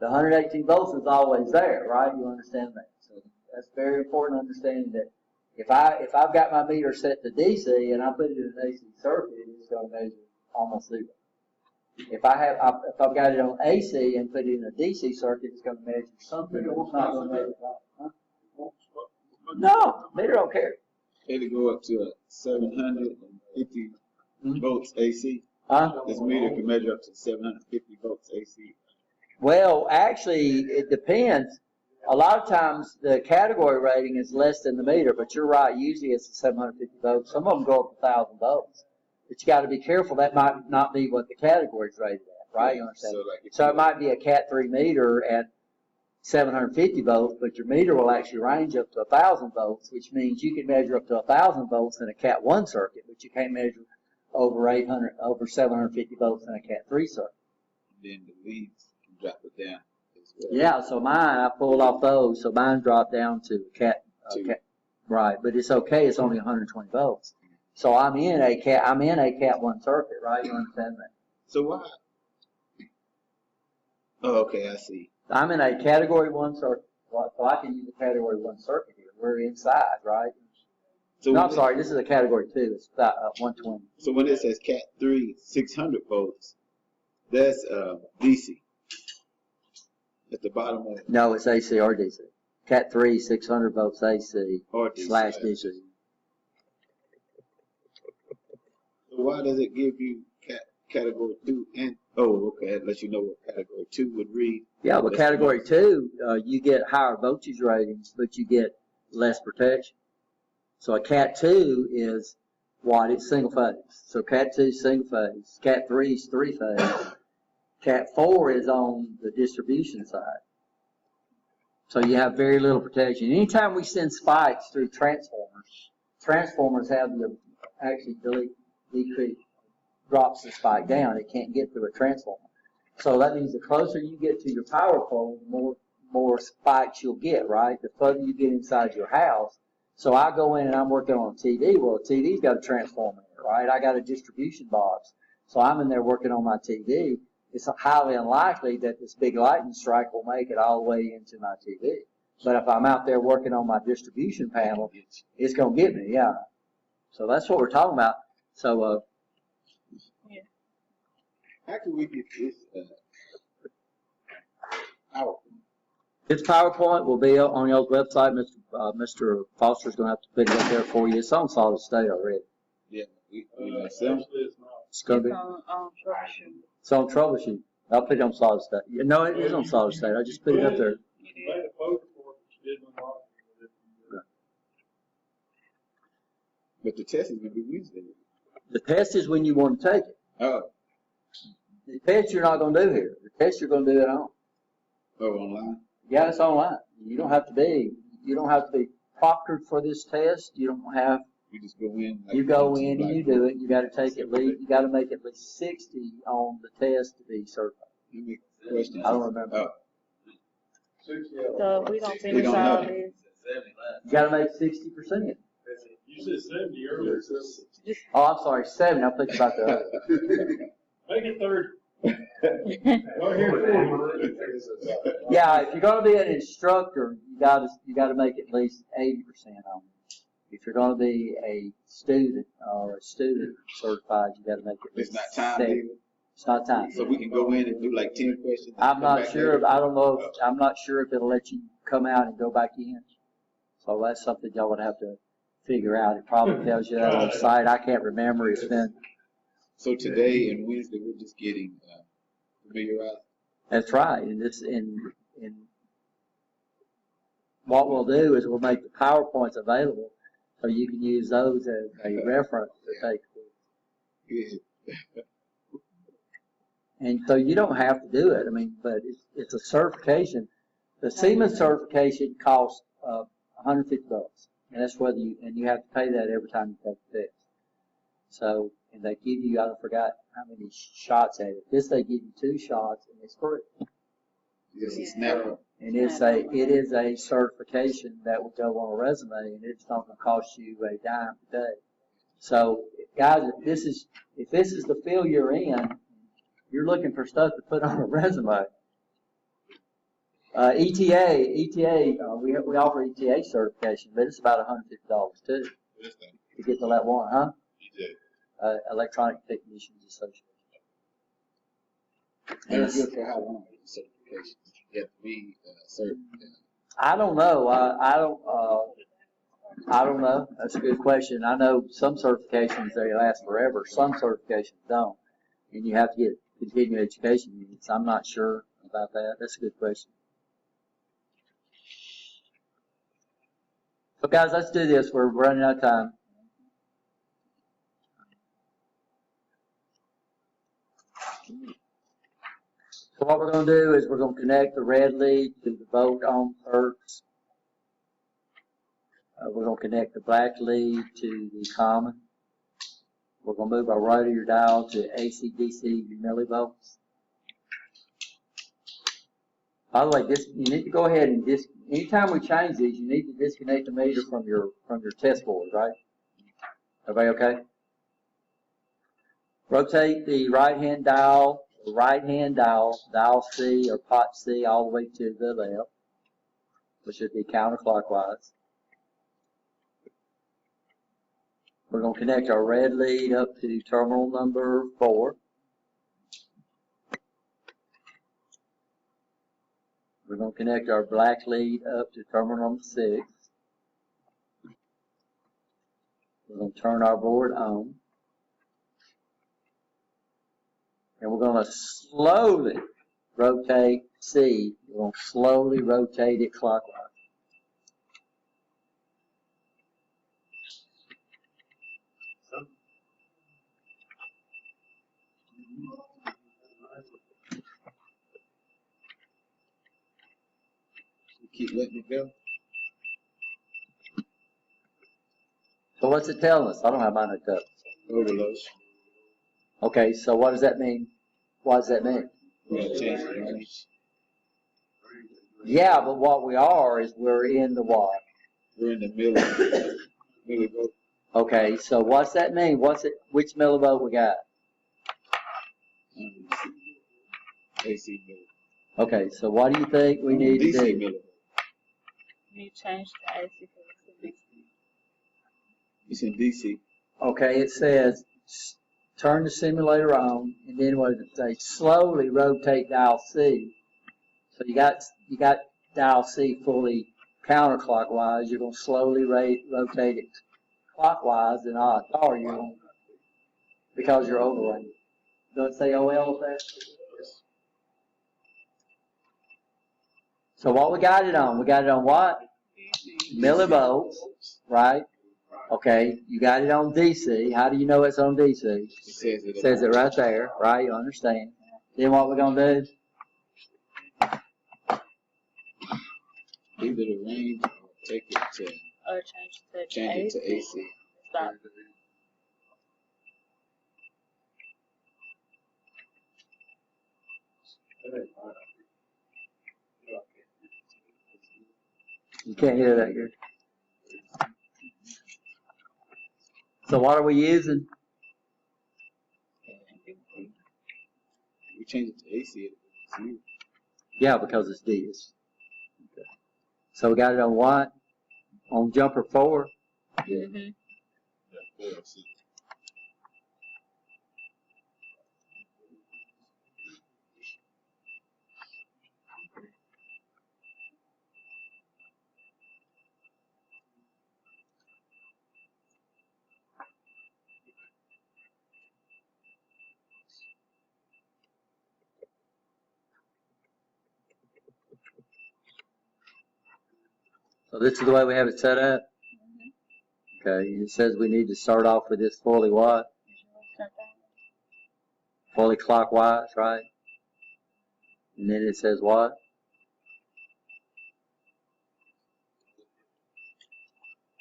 The 118 volts is always there, right? You understand that? So that's very important to understand that if I've got my meter set to DC and I put it in an AC circuit, it's going to measure almost 0. If I've got it on AC and put it in a DC circuit, it's going to measure something. It's not going to measure right. Huh? No, meter don't care. It'll go up to 750 volts AC. Huh? This meter can measure up to 750 volts AC. Well, actually, it depends. A lot of times the category rating is less than the meter, but you're right. Usually it's 750 volts. Some of them go up 1,000 volts. But you got to be careful. That might not be what the category is rated at, right? You understand? So it might be a Cat 3 meter at 750 volts, but your meter will actually range up to 1,000 volts, which means you can measure up to 1,000 volts in a Cat 1 circuit, but you can't measure over 750 volts in a Cat 3 circuit. Then the leads can drop it down as well. Yeah, so mine, I pulled off those, so mine dropped down to Cat, right, but it's okay, it's only 120 volts. So I'm in a Cat 1 circuit, right? You understand that? So why? Oh, okay, I see. I'm in a category 1 circuit, so I can use a category 1 circuit here. We're inside, right? So No, when I'm sorry, this is a category 2. It's about 120. So when it says Cat 3, 600 volts, that's DC. At the bottom of it. No, it's AC or DC. Cat 3, 600 volts AC Or DC. slash DC. So why does it give you category 2 and, oh, okay, it lets you know what category 2 would read. Yeah, but That's category nice. 2, you get higher voltage ratings, but you get less protection. So a Cat 2 is what? It's single phase. So Cat 2 is single phase. Cat 3 is 3 phase. Cat 4 is on the distribution side. So you have very little protection. Anytime we send spikes through transformers have the actually decrease, drops the spike down. It can't get through a transformer. So that means the closer you get to your power pole, the more spikes you'll get, right? The further you get inside your house. So I go in and I'm working on a TV. Well, a TV's got a transformer in it, right? I got a distribution box. So I'm in there working on my TV. It's highly unlikely that this big lightning strike will make it all the way into my TV. But if I'm out there working on my distribution panel, it's going to get me, yeah. So that's what we're talking about. So, How can we get this PowerPoint? this PowerPoint will be on y'all's website. Mr. Foster's going to have to put it up there for you. It's on solid state already. Yeah, Actually, it's not. It's going to be. Troubleshoot. It's on troubleshoot. I'll put it on solid state. No, it is on solid state. I just put it up there. Made a photo for it, but you didn't unlock it. But the test is going to be Wednesday. The test is when you want to take it. Oh, The test you're not going to do here. The test you're going to do at home. online? Yeah, it's online. You don't have to be proctored for this test. You don't have. You just go in. You go in and you do it. You got to take at least. You got to make at least 60 on the test to be certified. You make questions. I don't remember. Oh, 60 So if we don't finish don't all know. this, You got to make 60%. You said 70 earlier. Oh, I'm sorry, 70. I'm thinking about the other. Make it 30. Right here, 40. Yeah, if you're going to be an instructor, you got to make at least 80% on it. If you're going to be a student or a student certified, you got to make at it's least not time. 70. David. It's not time. So we can go in and do like 10 questions. and I'm come not back sure. later? I don't know. I'm not sure if it'll let you come out and go back in. So that's something y'all would have to figure out. It probably tells you that on the site. I can't remember. It's been. So today and Wednesday, we're just getting familiarized. That's right. And this in what we'll do is we'll make the PowerPoints available so you can use those as a reference to take. Yeah. And so you don't have to do it. I mean, but it's a certification. The Siemens certification costs $150, and that's whether you have to pay that every time you take the test. So, and they give you, I forgot how many shots at it. This they give you 2 shots, and it's free. Just a snapper. And it is a certification that will go on a resume, and it's not going to cost you a dime a day. So, guys, if this is the field you're in, you're looking for stuff to put on a resume. ETA, we offer ETA certification, but it's about $150 too to get to that one, huh? Electronic Technicians Association. And it's good for how long? Certification. You have to be certain. I don't know. I don't know. That's a good question. I know some certifications they last forever. Some certifications don't, and you have to get continuing education units. I'm not sure about that. That's a good question. So guys, let's do this. We're running out of time. So what we're going to do is we're going to connect the red lead to the vote on certs. We're going to connect the black lead to the common. We're going to move our rotary dial to AC/DC millivolts. By the way, you need to go ahead and anytime we change these, you need to disconnect the meter from your test board, right? Everybody okay? Rotate the right-hand dial, dial C or pot C all the way to the left, which should be counterclockwise. We're going to connect our red lead up to terminal number 4. We're going to connect our black lead up to terminal number 6. We're going to turn our board on. And we're going to slowly rotate C. We're going to slowly rotate it clockwise. Keep letting it go. So what's it telling us? I don't have mine hooked up. Overload. Okay, so what does that mean? What does that mean? We gotta change the range. Yeah, but what we are is we're in the what? We're in the middle. Okay, so what's that mean? What's it? Which millivolt we got? AC middle. Okay, so what do you think we need to DC do? middle. You change to AC for It's in DC. Okay, it says turn the simulator on, and then what does it say? Slowly rotate dial C. So you got dial C fully counterclockwise. You're going to slowly rotate it clockwise, and odds are you're going because you're overloading. Does it say OL there? So what we got it on? We got it on what? Millivolts, right? Okay, you got it on DC. How do you know it's on DC? It Says it right there, right? You understand. Then what we're going to do? Either the range or take it to or change to AC. Stop. You can't hear that here. So what are we using? We change it to AC. Yeah, because it's DS. Okay. So we got it on what? On jumper 4? Mm-hmm. So this is the way we have it set up? Okay, it says we need to start off with this fully what? Fully clockwise, right? And then it says what?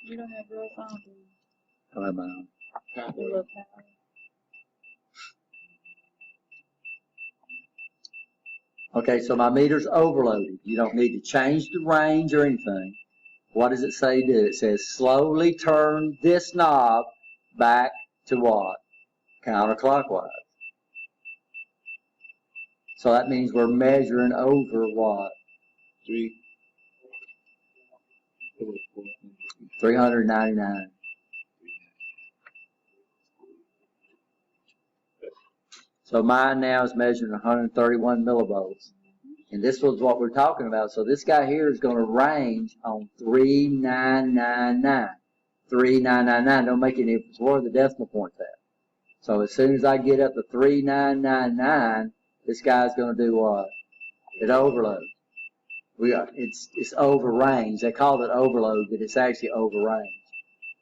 You don't have real phone, do you? Don't have my own. You look power. Okay, so my meter's overloaded. You don't need to change the range or anything. What does it say do? It says slowly turn this knob back to what? Counterclockwise. So that means we're measuring over what? 399. So mine now is measuring 131 millivolts. And this was what we're talking about. So this guy here is going to range on 3999. 3999. Don't make any difference where the decimal point's at. So as soon as I get up to 3999, this guy's going to do what? It overloads. It's over range. They call it overload, but it's actually over range.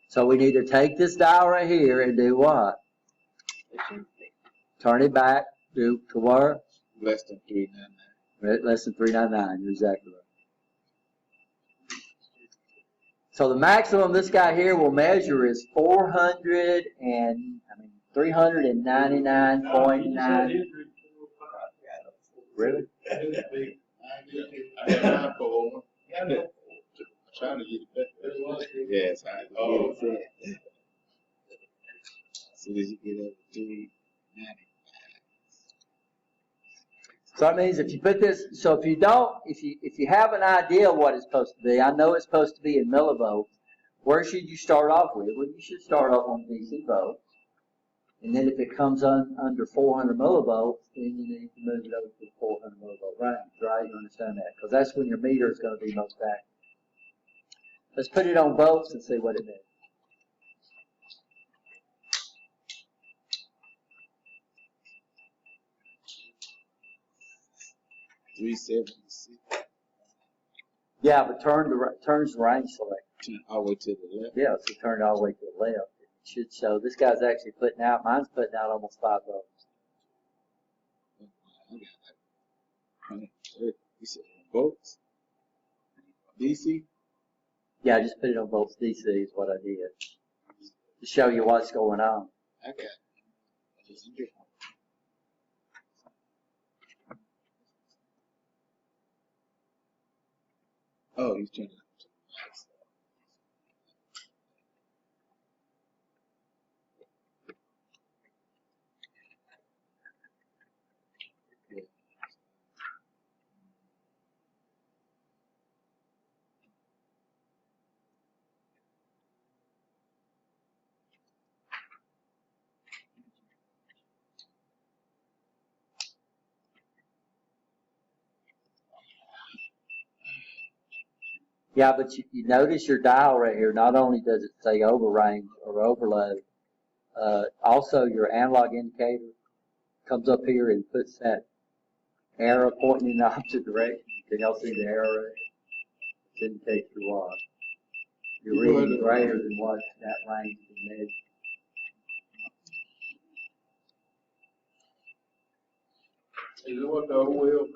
So we need to take this dial right here and do what? Turn it back to where? Less than 399. Less than 399. You're exactly right. So the maximum this guy here will measure is 399.9. Really? I got 9 for one. I'm trying to get it back. Yes, I Oh. get it. As soon as you get up to 390. So that means if you put this, so if you have an idea of what it's supposed to be, I know it's supposed to be in millivolts, where should you start off with? Well, you should start off on DC volts. And then if it comes under 400 millivolts, then you need to move it over to the 400 millivolt range, right? You understand that? Because that's when your meter is going to be most active. Let's put it on volts and see what it means. $3.76. Yeah, but turns the range select. Turn all the way to the left. Yeah, so turn it all the way to the left. It should show. This guy's actually putting out. Mine's putting out almost 5 volts. I got like 130. You said volts? DC? Yeah, I just put it on volts DC is what I did to show you what's going on. I got just oh, he's turning it to the right side. Yeah. Yeah, but you notice your dial right here. Not only does it say overrange or overload, also your analog indicator comes up here and puts that arrow pointing in the opposite direction. Can y'all see the arrow? It indicates your watt. Your reading greater than what that range is measured. Is it what the OL means?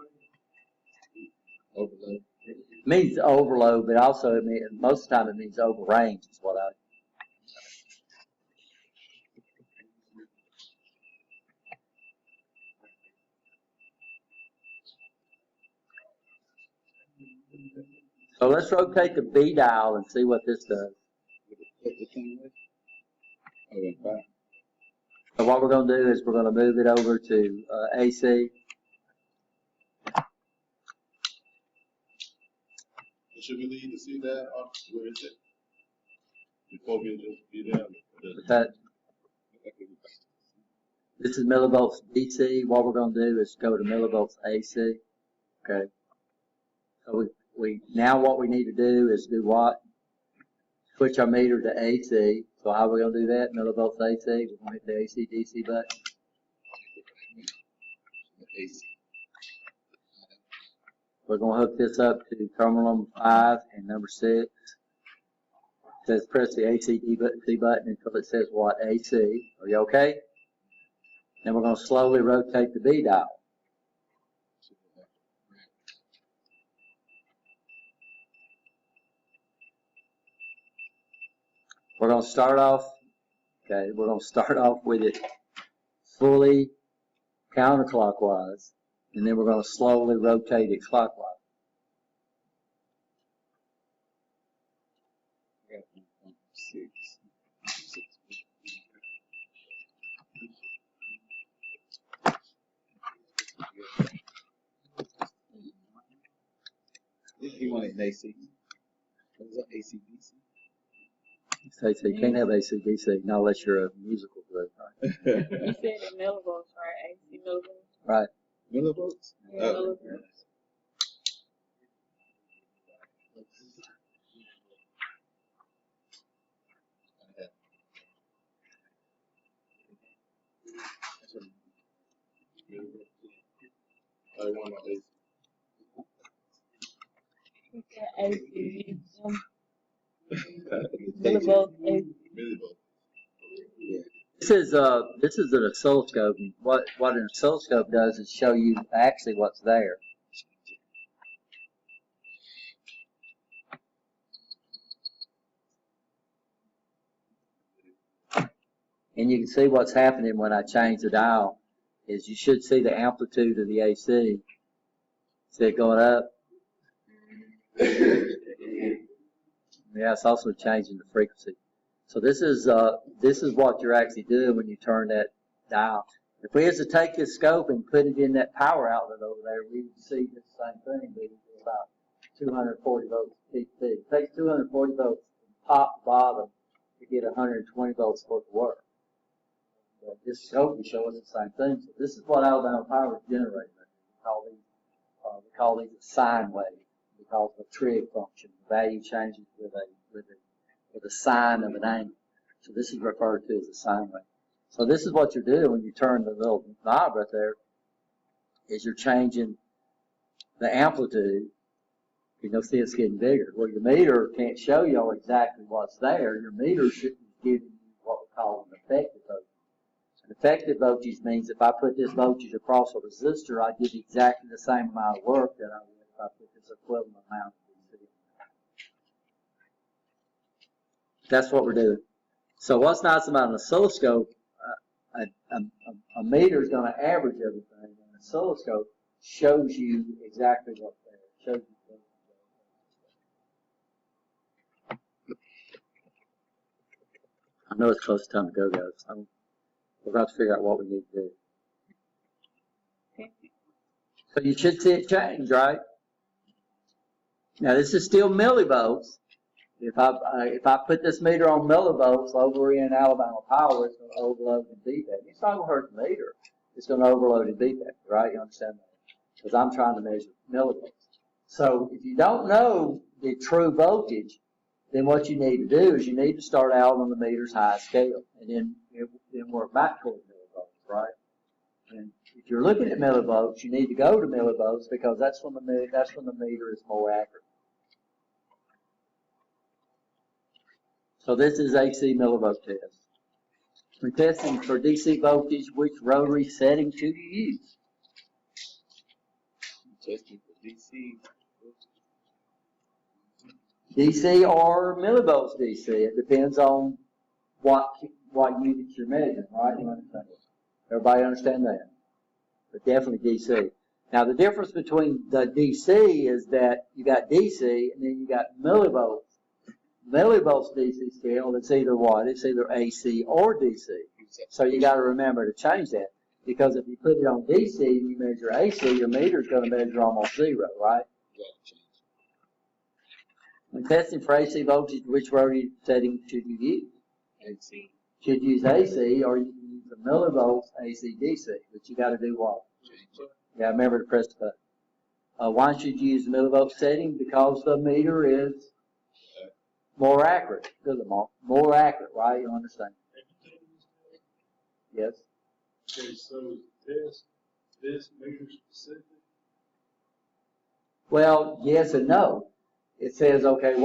Overload. It means overload, but also it means, most of the time it means overrange is what I. So let's rotate the B dial and see what this does. Put the thing with? Oh, went back. So what we're going to do is we're going to move it over to AC. Should we need to see that, where is it? Before we just be down. This is millivolts DC. What we're going to do is go to millivolts AC. Okay. So we now what we need to do is do what? Switch our meter to AC. So how are we going to do that? Millivolts AC. We're going to hit the AC DC button. AC. We're going to hook this up to terminal number 5 and number 6. It says press the AC DC button until it says what? AC. Are you okay? Then we're going to slowly rotate the B dial. We're going to start off, okay, we're going to start off with it fully counterclockwise, and then we're going to slowly rotate it clockwise. He wanted an AC. What was that? AC DC? So you can't have AC DC, not unless you're a musical group, right? You said in millivolts, right? 80 millivolts. Right. Millivolts? Oh. Millivolts. I want to AC. AC. Millivolts. AC. Millivolts. Yeah. This is an oscilloscope, and what an oscilloscope does is show you actually what's there. And you can see what's happening when I change the dial is you should see the amplitude of the AC. See it going up? Yeah, it's also changing the frequency. So this is what you're actually doing when you turn that dial. If we was to take this scope and put it in that power outlet over there, we would see the same thing, but it's about 240 volts peak to peak. It takes 240 volts top to bottom to get 120 volts worth of work. This code is showing the same thing. So this is what Alabama Power is generating. We call these a sine wave because of a trig function. The value changes with a sine of an angle. So this is referred to as a sine wave. So this is what you're doing when you turn the little knob right there, is you're changing the amplitude. You'll see it's getting bigger. Well, your meter can't show you exactly what's there. Your meter should be giving you what we call an effective voltage. An effective voltage means if I put this voltage across a resistor, I get exactly the same amount of work that I would if I put this equivalent amount of DC. That's what we're doing. So what's nice about an oscilloscope, a meter is going to average everything. An oscilloscope shows you exactly what's there. It shows you I know it's close to time to go, guys. We're about to figure out what we need to do. So you should see it change, right? Now this is still millivolts. If I put this meter on millivolts over in Alabama Power, it's going to overload and defect. It's not going to hurt the meter. It's going to overload and defect, right? You understand that? Because I'm trying to measure millivolts. So if you don't know the true voltage, then what you need to do is you need to start out on the meter's highest scale, and then work back toward millivolts, right? And if you're looking at millivolts, you need to go to millivolts because that's when the meter is more accurate. So this is AC millivolt test. We're testing for DC voltage. Which rotary setting should you use? Testing for DC. DC or millivolts DC. It depends on what units you're measuring, right? You understand? Everybody understand that? But definitely DC. Now the difference between the DC is that you got DC and then you got millivolts. Millivolts DC scale, it's either what? It's either AC or DC. So you got to remember to change that. Because if you put it on DC and you measure AC, your meter's going to measure almost zero, right? When testing for AC voltage, which rotary setting should you use? AC. Should use AC, or you can use the millivolts AC DC. But you got to do what? You got to remember to press the button. Why should you use the millivolt setting? Because the meter is more accurate. More accurate, right? You understand? Yes. Okay, so test this meter specific. Well, yes and no. It says, okay,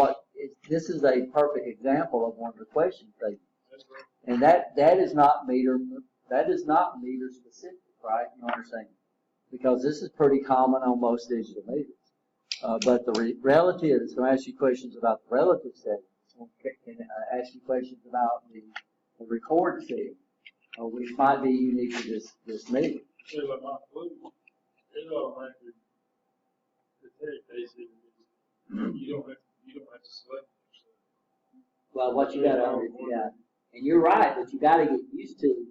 this is a perfect example of one of the questions statements. And that is not meter specific, right? You understand? Because this is pretty common on most digital meters. But the relative is going to ask you questions about the relative setting. Can ask you questions about the record setting, which might be unique to this meter. So like my flute, it automatically detects AC. You don't have to select it. Well, what you got to and you're right, but you got to get used to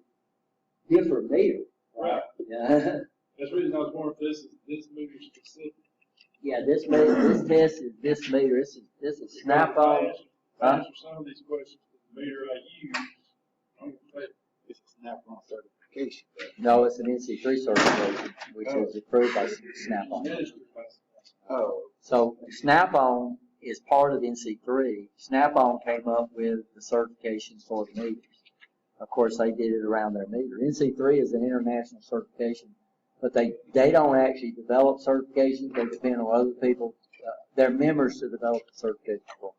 different meters. Right. Yeah. That's the reason I was wondering if this meter specific. Yeah, this test is this meter. This is snap-on. Answer some of these questions with the meter I use. I'm gonna take It's a Snap-on certification. No, it's an NC3 certification, which is approved by Snap-on. Oh. So Snap-on is part of NC3. Snap-on came up with the certifications for the meters. Of course, they did it around their meter. NC3 is an international certification, but they don't actually develop certifications. They depend on other people, their members to develop the certification for them.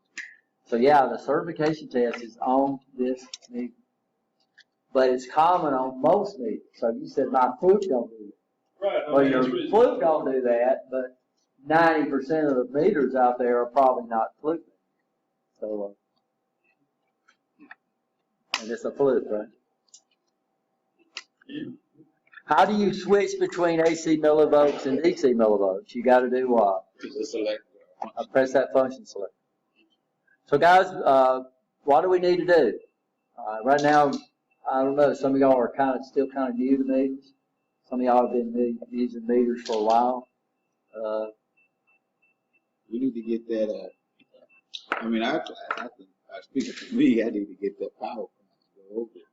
So yeah, the certification test is on this meter, but it's common on most meters. So you said my flute don't do that. Right. Well, your flute don't do that, but 90% of the meters out there are probably not flute. So, and it's a flute, right? Yeah. How do you switch between AC millivolts and DC millivolts? You got to do what? Select. Press that function select. So guys, what do we need to do? Right now, I don't know, some of y'all are still kind of new to meters. Some of y'all have been using meters for a while. We need to get that, I mean, I speaking for me, I need to get that PowerPoint to go over it.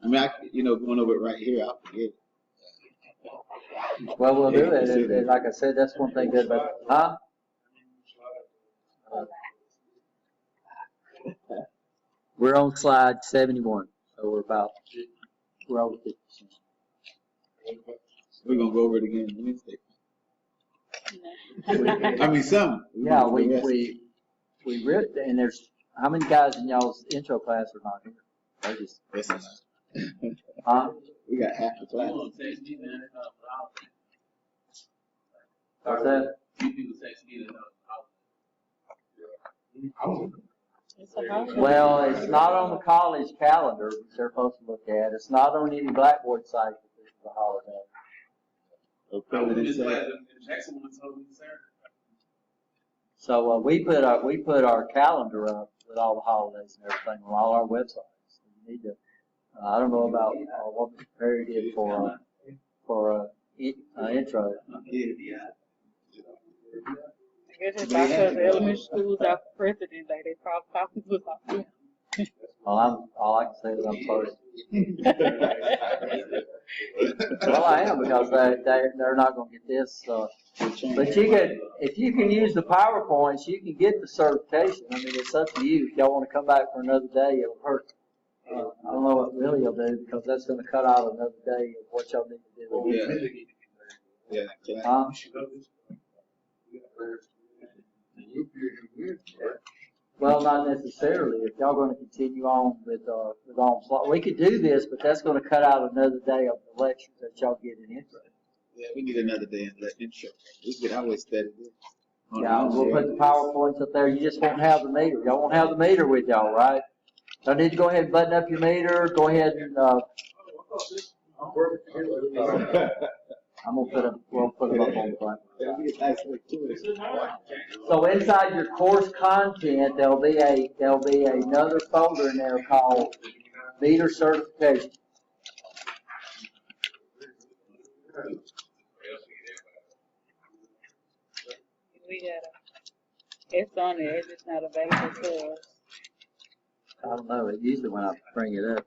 I mean, going over it right here, I'll forget it. Well, we'll do it, and like I said, that's one thing good about, huh? We're on slide 71, so we're over 50%. We're gonna go over it again Wednesday. I mean, some. Yeah, we read, and there's, how many guys in y'all's intro class are not here? They just, That's enough. huh? We got half the class. What's that? It's a holiday. Well, it's not on the college calendar, which they're supposed to look at. It's not on any Blackboard site that this is a holiday. So, we put our calendar up with all the holidays and everything on all our websites. You need to, I don't know about what Perry did for intro. I guess it's because the elementary schools are President Day, they probably thought it was off them. Well, all I can say is I'm sorry. Well, I am, because they're not gonna get this, but if you can use the PowerPoints, you can get the certification. I mean, it's up to you. If y'all wanna come back for another day, it'll hurt. I don't know what really you'll do, because that's gonna cut out another day of what y'all need to do. Yeah. Well, not necessarily. If y'all gonna continue on with on, we could do this, but that's gonna cut out another day of the lectures that y'all get in intro. Yeah, we need another day in that intro. We could always study this. Yeah, we'll put the PowerPoints up there. You just won't have the meter. Y'all won't have the meter with y'all, right? So I need to go ahead and button up your meter. Go ahead and, we'll put them up on the front. That'd be a nice look to it. So inside your course content, there'll be another folder in there called MeterCertification. We it's on there, it's just not available to us. I don't know, usually when I bring it up.